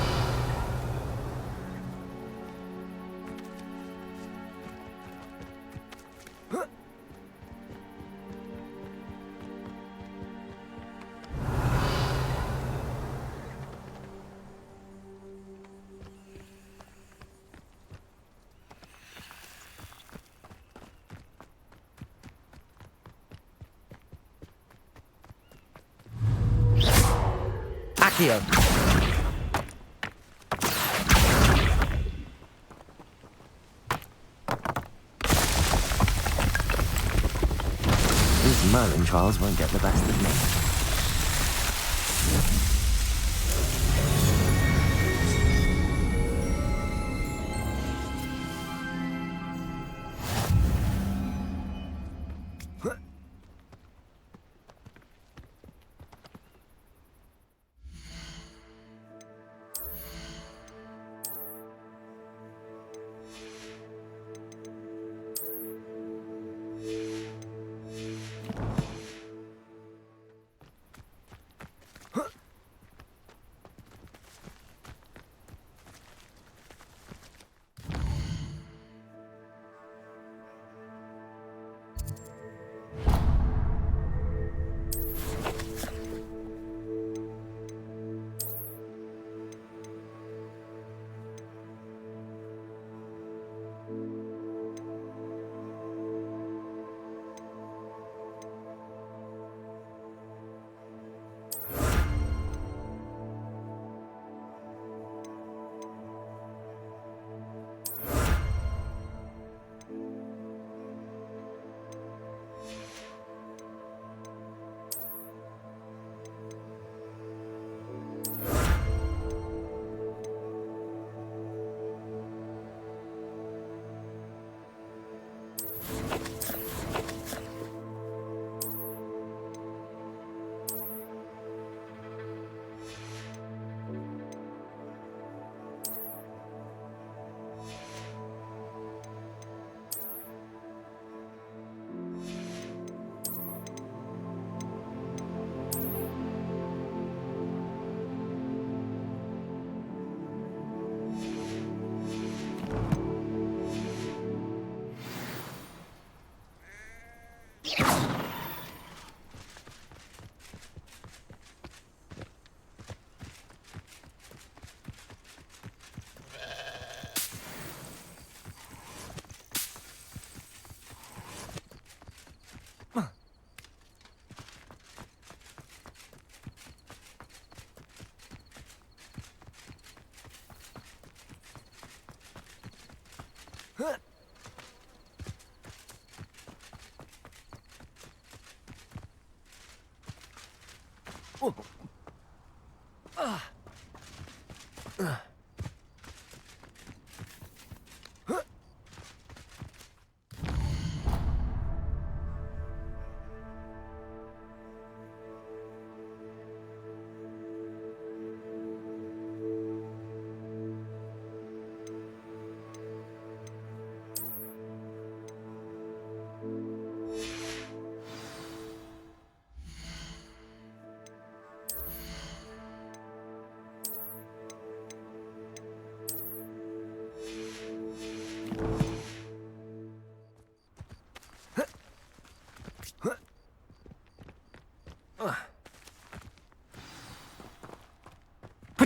Accio. These Merlin trials won't get the best of me.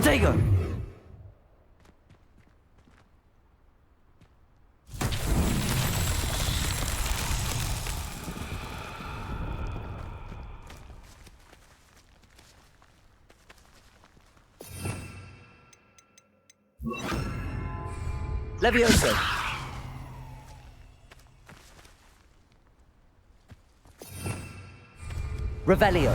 Protego! Levioso! Revelio!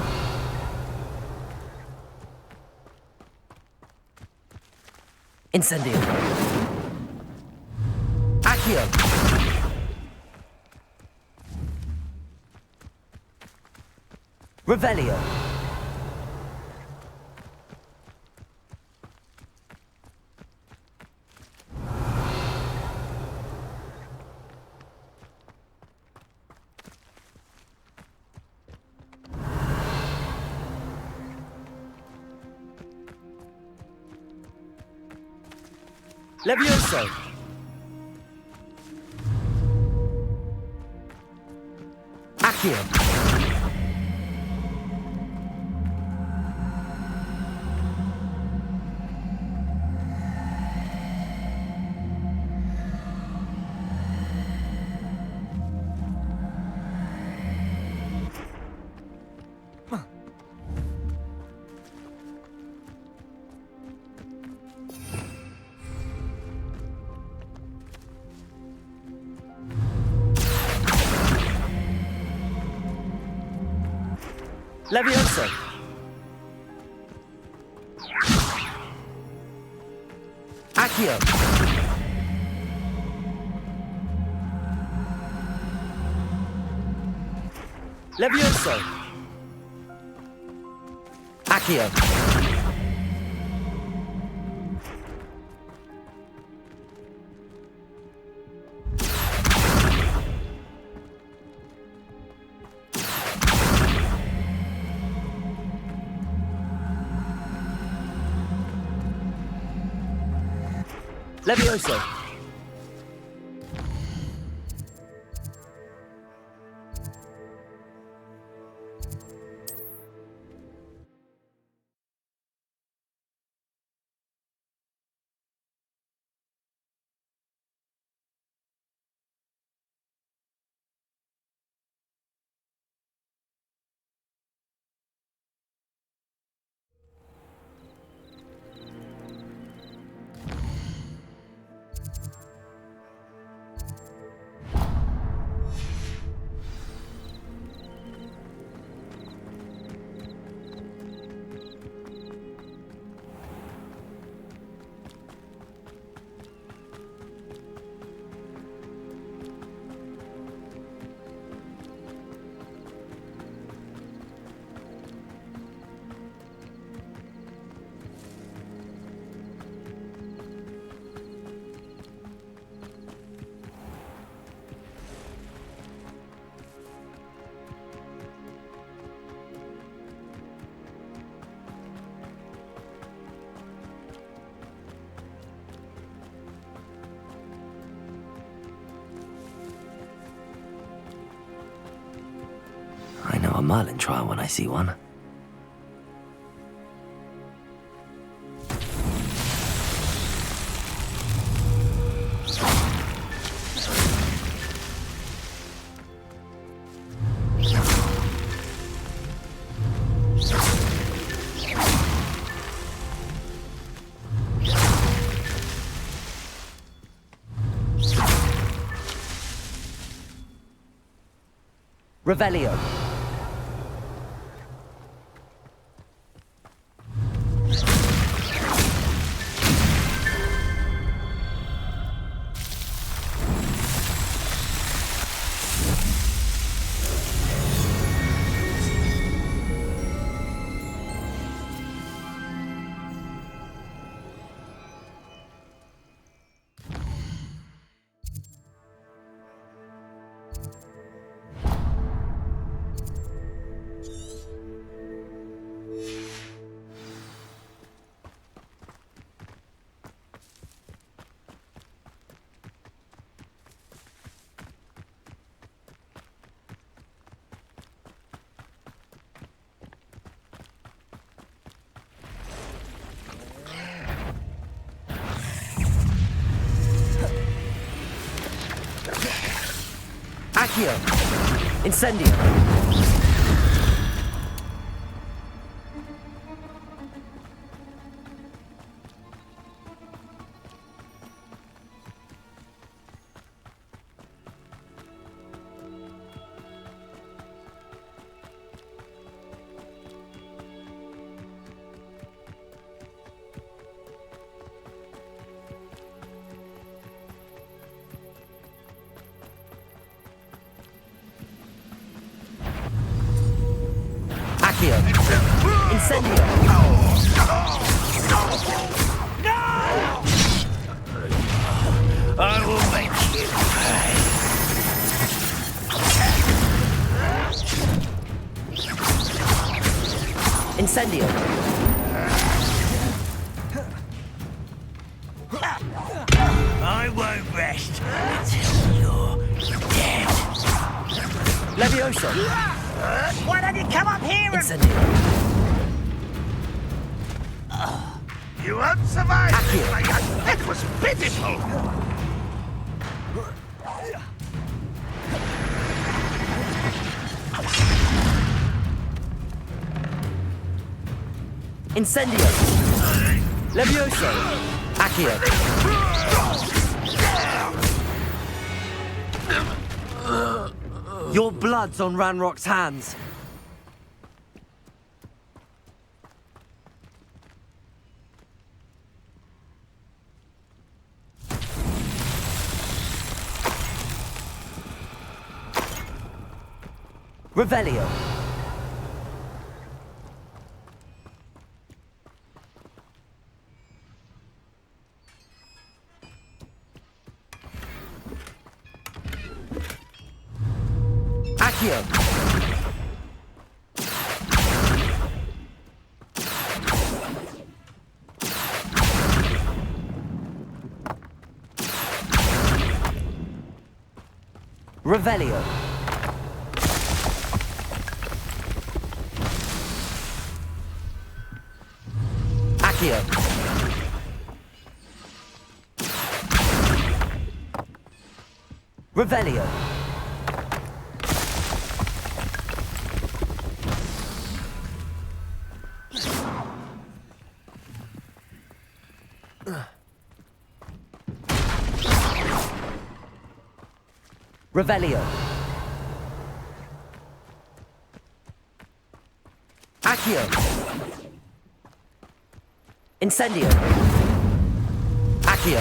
Incendio! Accio! Revelio! Levioso! Accio! Levioso! Accio! Levioso! Accio! Levioso! I know a Merlin trial when I see one. Revelio. Accio. Incendio. Incendio! I will make you pay. Incendio! I won't rest until you're dead. Levioso! Why don't you come up here and... Incendio! You won't survive this, my God. That was pitiful. Incendio! Levioso! Accio! Your blood's on Ranrock's hands. Revelio. Accio. Revelio. Accio. Revelio. Revelio. Accio. Incendio. Accio.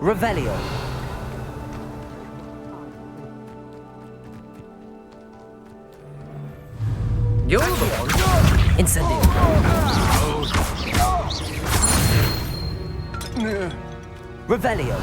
Revelio. You're the one. Incendio. Revelio.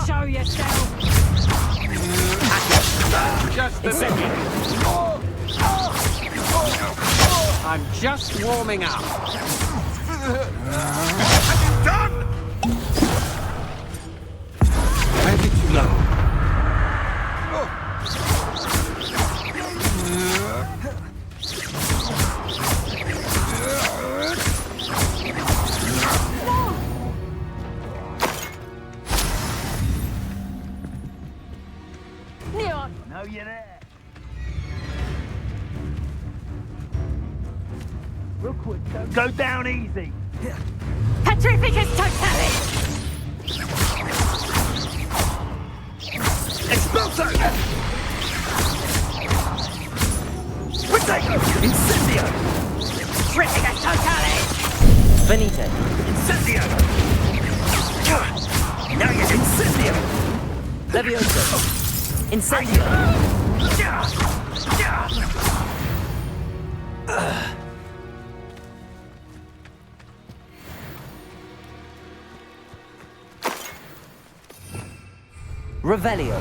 Show yourself! Just a second. I'm just warming up. Done! Where did you go? Know you there. Rookwood, don't go down easy. Petrificus totalis! Expulso! Potato! Incendio! Petrificus totalis! Venite! Incendio! Now you're Incendio! Levioso! Incendio! Revelio.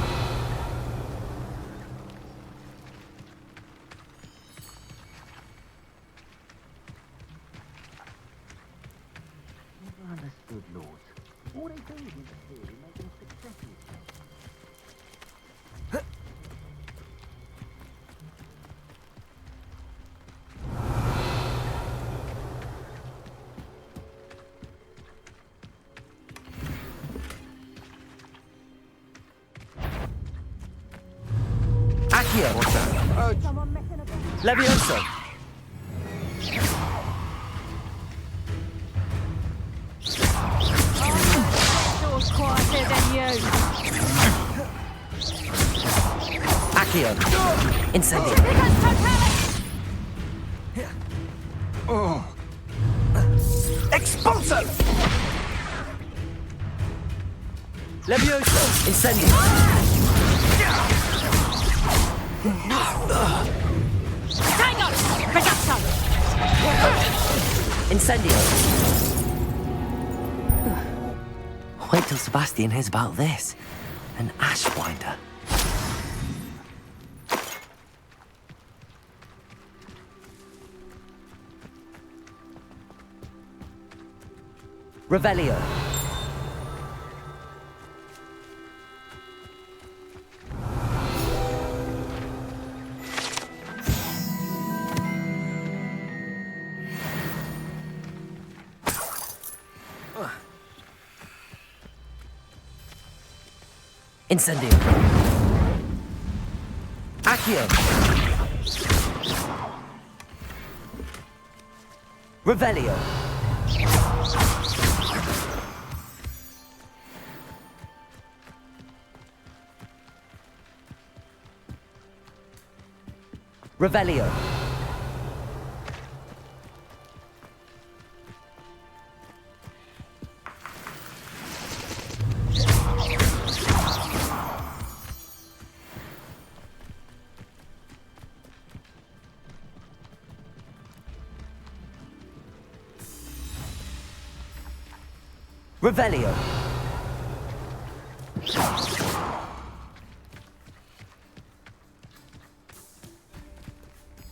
Never understood lords. All they do is interfere in making successes. Accio. Levioso. Door's quieter than you. Accio. Incendio. Expulso! Levioso. Incendio. Tango! Reducto! Incendio. Wait till Sebastian hears about this. An ashwinder. Revelio. Incendio. Accio. Revelio. Revelio. Revelio.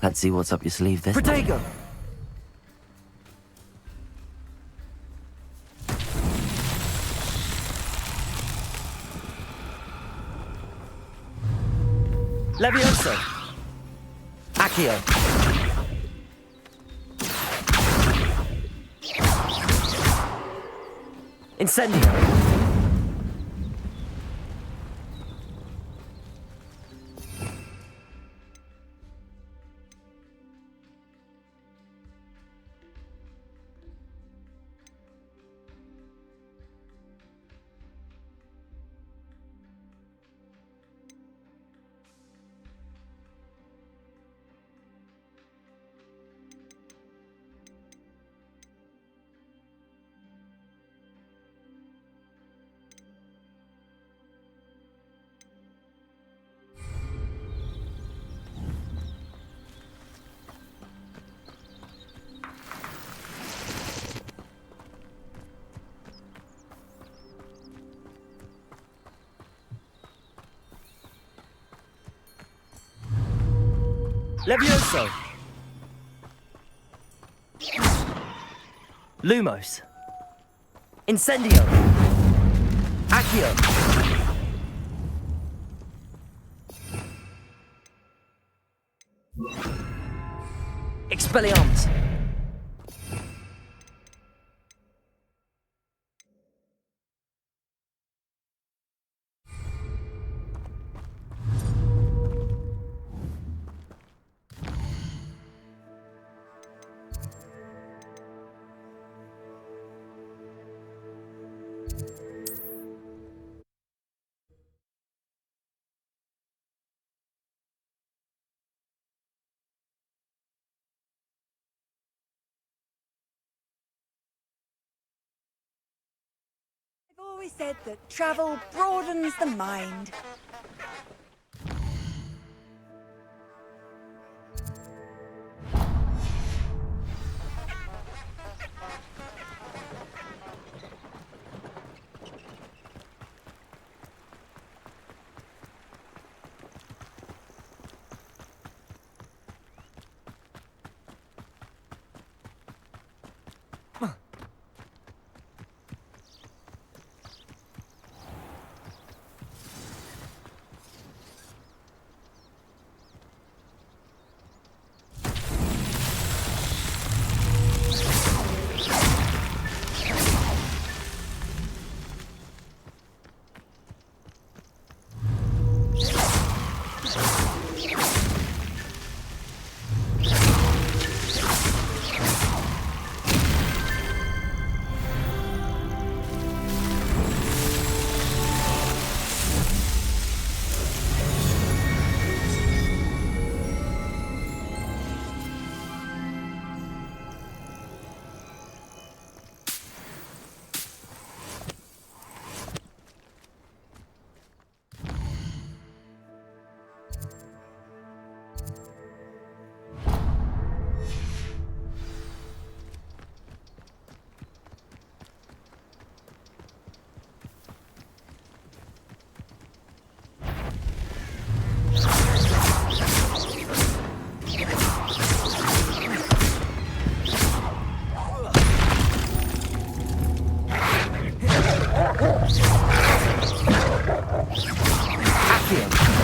Let's see what's up your sleeve this time. Protego! Levioso. Accio. Incendio. Levioso. Lumos. Incendio. Accio. Expelliarmus. I've always said that travel broadens the mind.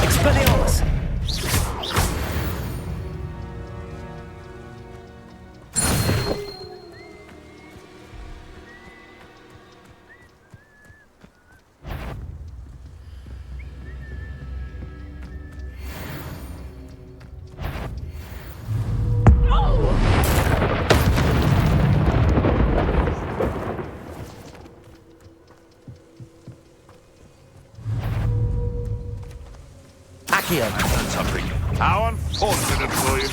Expelliarmus! I've done something. How unfortunate for you.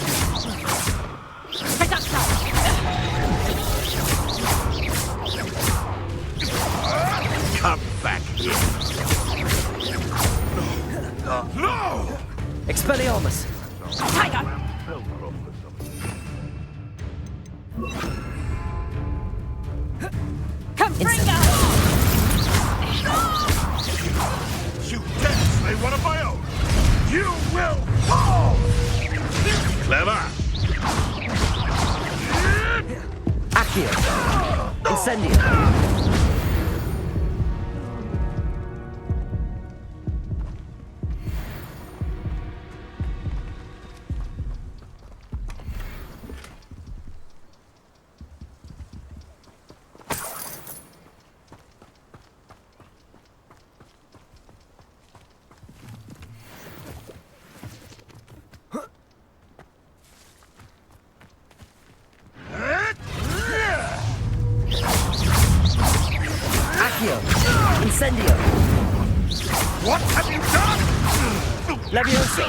Come back here. No! Expelliarmus! Tiger! Confringo! You dare slay one of my own! You will fall! Clever! Accio! Incendio! Incendio! What have you done? Leviosa!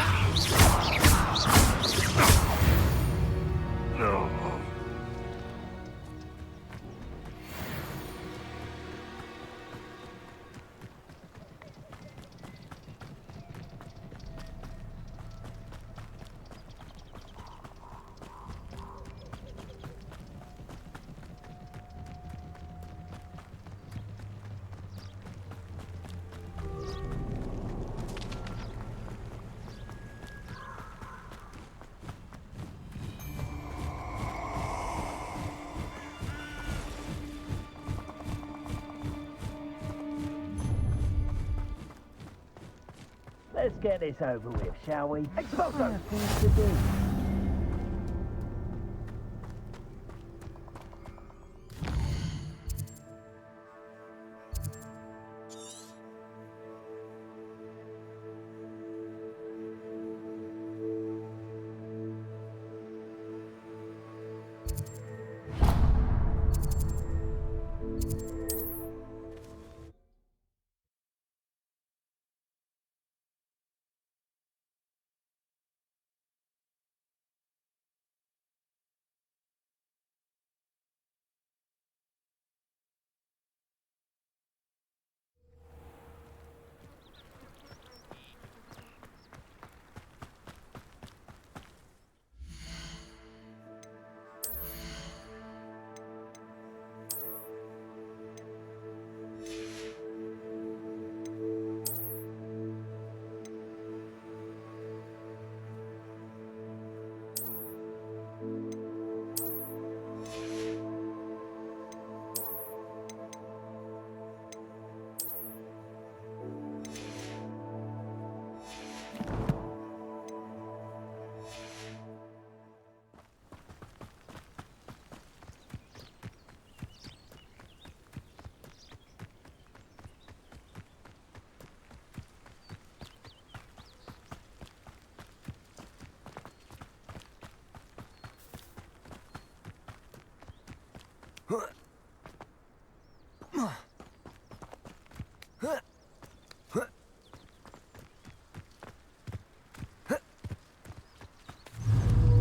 No. Let's get this over with, shall we? Expulso! Things to do.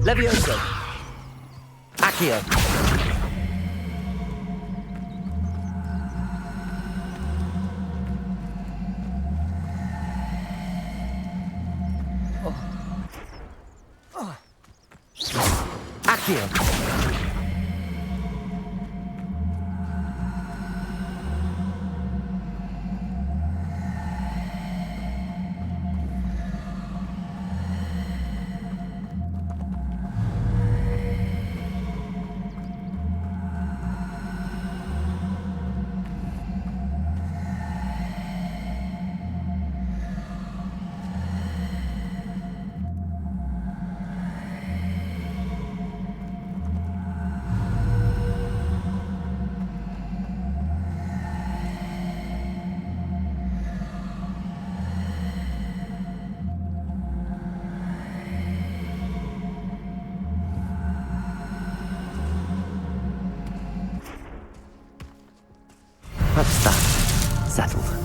Levioso! Accio! Accio! That's that. Settled.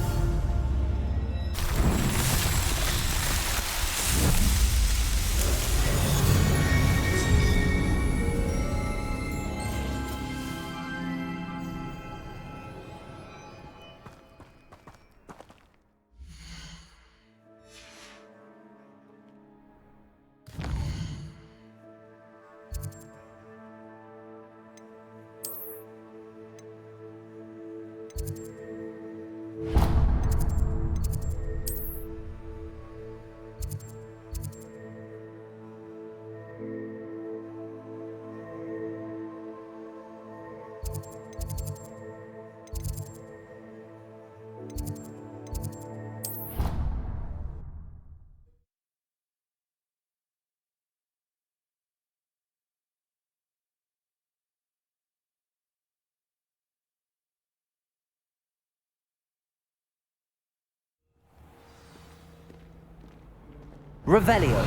Revelio.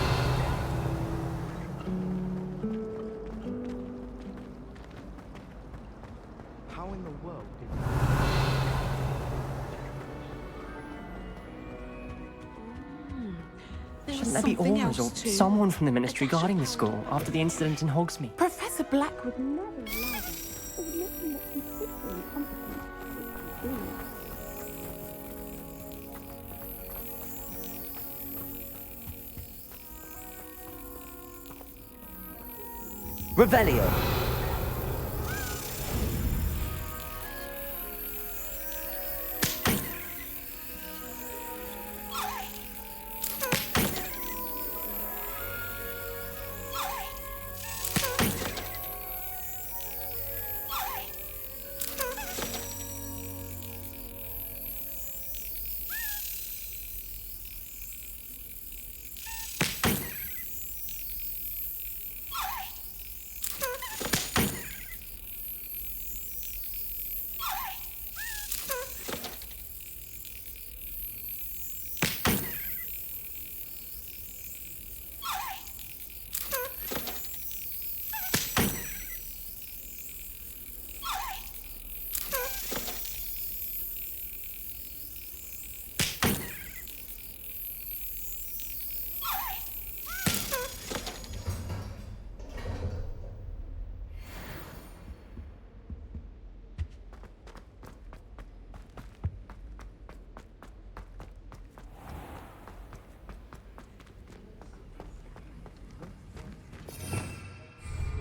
How in the world did... Wouldn't there be something Aurors or else too? someone from the Ministry guarding the school after the incident in Hogsmeade? Professor Black would never allow that. It would make him look completely incompetent. Revelio.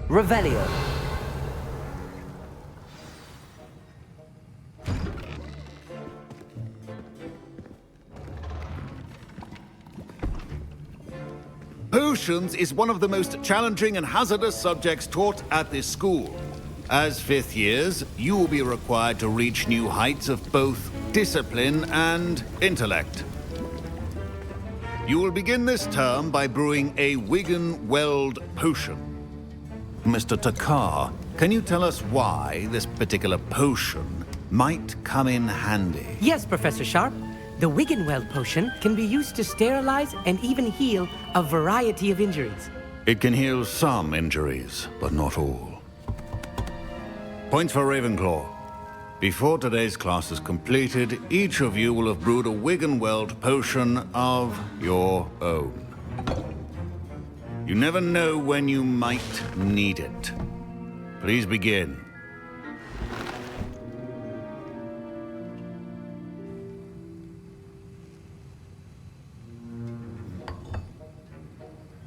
Revelio. Potions is one of the most challenging and hazardous subjects taught at this school. As fifth years, you will be required to reach new heights of both discipline and intellect. You will begin this term by brewing a Wigan-Weld potion. Mr. Takar, can you tell us why this particular potion might come in handy? Yes, Professor Sharp. The Wiggenweld potion can be used to sterilize and even heal a variety of injuries. It can heal some injuries, but not all. Points for Ravenclaw. Before today's class is completed, each of you will have brewed a Wiggenweld potion of your own. You never know when you might need it. Please begin.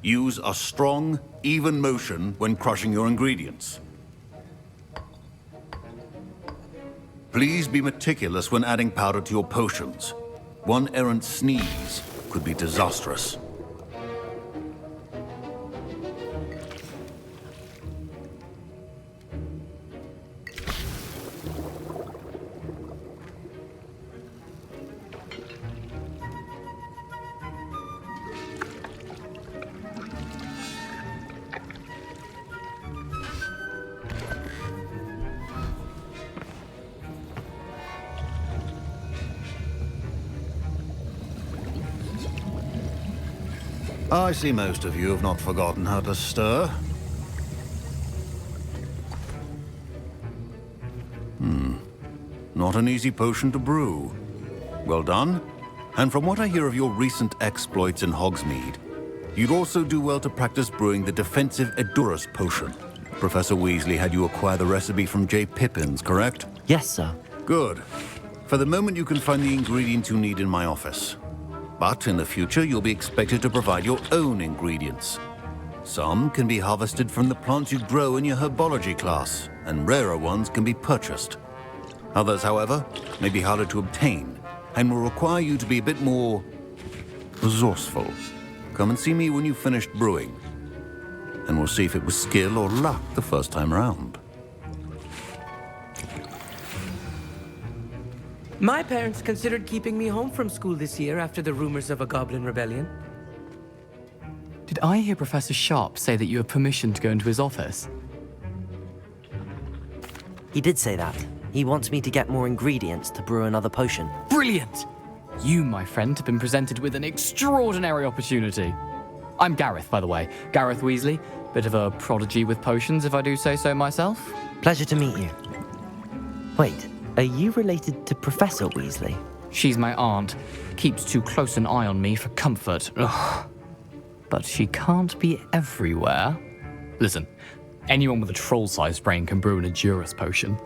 Use a strong, even motion when crushing your ingredients. Please be meticulous when adding powder to your potions. One errant sneeze could be disastrous. I see most of you have not forgotten how to stir. Not an easy potion to brew. Well done. And from what I hear of your recent exploits in Hogsmeade, you'd also do well to practice brewing the defensive Edurus potion. Professor Weasley had you acquire the recipe from J. Pippins, correct? Yes, sir. Good. For the moment, you can find the ingredients you need in my office. But in the future, you'll be expected to provide your own ingredients. Some can be harvested from the plants you grow in your Herbology class, and rarer ones can be purchased. Others, however, may be harder to obtain, and will require you to be a bit more resourceful. Come and see me when you've finished brewing, and we'll see if it was skill or luck the first time around. My parents considered keeping me home from school this year after the rumors of a goblin rebellion. Did I hear Professor Sharp say that you have permission to go into his office? He did say that. He wants me to get more ingredients to brew another potion. Brilliant! You, my friend, have been presented with an extraordinary opportunity. I'm Gareth, by the way. Gareth Weasley. Bit of a prodigy with potions, if I do say so myself. Pleasure to meet you. Wait, are you related to Professor Weasley? She's my aunt. Keeps too close an eye on me for comfort. Ugh. but she can't be everywhere. Listen, anyone with a troll-sized brain can brew an Edurus potion.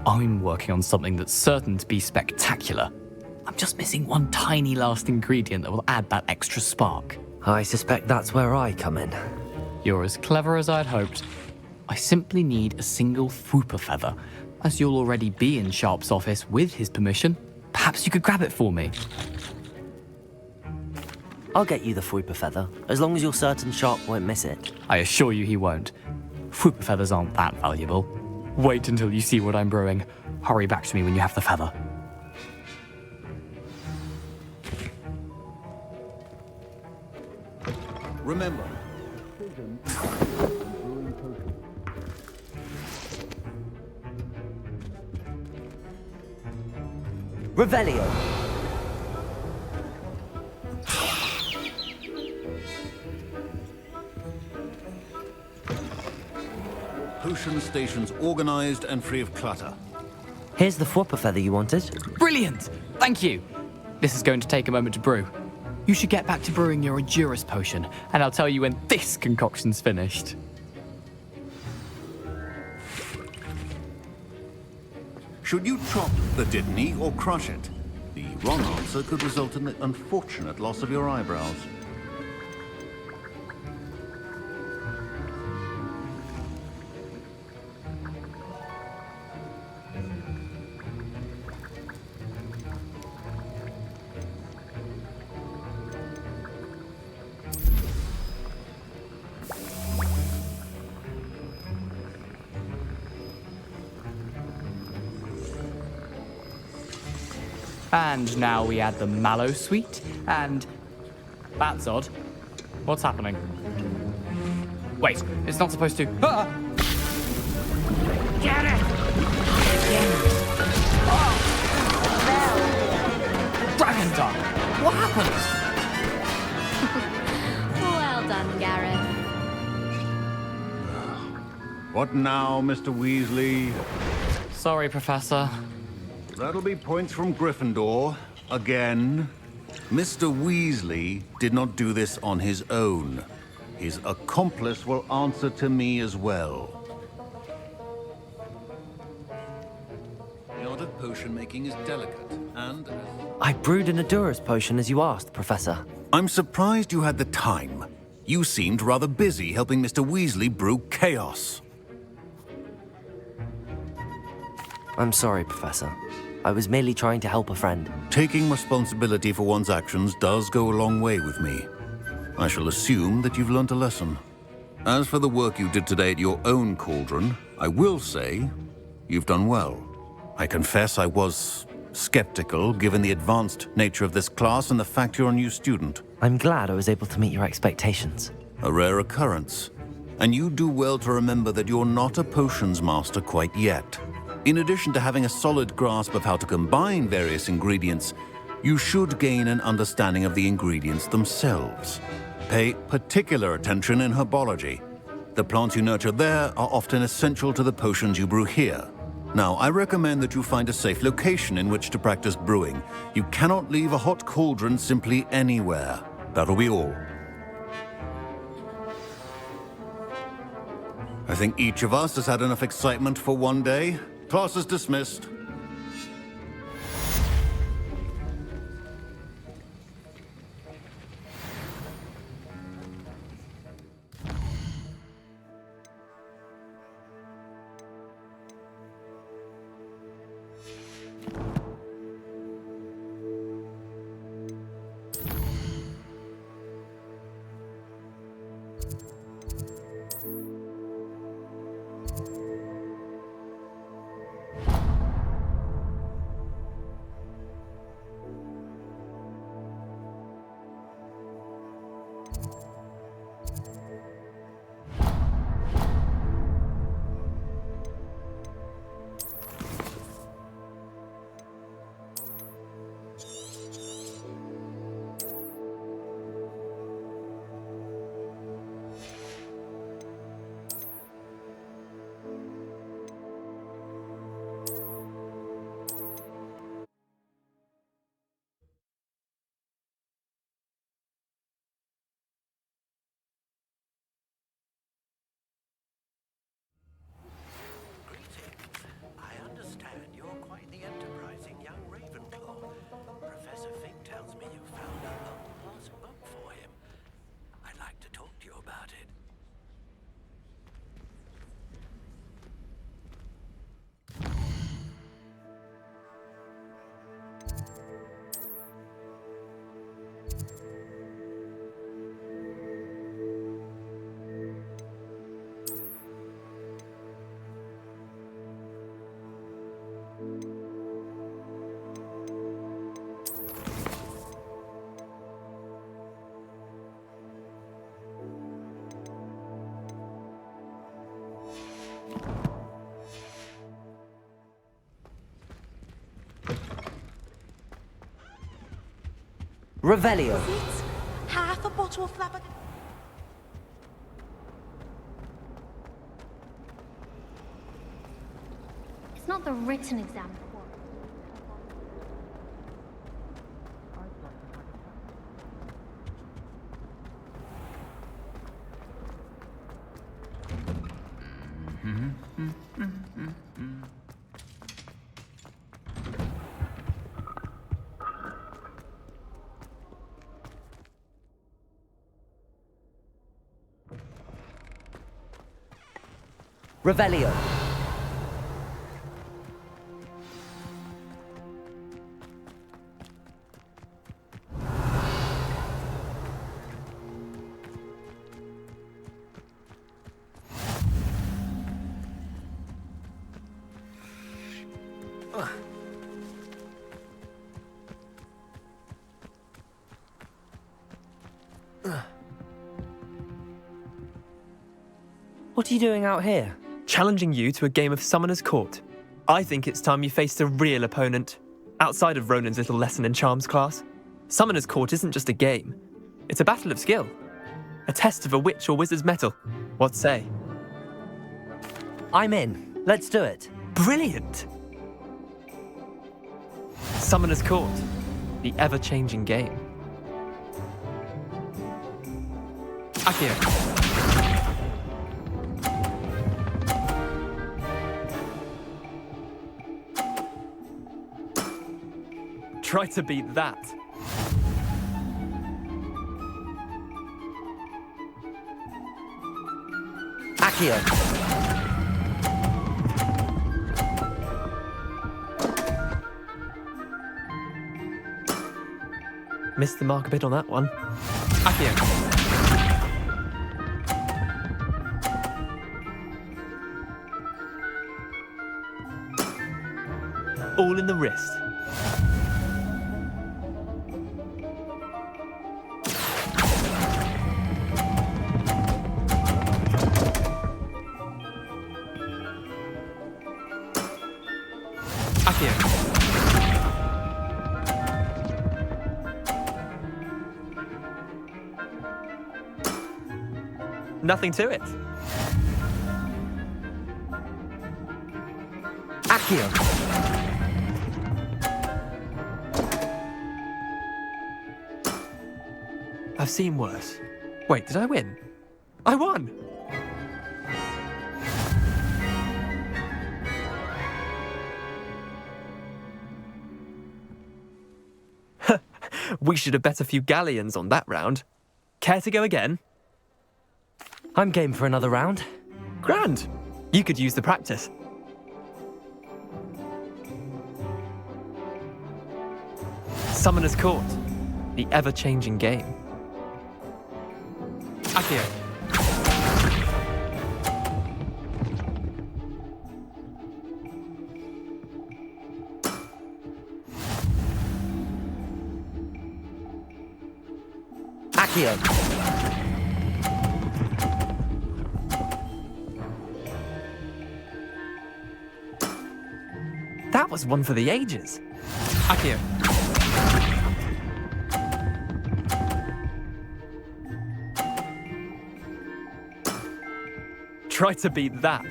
I'm working on something that's certain to be spectacular. I'm just missing one tiny last ingredient that will add that extra spark. I suspect that's where I come in. You're as clever as I'd hoped. I simply need a single Fwooper feather. As you'll already be in Sharp's office with his permission, perhaps you could grab it for me. I'll get you the Fwooper feather, as long as you're certain Sharp won't miss it. I assure you he won't. Fwooper feathers aren't that valuable. Wait until you see what I'm brewing. Hurry back to me when you have the feather. Remember, Revelio. Potion stations organized and free of clutter. Here's the Fwooper feather you wanted. Brilliant! Thank you! This is going to take a moment to brew. You should get back to brewing your Edurus potion, and I'll tell you when this concoction's finished. Should you chop the Didney or crush it? The wrong answer could result in the unfortunate loss of your eyebrows. And now we add the mallow sweet, and... That's odd. What's happening? Wait, it's not supposed to... Ah! Get it! Dragon tongue! What happened? Well done, Gareth. What now, Mr. Weasley? Sorry, Professor. That'll be points from Gryffindor. Again. Mr. Weasley did not do this on his own. His accomplice will answer to me as well. The art of potion making is delicate, and... I brewed an Edurus potion as you asked, Professor. I'm surprised you had the time. You seemed rather busy helping Mr. Weasley brew chaos. I'm sorry, Professor. I was merely trying to help a friend. Taking responsibility for one's actions does go a long way with me. I shall assume that you've learnt a lesson. As for the work you did today at your own cauldron, I will say you've done well. I confess I was skeptical, given the advanced nature of this class and the fact you're a new student. I'm glad I was able to meet your expectations. A rare occurrence. And you do well to remember that you're not a potions master quite yet. In addition to having a solid grasp of how to combine various ingredients, you should gain an understanding of the ingredients themselves. Pay particular attention in herbology. The plants you nurture there are often essential to the potions you brew here. Now, I recommend that you find a safe location in which to practice brewing. You cannot leave a hot cauldron simply anywhere. That'll be all. I think each of us has had enough excitement for one day. Class is dismissed. Revelio. Half a bottle of flabbergasted. It's not the written exam. Revelio. What are you doing out here? Challenging you to a game of Summoner's Court. I think it's time you faced a real opponent, outside of Ronan's little lesson in charms class. Summoner's Court isn't just a game. It's a battle of skill. A test of a witch or wizard's mettle. What say? I'm in. Let's do it. Brilliant! Summoner's Court. The ever-changing game. Akio. Try to beat that. Akio. Missed the mark a bit on that one. Akio. All in the wrist. Nothing to it. Akio. I've seen worse. Wait, did I win? I won! We should have bet a few galleons on that round. Care to go again? I'm game for another round. Grand. You could use the practice. Summoner's Court. The ever-changing game. Akio. Akio. That was one for the ages. Akio. Try to beat that.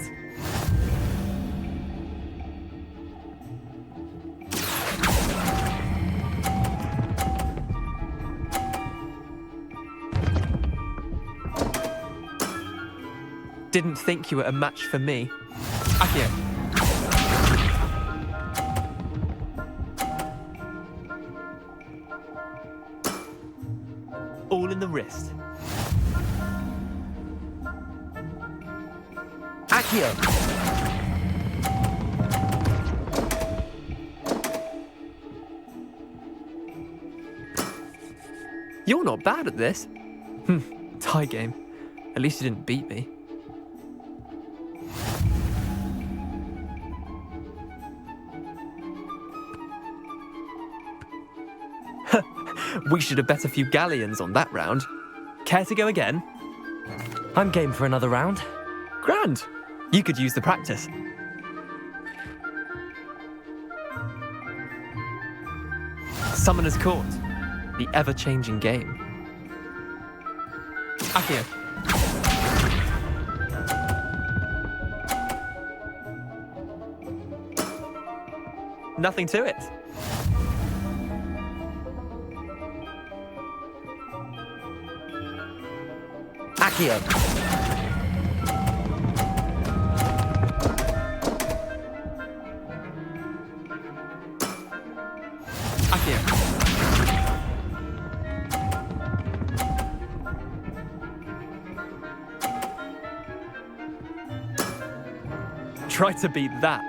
Didn't think you were a match for me. Akio. All in the wrist. Akio. You're not bad at this. Tie game. At least you didn't beat me. We should have bet a few galleons on that round. Care to go again? I'm game for another round. Grand. You could use the practice. Summoner's Court. the ever-changing game. Accio. Nothing to it. Accio. Try to beat that.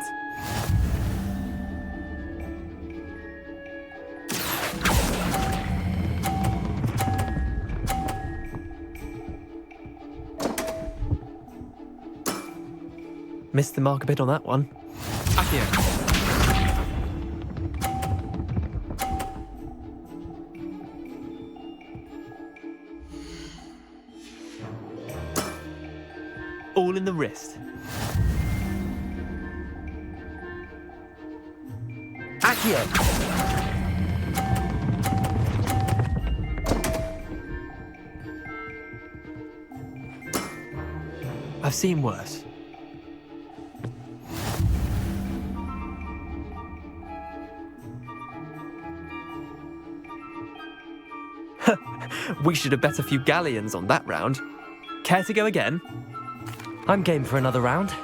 Missed the mark a bit on that one. Accio. All in the wrist. Accio. I've seen worse. We should have bet a few galleons on that round. Care to go again? I'm game for another round.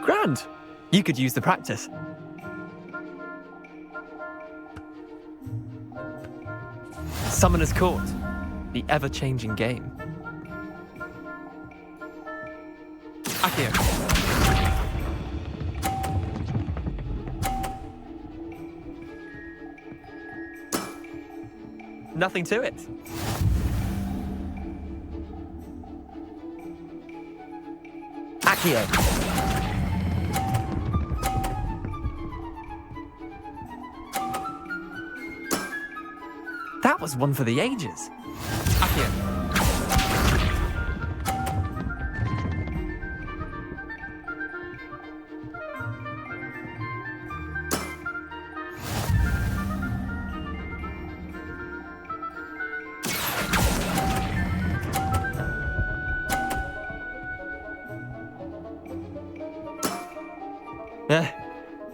Grand. You could use the practice. Summoner's Court, the ever-changing game. Accio. Nothing to it. Accio. That was one for the ages. Accio.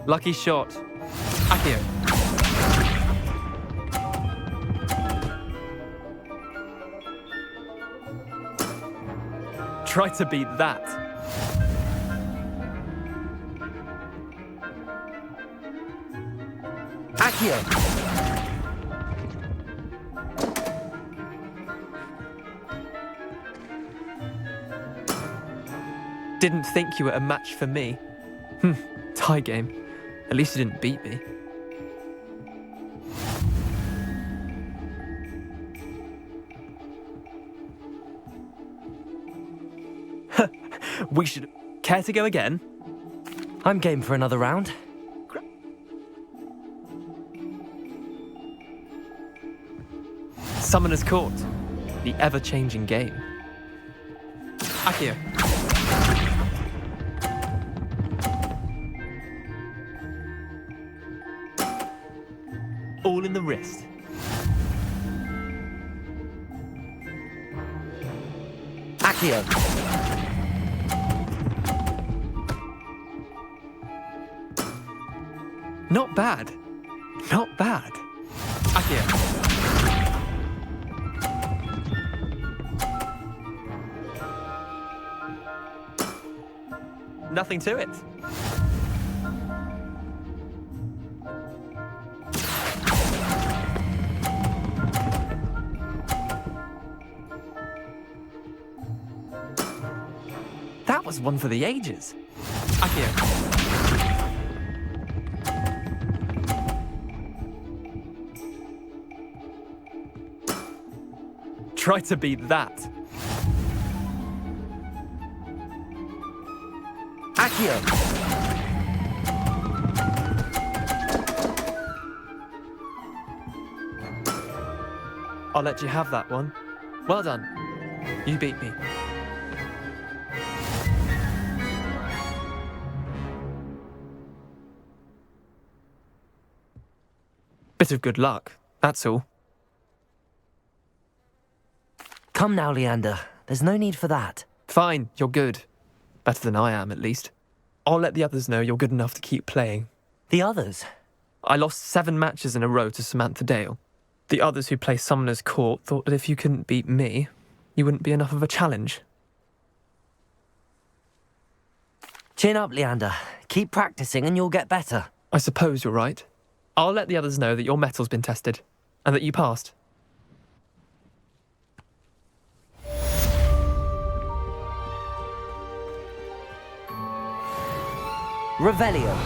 Lucky shot. Accio. Try to beat that. Accio. Didn't think you were a match for me. Tie game. At least you didn't beat me. We should... Care to go again? I'm game for another round. Summoner's Court, the ever-changing game. Accio. All in the wrist. Accio. Not bad. Not bad. Accio. Nothing to it. That was one for the ages. Accio. Try to beat that. Accio. I'll let you have that one. Well done. You beat me. Bit of good luck, that's all. Come now, Leander. There's no need for that. Fine, you're good. Better than I am, at least. I'll let the others know you're good enough to keep playing. The others? I lost 7 matches in a row to Samantha Dale. The others who play Summoner's Court thought that if you couldn't beat me, you wouldn't be enough of a challenge. Chin up, Leander. Keep practicing and you'll get better. I suppose you're right. I'll let the others know that your metal's been tested, and that you passed. Revelio.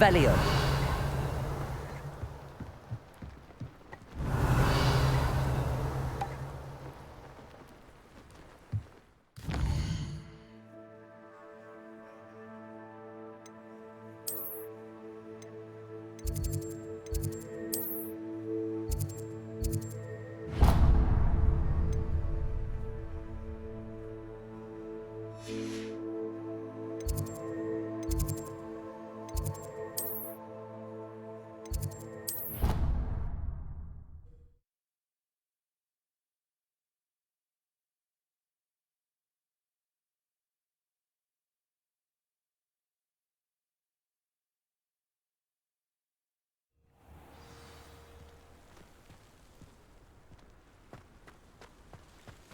Revelio.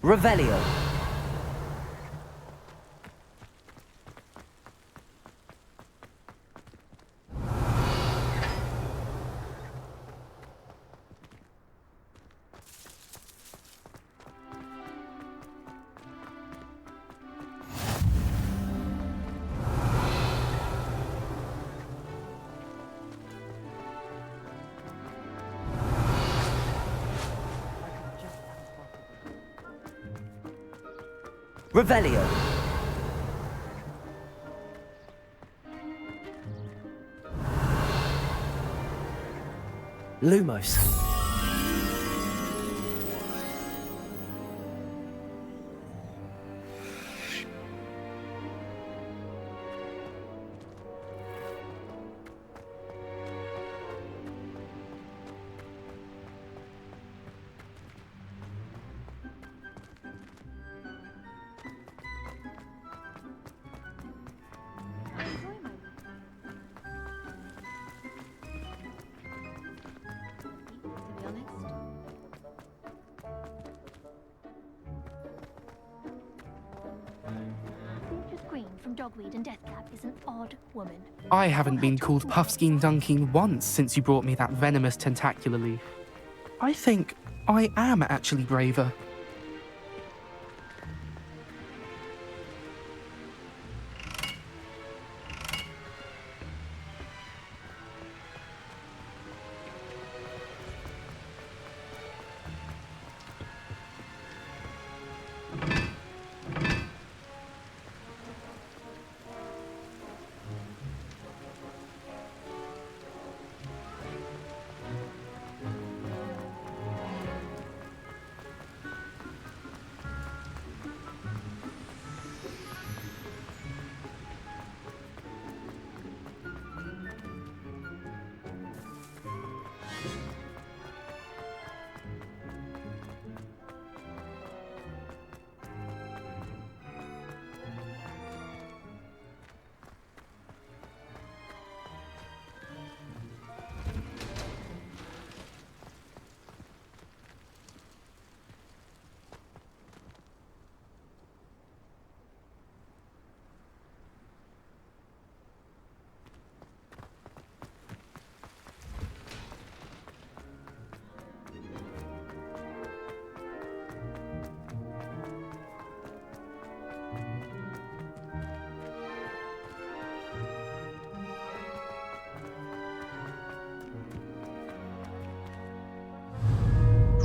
Revelio. Revelio. Lumos. Dogweed and Deathcap is an odd woman. I haven't been called Puffskein Dunking once since you brought me that venomous tentacular leaf. I think I am actually braver.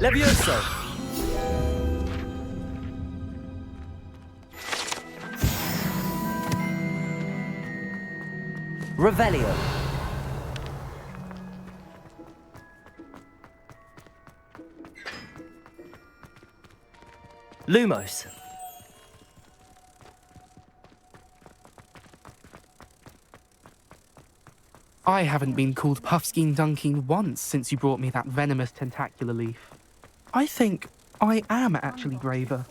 Levioso! Revelio. Lumos. I haven't been called Puffskein Dunking once since you brought me that venomous tentacular leaf. I think I am actually braver.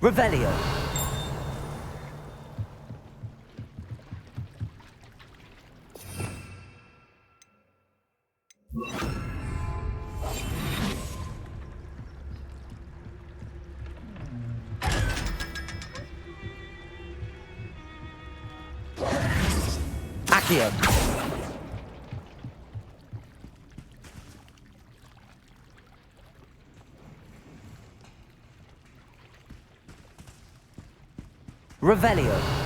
Revelio. Accio. Revelio.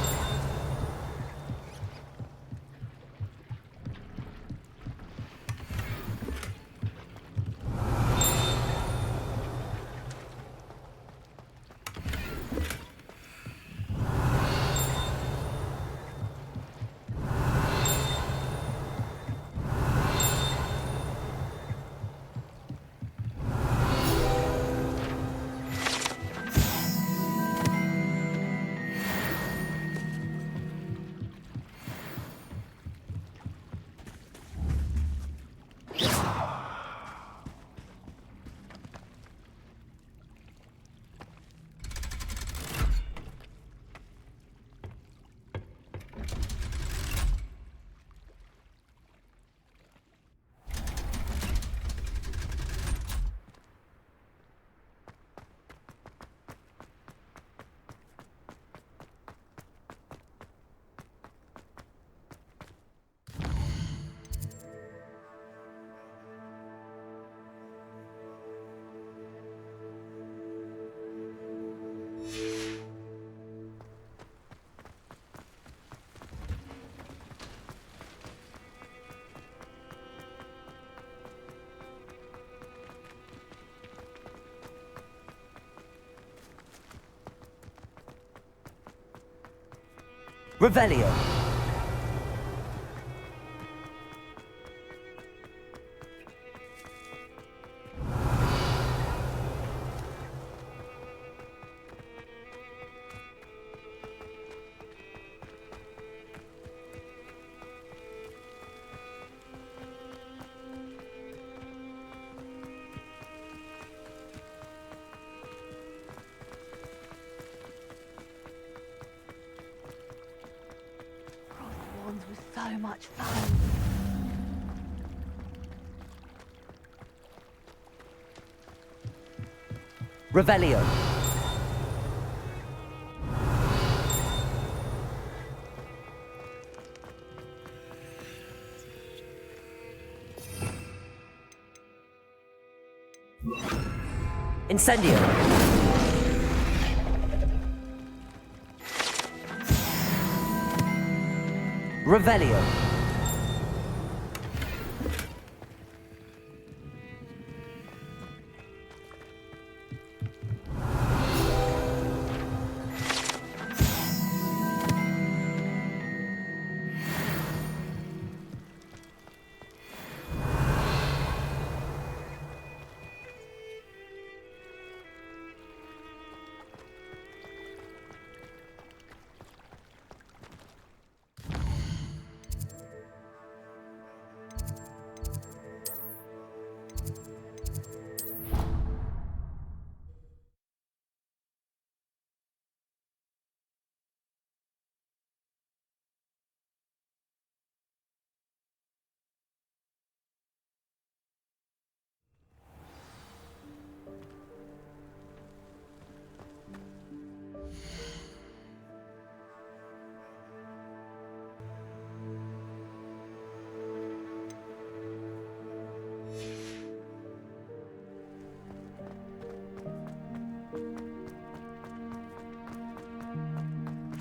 Revelio. Was so much fun. Revelio. Incendio. Revelio.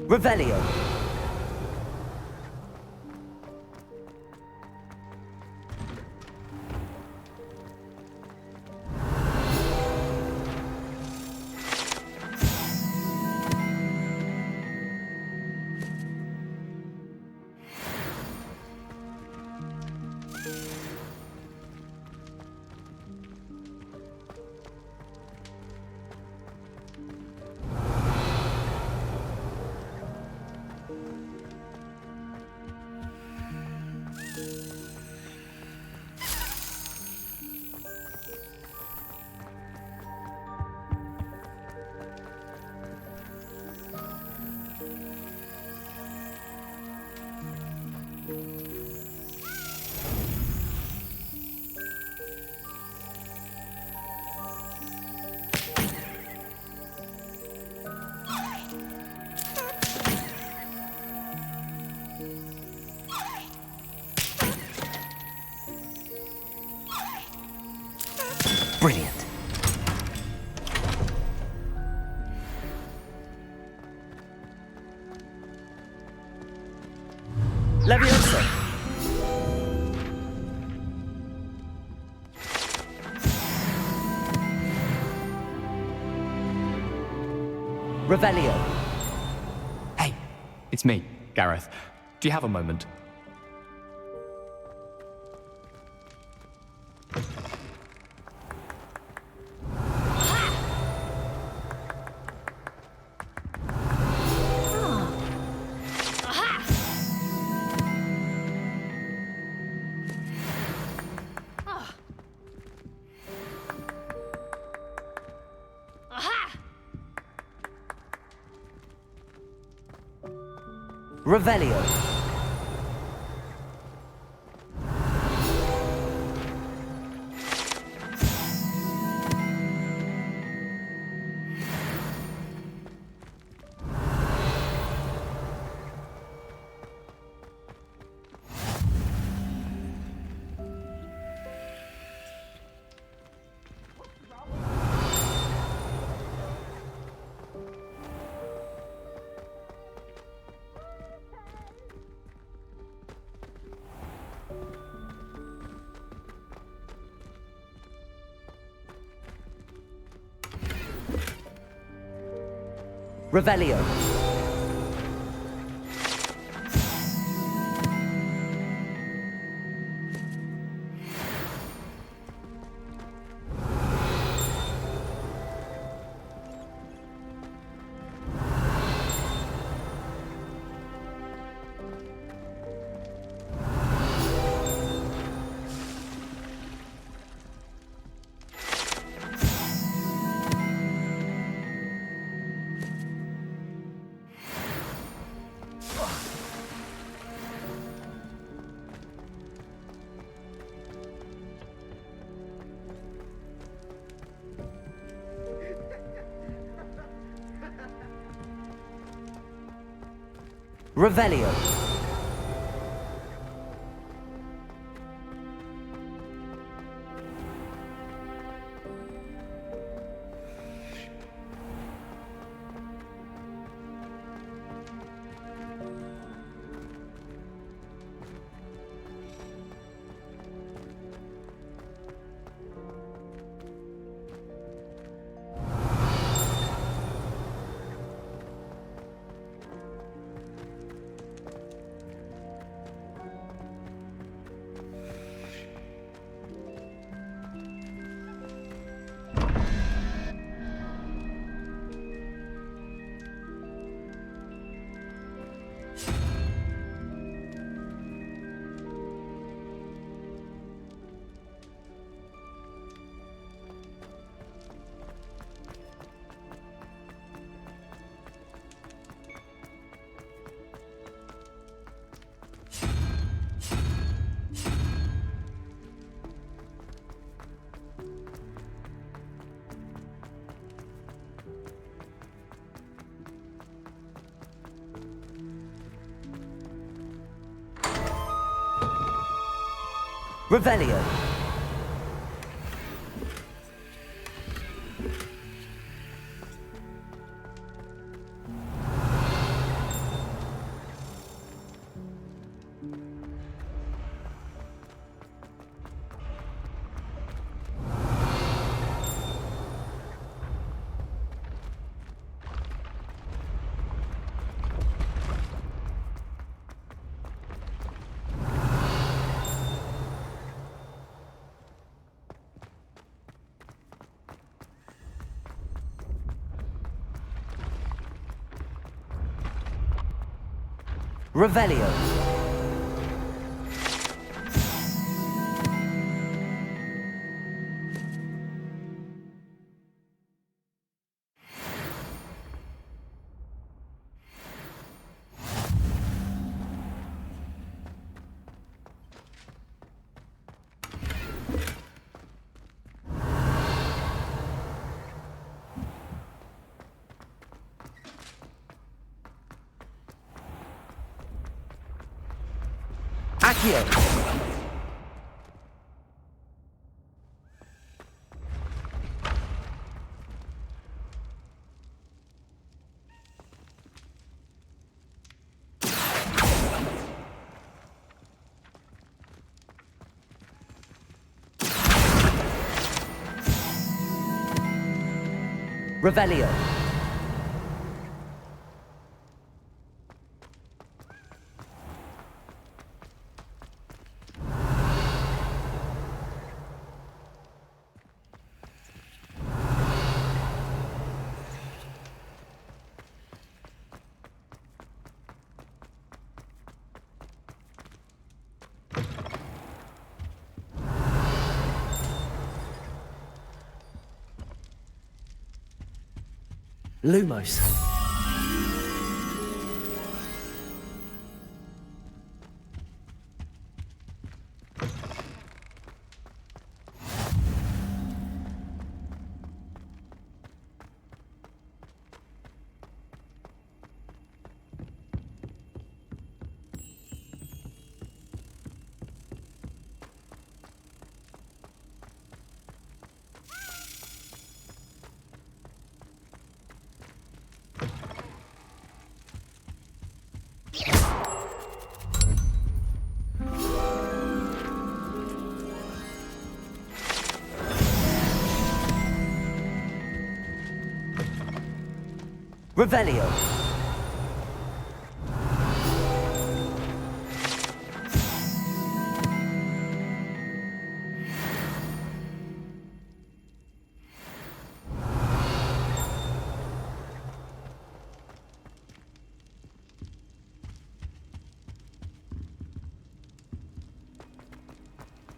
Revelio. Brilliant. Leviosa. Revelio. Hey, it's me, Gareth. Do you have a moment? Revelio. Revelio. Revelio. Revelio. Revelio. Accio. Revelio. Lumos. Revelio.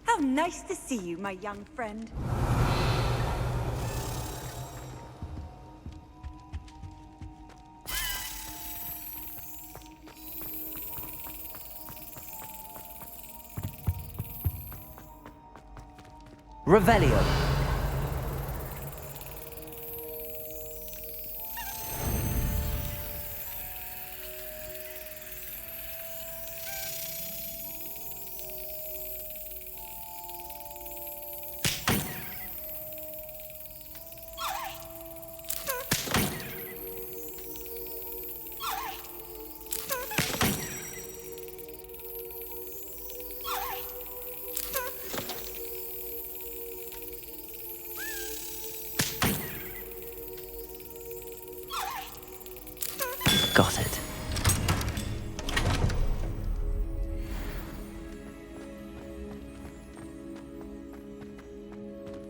How nice to see you, my young friend. Revelio. Got it.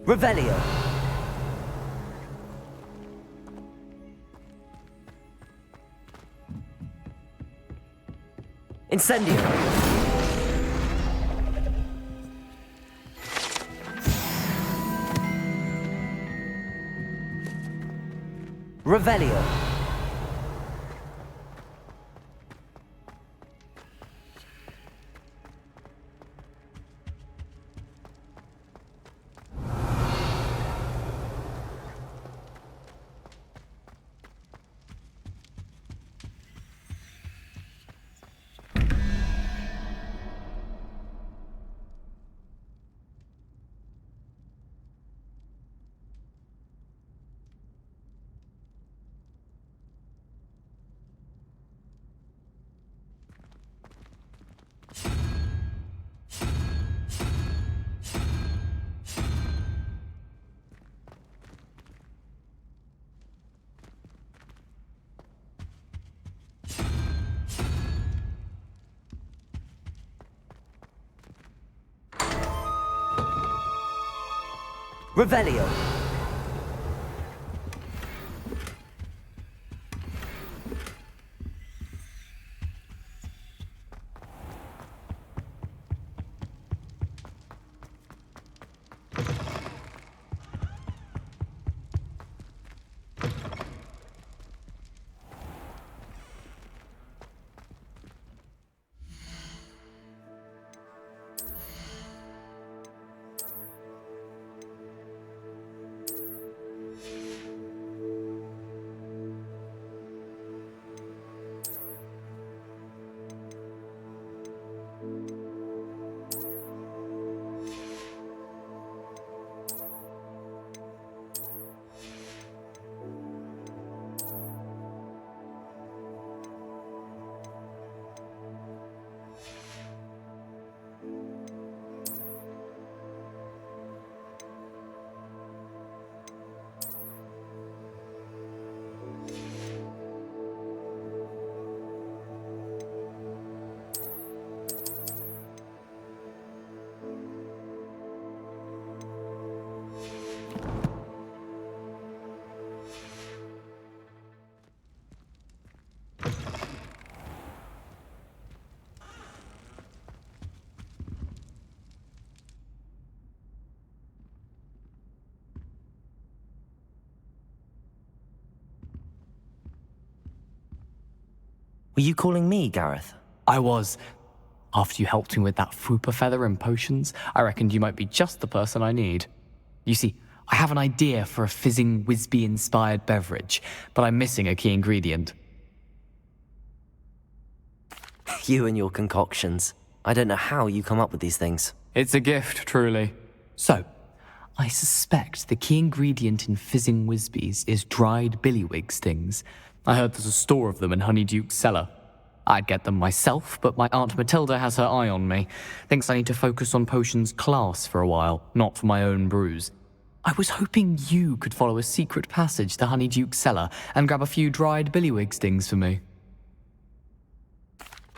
Revelio. Incendio. Revelio. Revelio. Were you calling me, Gareth? I was. After you helped me with that fupa feather and potions, I reckoned you might be just the person I need. You see, I have an idea for a fizzing Wisby-inspired beverage, but I'm missing a key ingredient. You and your concoctions. I don't know how you come up with these things. It's a gift, truly. So, I suspect the key ingredient in fizzing Wisbies is dried billywig stings. I heard there's a store of them in Honeyduke's cellar. I'd get them myself, but my Aunt Matilda has her eye on me. Thinks I need to focus on potions class for a while, not for my own brews. I was hoping you could follow a secret passage to Honeyduke's cellar and grab a few dried billywig stings for me.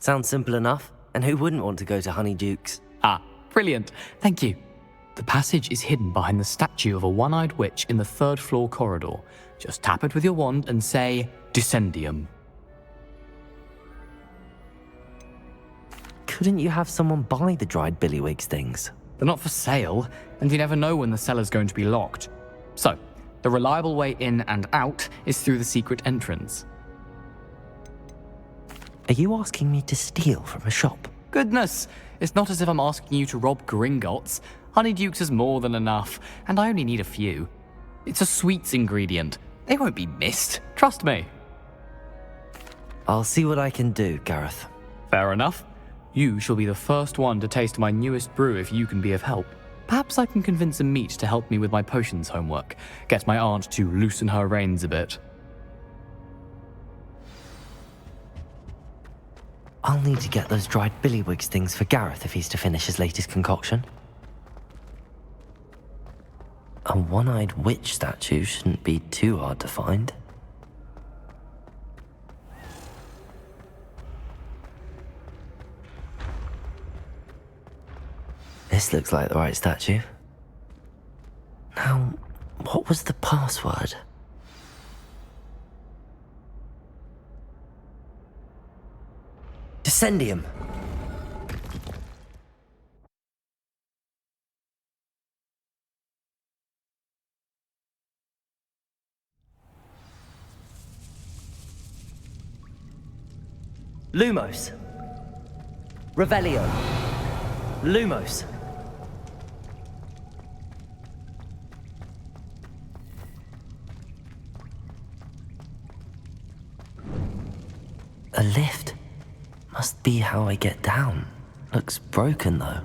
Sounds simple enough. And who wouldn't want to go to Honeyduke's? Ah, brilliant. Thank you. The passage is hidden behind the statue of a one-eyed witch in the third-floor corridor. Just tap it with your wand and say, Dissendium. Couldn't you have someone buy the dried billywig stings? They're not for sale, and you never know when the cellar's going to be locked. So, the reliable way in and out is through the secret entrance. Are you asking me to steal from a shop? Goodness, it's not as if I'm asking you to rob Gringotts. Honeyduke's is more than enough, and I only need a few. It's a sweets ingredient. They won't be missed, trust me. I'll see what I can do, Gareth. Fair enough. You shall be the first one to taste my newest brew if you can be of help. Perhaps I can convince a meat to help me with my potions homework. Get my aunt to loosen her reins a bit. I'll need to get those dried billywig stings for Gareth if he's to finish his latest concoction. A one-eyed witch statue shouldn't be too hard to find. This looks like the right statue. Now, what was the password? Dissendium. Lumos. Revelio. Lumos. A lift. Must be how I get down. Looks broken, though.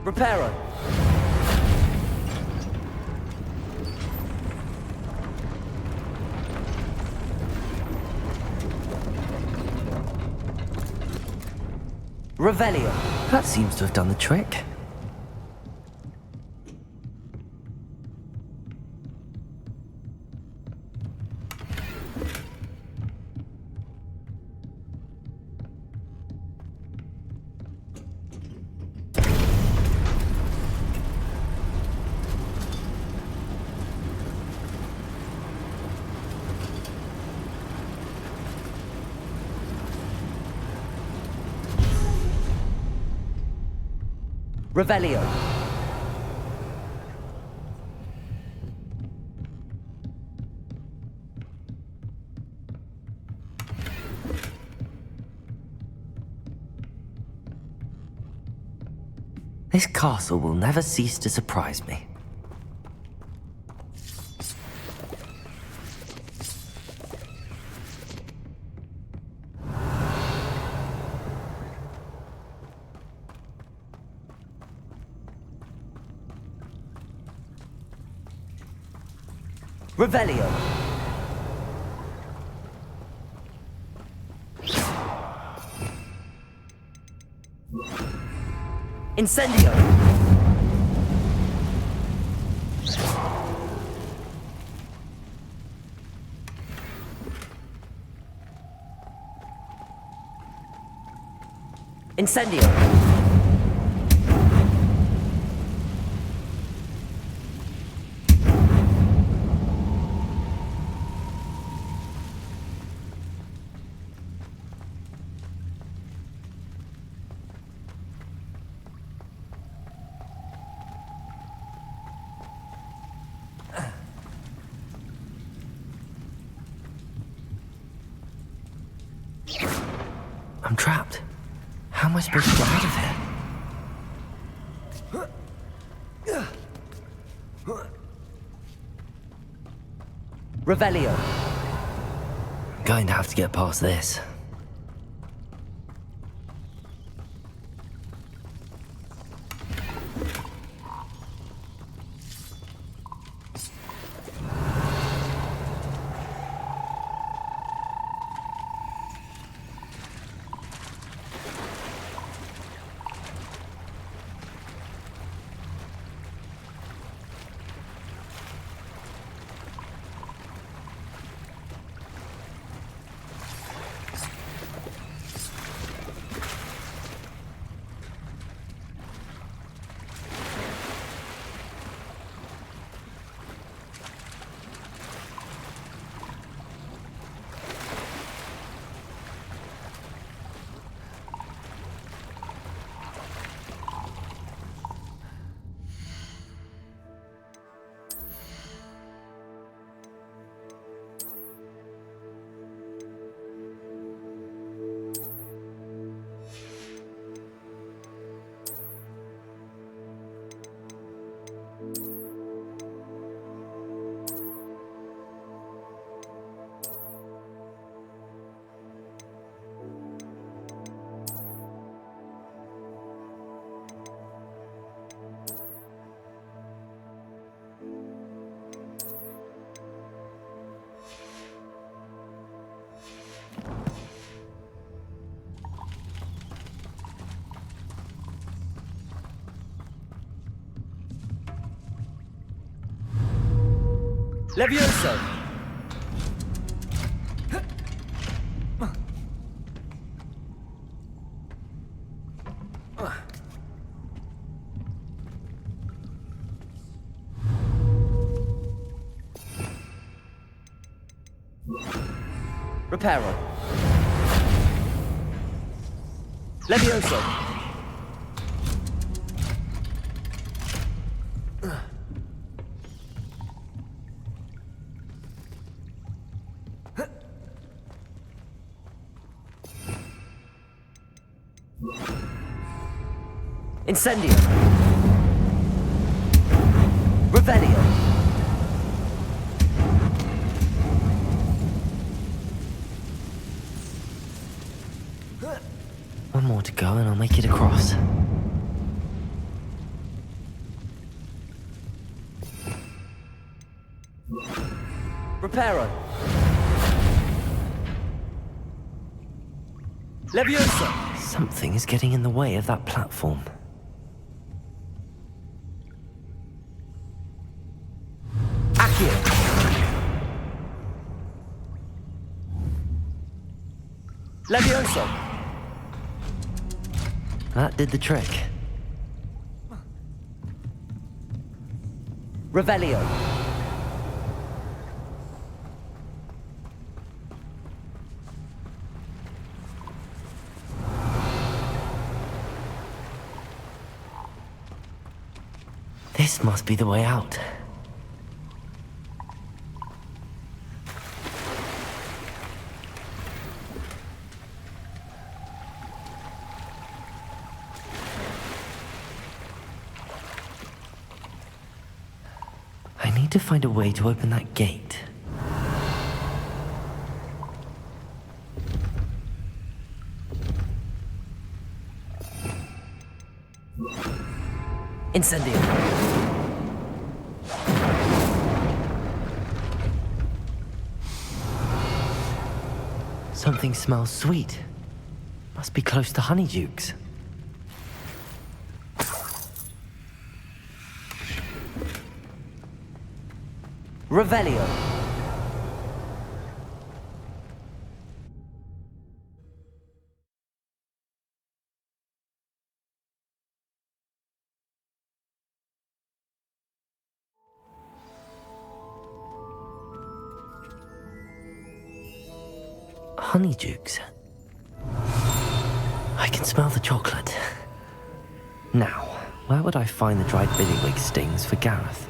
Reparo. Revelio. That seems to have done the trick. Revelio. This castle will never cease to surprise me. Revelio. Incendio. Incendio. I supposed to get out of here? Revelio. Going to have to get past this. Levioso! Reparo. Levioso! Incendio. Revelio. One more to go and I'll make it across. Reparo. Leviosa. Something is getting in the way of that platform. Accio. Levioso. That did the trick. Revelio. This must be the way out. I need to find a way to open that gate. Incendio. Something smells sweet. Must be close to honeydukes. Revelio. Honeydukes. I can smell the chocolate. Now, where would I find the dried billywig stings for Gareth?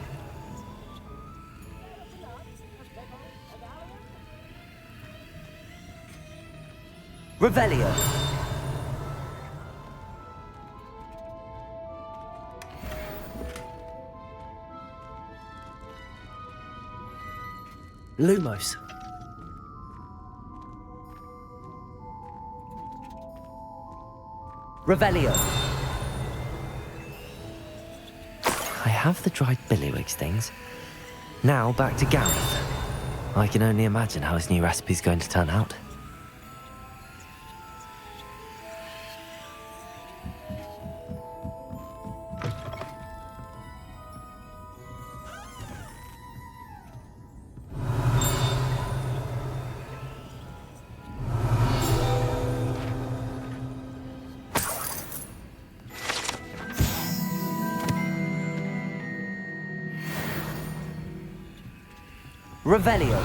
Revelio. Lumos. Revelio. I have the dried billywigs things. Now back to Gareth. I can only imagine how his new recipe's going to turn out. Revelio.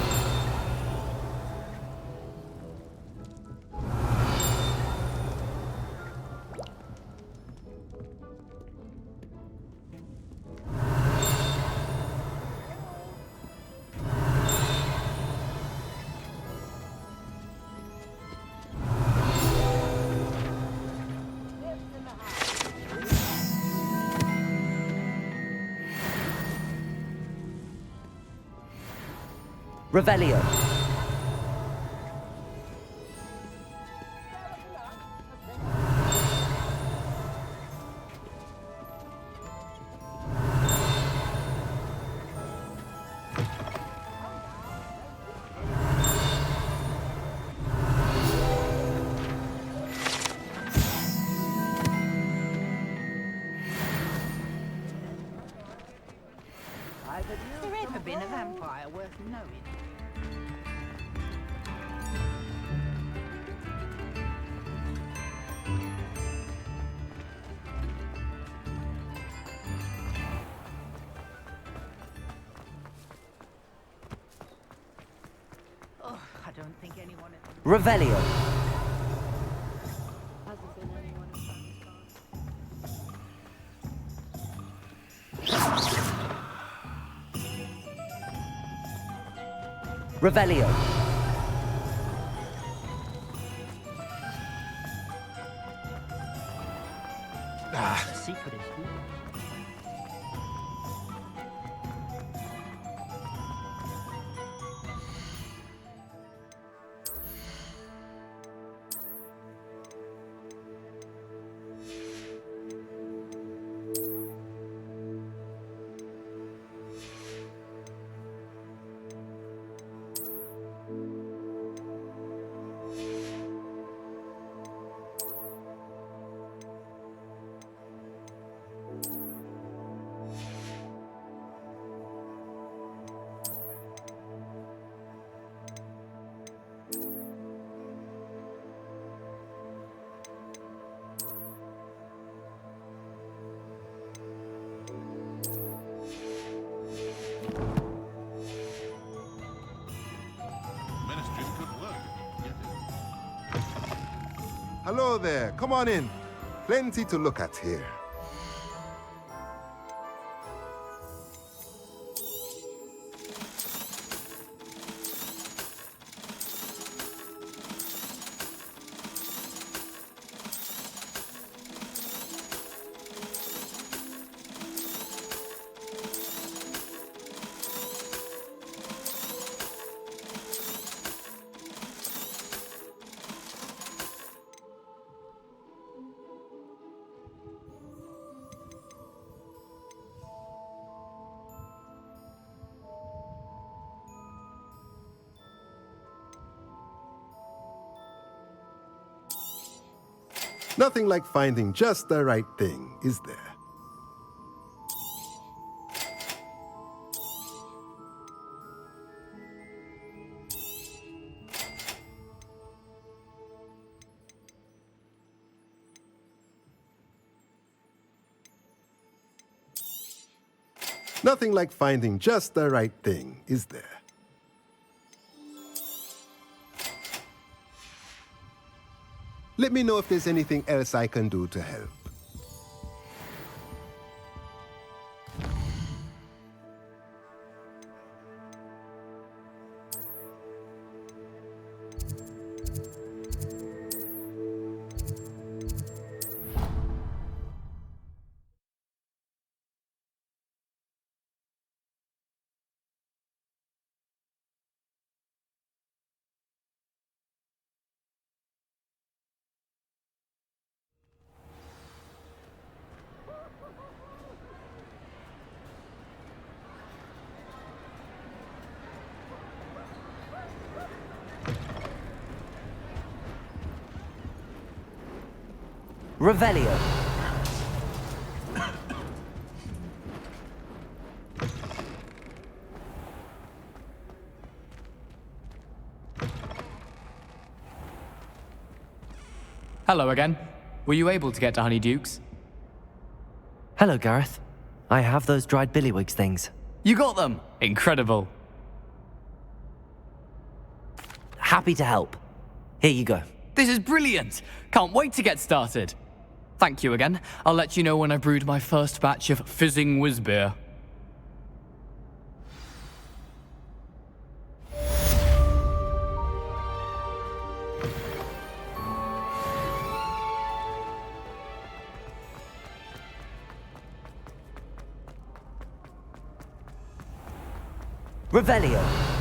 Revelio. Has there ever been a vampire worth knowing? Oh, I don't think anyone has... Revelio. Hasn't been anyone has found Revelio. The secret is here. Hello there, come on in. Plenty to look at here. Nothing like finding just the right thing, is there? Nothing like finding just the right thing, is there? Let me know if there's anything else I can do to help. Revelio. Hello again. Were you able to get to Honeydukes? Hello, Gareth. I have those dried billywigs things. You got them! Incredible. Happy to help. Here you go. This is brilliant! Can't wait to get started. Thank you again. I'll let you know when I brewed my first batch of fizzing whiz-beer. Revelio.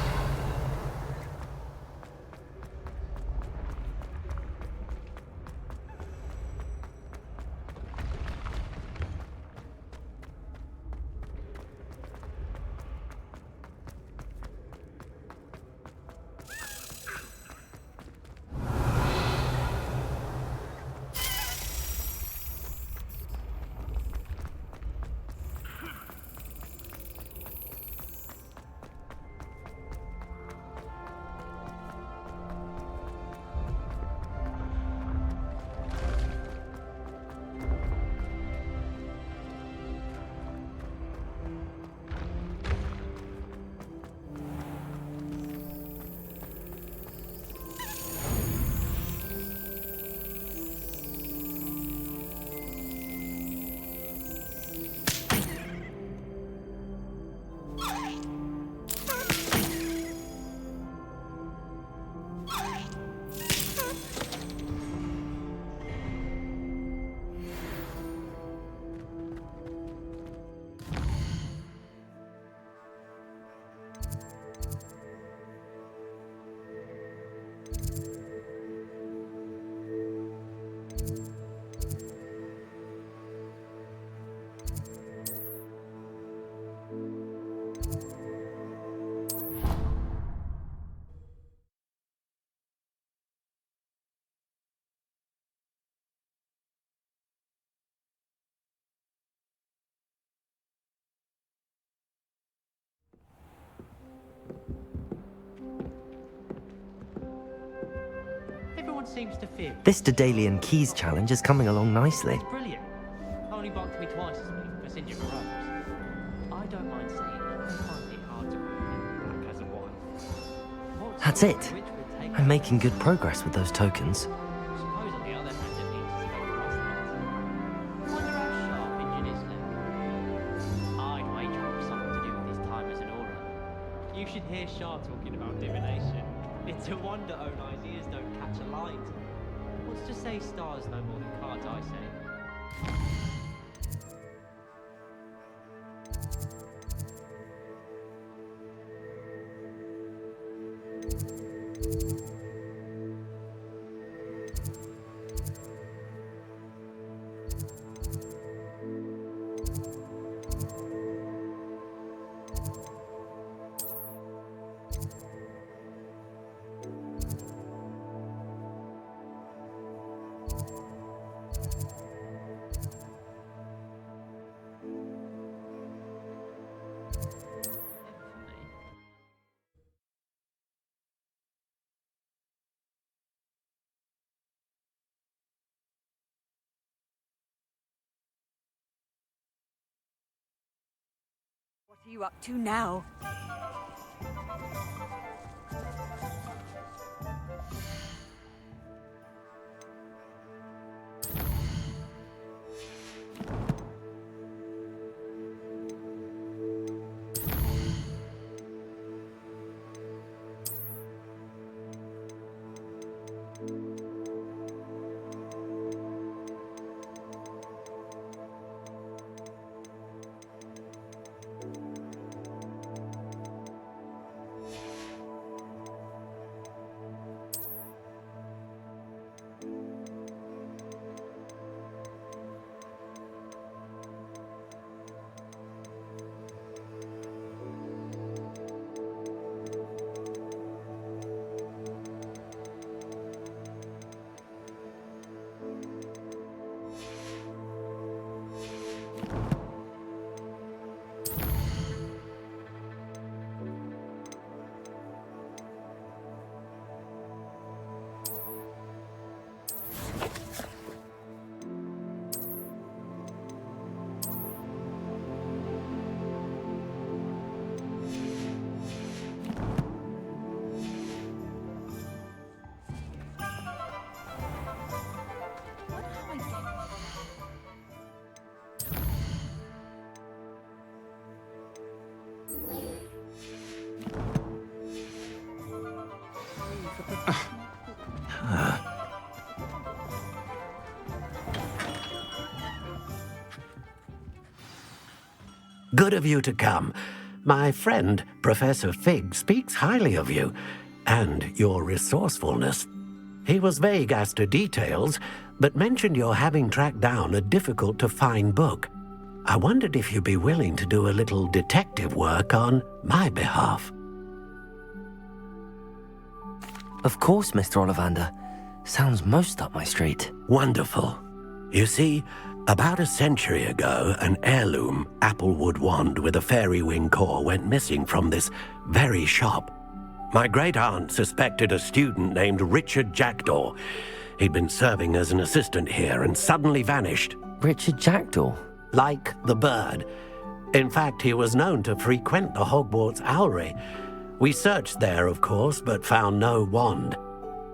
Everyone seems to feel This Daedalian Keys challenge is coming along nicely. it's brilliant. Only bumped me twice this week for Incendio Rose. I don't mind saying I find it hard to remember back as a wife. That's it. I'm making good progress with those tokens. Suppose on the other hand it means to go across that. Wonder how sharp engineers look. I'd wager it was something to do with his time as an aura. You should hear Shah talking about divination. It's a wonder Onai's ears don't catch a light. What's to say stars no more than cards, I say. What are you up to now? Good of you to come. My friend, Professor Fig, speaks highly of you and your resourcefulness. He was vague as to details, but mentioned your having tracked down a difficult-to-find book. I wondered if you'd be willing to do a little detective work on my behalf. Of course, Mr. Ollivander. Sounds most up my street. Wonderful. You see, about a century ago, an heirloom applewood wand with a fairy wing core went missing from this very shop. My great-aunt suspected a student named Richard Jackdaw. He'd been serving as an assistant here and suddenly vanished. Richard Jackdaw? Like the bird. In fact, he was known to frequent the Hogwarts Owlery. We searched there, of course, but found no wand.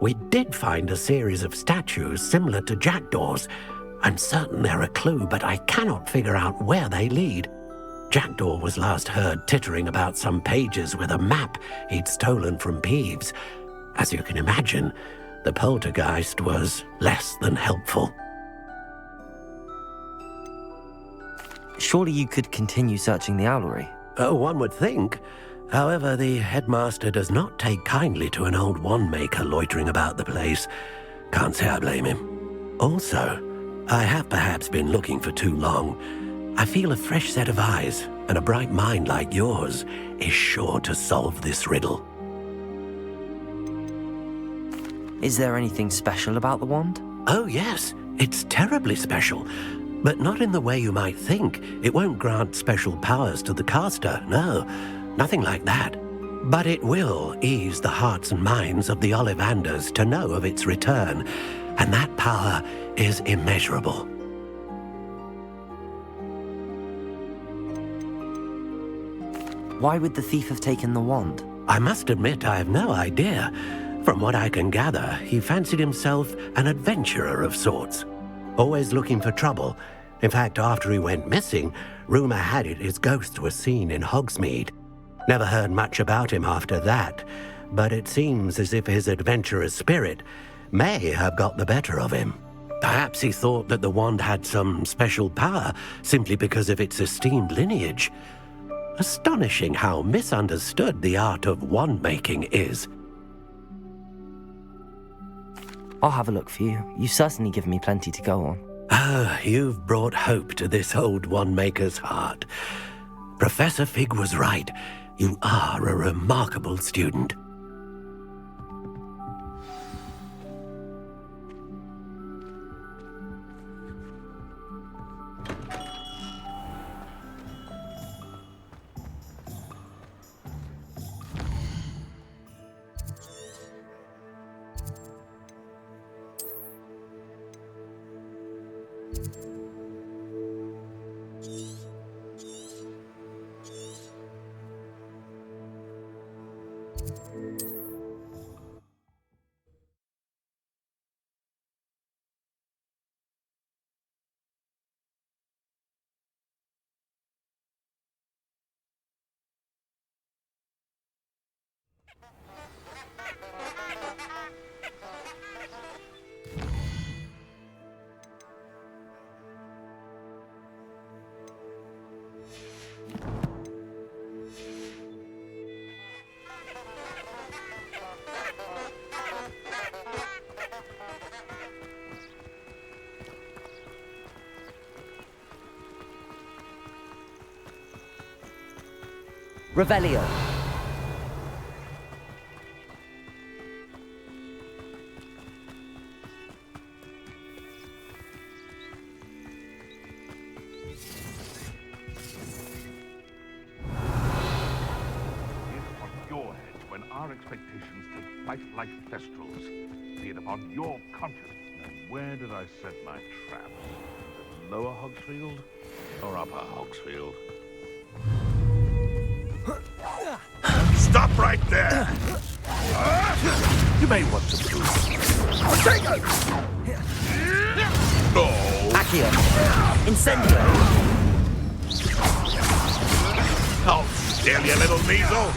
We did find a series of statues similar to Jackdaw's. I'm certain they're a clue, but I cannot figure out where they lead. Jackdaw was last heard tittering about some pages with a map he'd stolen from Peeves. As you can imagine, the poltergeist was less than helpful. Surely you could continue searching the owlery? Oh, one would think. However, the headmaster does not take kindly to an old wand-maker loitering about the place. Can't say I blame him. Also, I have perhaps been looking for too long. I feel a fresh set of eyes and a bright mind like yours is sure to solve this riddle. Is there anything special about the wand? Oh yes, it's terribly special. But not in the way you might think. It won't grant special powers to the caster, no. Nothing like that. But it will ease the hearts and minds of the Ollivanders to know of its return, and that power is immeasurable. Why would the thief have taken the wand? I must admit I have no idea. From what I can gather, he fancied himself an adventurer of sorts. Always looking for trouble. In fact, after he went missing, rumor had it his ghost was seen in Hogsmeade. Never heard much about him after that, but it seems as if his adventurous spirit may have got the better of him. Perhaps he thought that the wand had some special power simply because of its esteemed lineage. Astonishing how misunderstood the art of wand-making is. I'll have a look for you. You've certainly given me plenty to go on. Ah, you've brought hope to this old wand-maker's heart. Professor Fig was right. You are a remarkable student. Revelio. Your head when our expectations take flight like thestrals. Be it upon your conscience. Now, where did I set my traps? Is it Lower Hogsfield or Upper Hogsfield? Stop right there! You may want to move. Take it! No! Accio. Incendio. Oh, still, you little measle!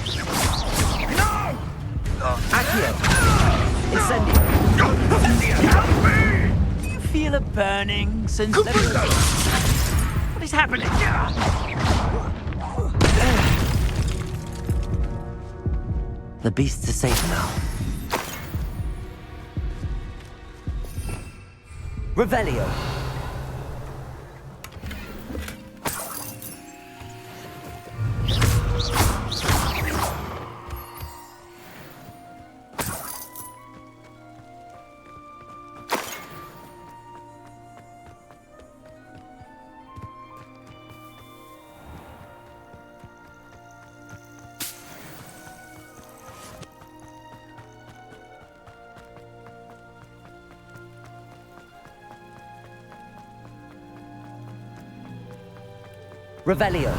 No! Accio. Incendio. Help me! Do you feel a burning sensation? What is happening? The beasts are safe now. Revelio. Revelio.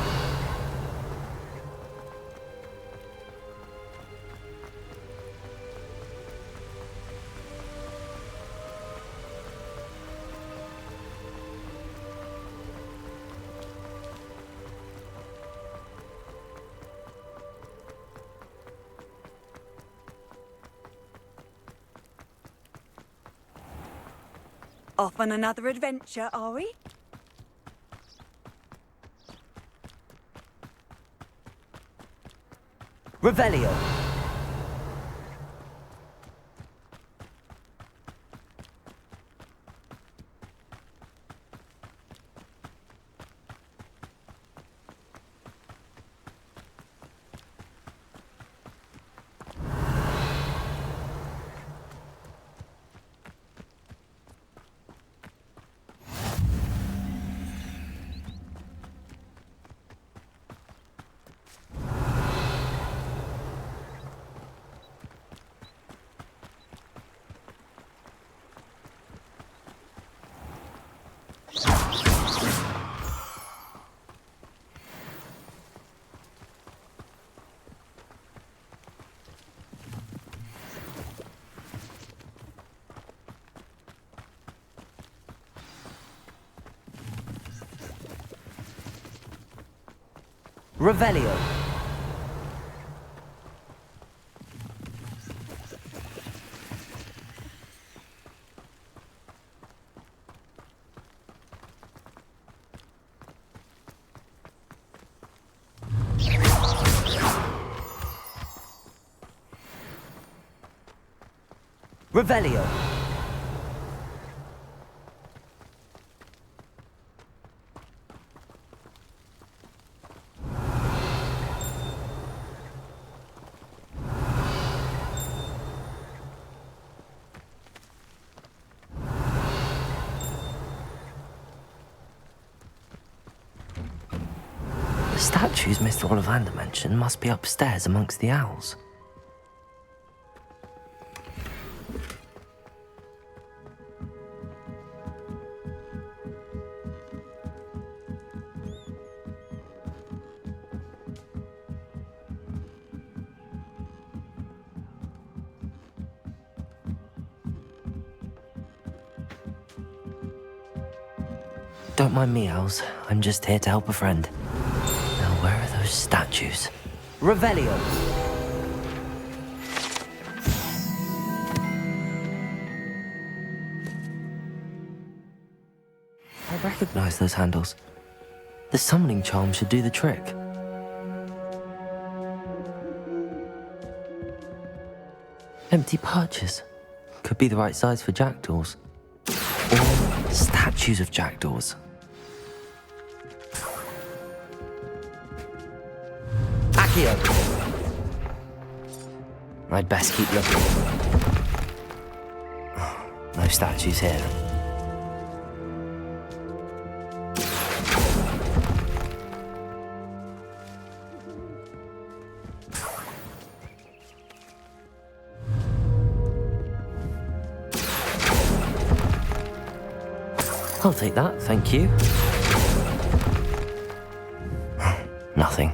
Off on another adventure, are we? Revelio. Revelio. Revelio. The statues Mr. Ollivander mentioned must be upstairs amongst the owls. Don't mind me, owls. I'm just here to help a friend. Now, where are those statues? Revelio. I recognize those handles. The summoning charm should do the trick. Empty perches. Could be the right size for jackdaws. Or statues of jackdaws. I'd best keep looking. No statues here. I'll take that, thank you. Nothing.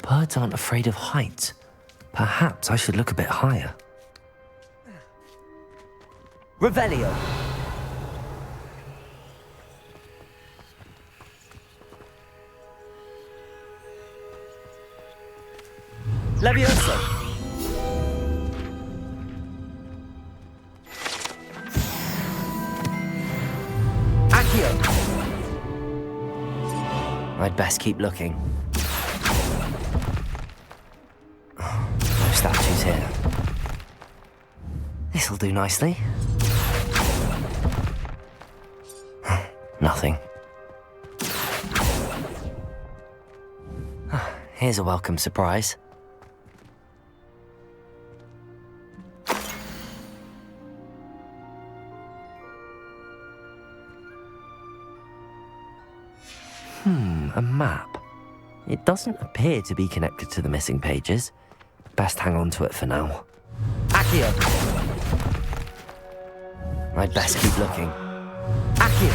Birds aren't afraid of heights. Perhaps I should look a bit higher. Revelio. Levioso. I'd best keep looking. No statues here. This'll do nicely. Nothing. Here's a welcome surprise. A map. It doesn't appear to be connected to the missing pages. Best hang on to it for now. Accio! I'd best keep looking. Accio!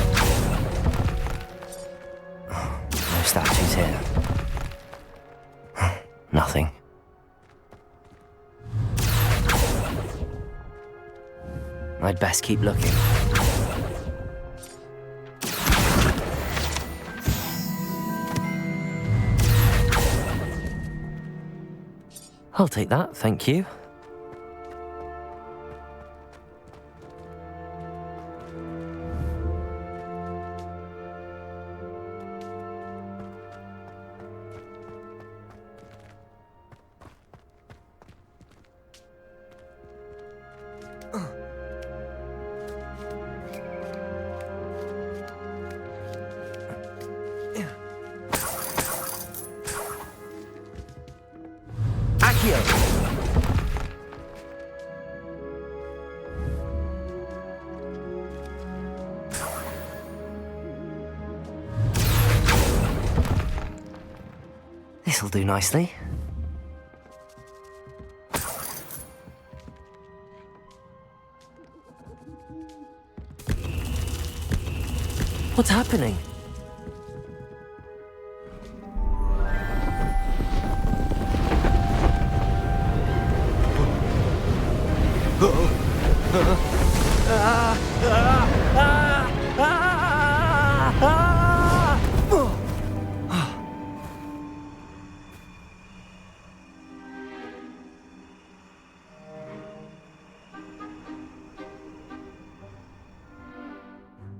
No statues here. Nothing. I'd best keep looking. I'll take that, thank you. This'll do nicely. What's happening?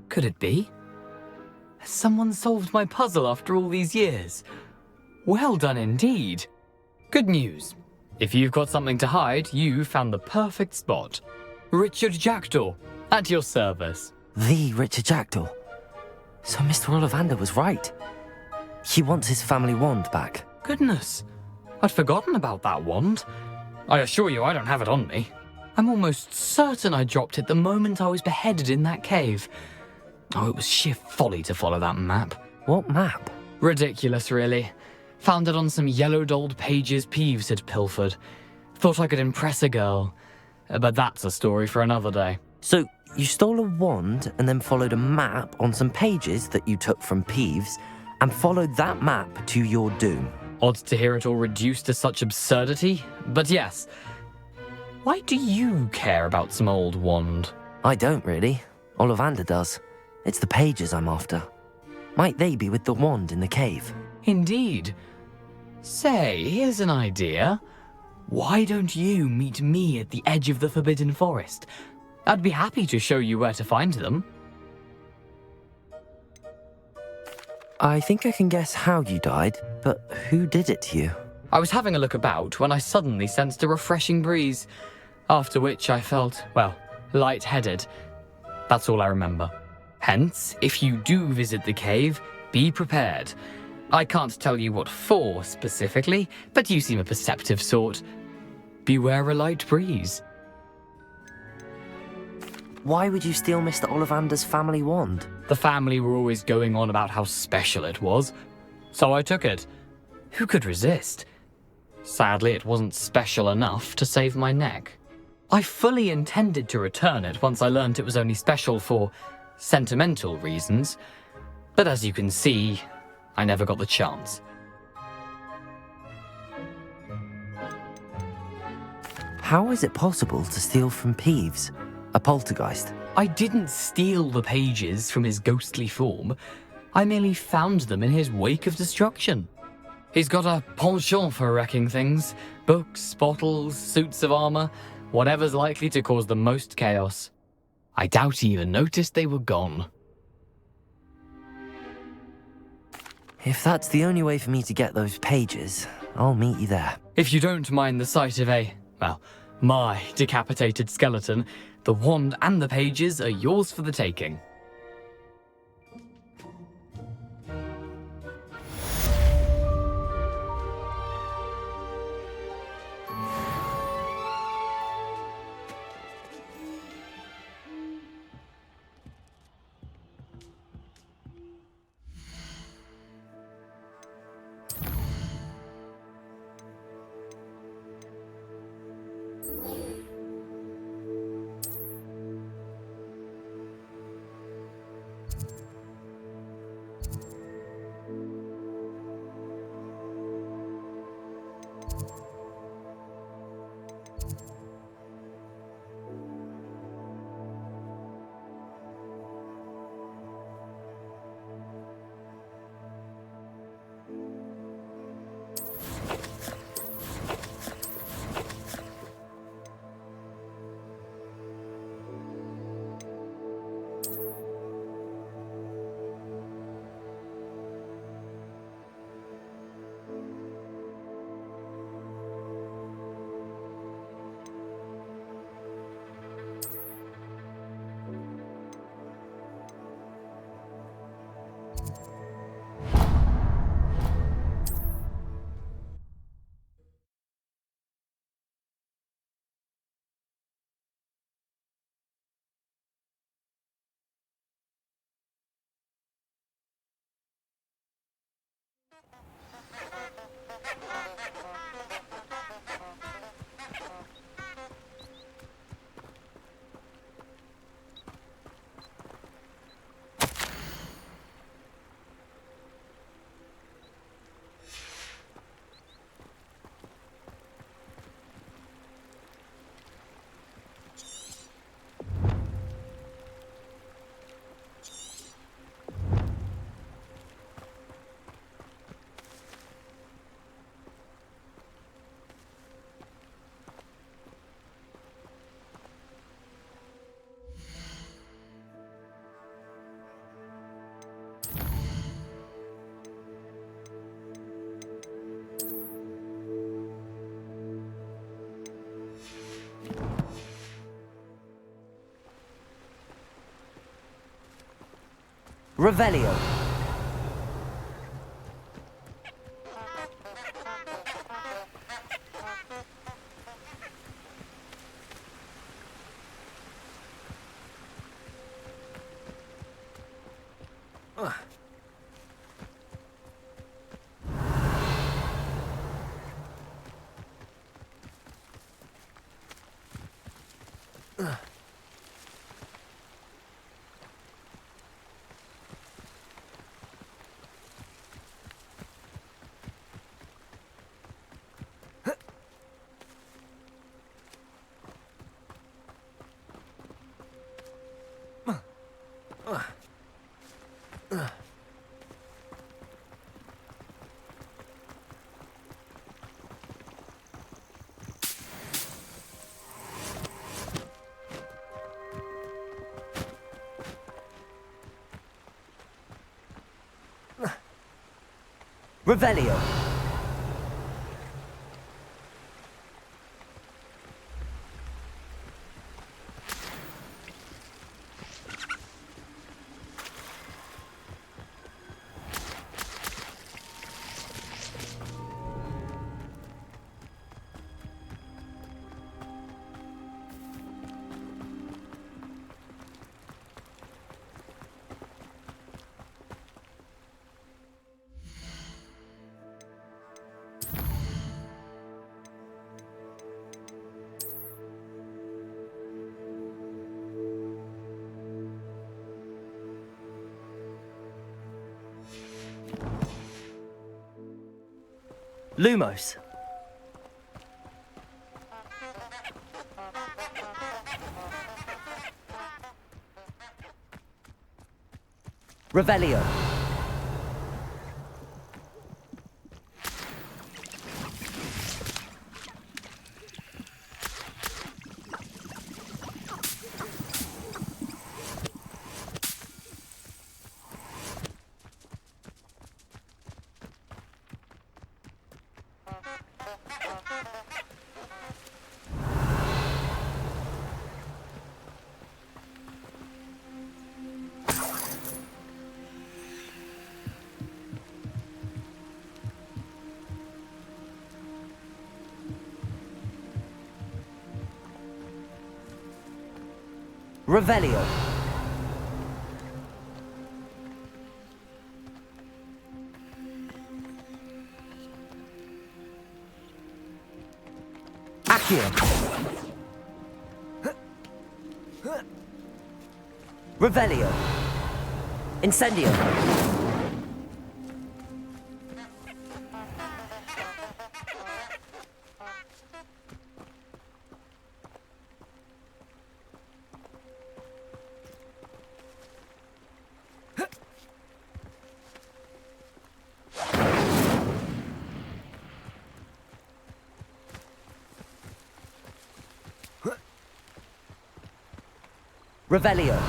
Could it be? Has someone solved my puzzle after all these years? Well done indeed. Good news. If you've got something to hide, you found the perfect spot. Richard Jackdaw, at your service. The Richard Jackdaw. So Mr. Ollivander was right. He wants his family wand back. Goodness, I'd forgotten about that wand. I assure you I don't have it on me. I'm almost certain I dropped it the moment I was beheaded in that cave. Oh, it was sheer folly to follow that map. What map? Ridiculous, really. Found it on some yellowed old pages Peeves had pilfered. Thought I could impress a girl. But that's a story for another day. So, you stole a wand and then followed a map on some pages that you took from Peeves and followed that map to your doom. Odd to hear it all reduced to such absurdity, but yes. Why do you care about some old wand? I don't really. Ollivander does. It's the pages I'm after. Might they be with the wand in the cave? Indeed. Say, here's an idea. Why don't you meet me at the edge of the Forbidden Forest? I'd be happy to show you where to find them. I think I can guess how you died, but who did it to you? I was having a look about when I suddenly sensed a refreshing breeze, after which I felt, well, lightheaded. That's all I remember. Hence, if you do visit the cave, be prepared. I can't tell you what for specifically, but you seem a perceptive sort. Beware a light breeze. Why would you steal Mr. Ollivander's family wand? The family were always going on about how special it was, so I took it. Who could resist? Sadly, it wasn't special enough to save my neck. I fully intended to return it once I learned it was only special for sentimental reasons, but as you can see, I never got the chance. How is it possible to steal from Peeves, a poltergeist? I didn't steal the pages from his ghostly form. I merely found them in his wake of destruction. He's got a penchant for wrecking things. Books, bottles, suits of armor, whatever's likely to cause the most chaos. I doubt he even noticed they were gone. If that's the only way for me to get those pages, I'll meet you there. If you don't mind the sight of my decapitated skeleton, the wand and the pages are yours for the taking. Revelio. Revelio. Lumos. Revelio. Revelio. Accio. Revelio. Incendio. Revelio.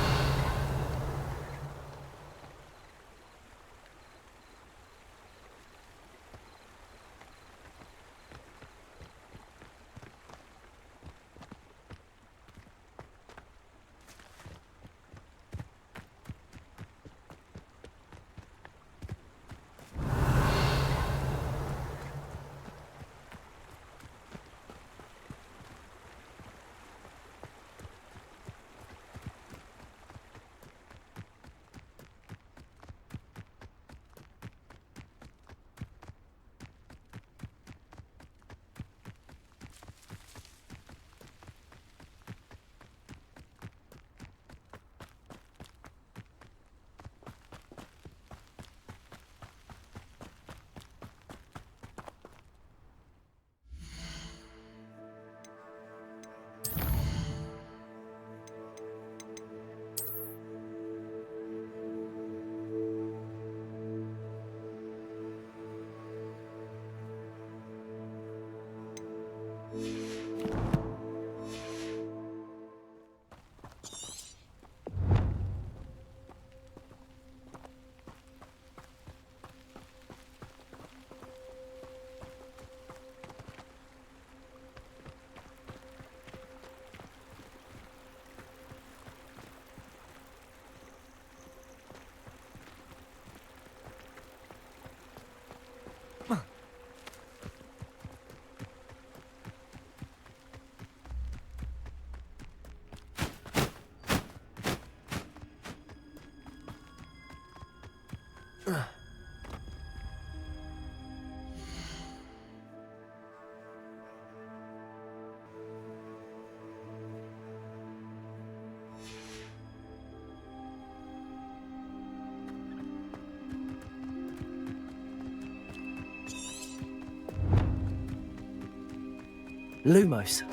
Lumos.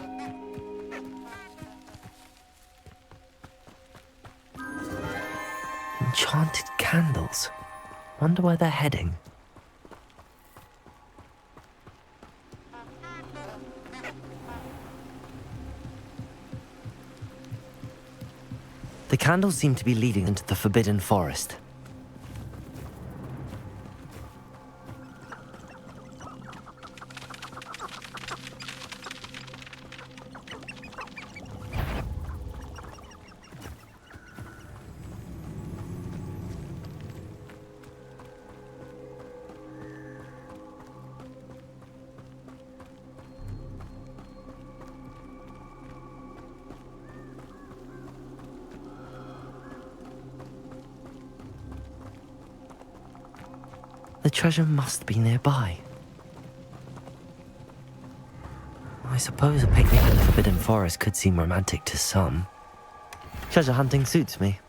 Enchanted candles. Wonder where they're heading. The candles seem to be leading into the Forbidden Forest. The treasure must be nearby. I suppose a picnic in the Forbidden Forest could seem romantic to some. Treasure hunting suits me.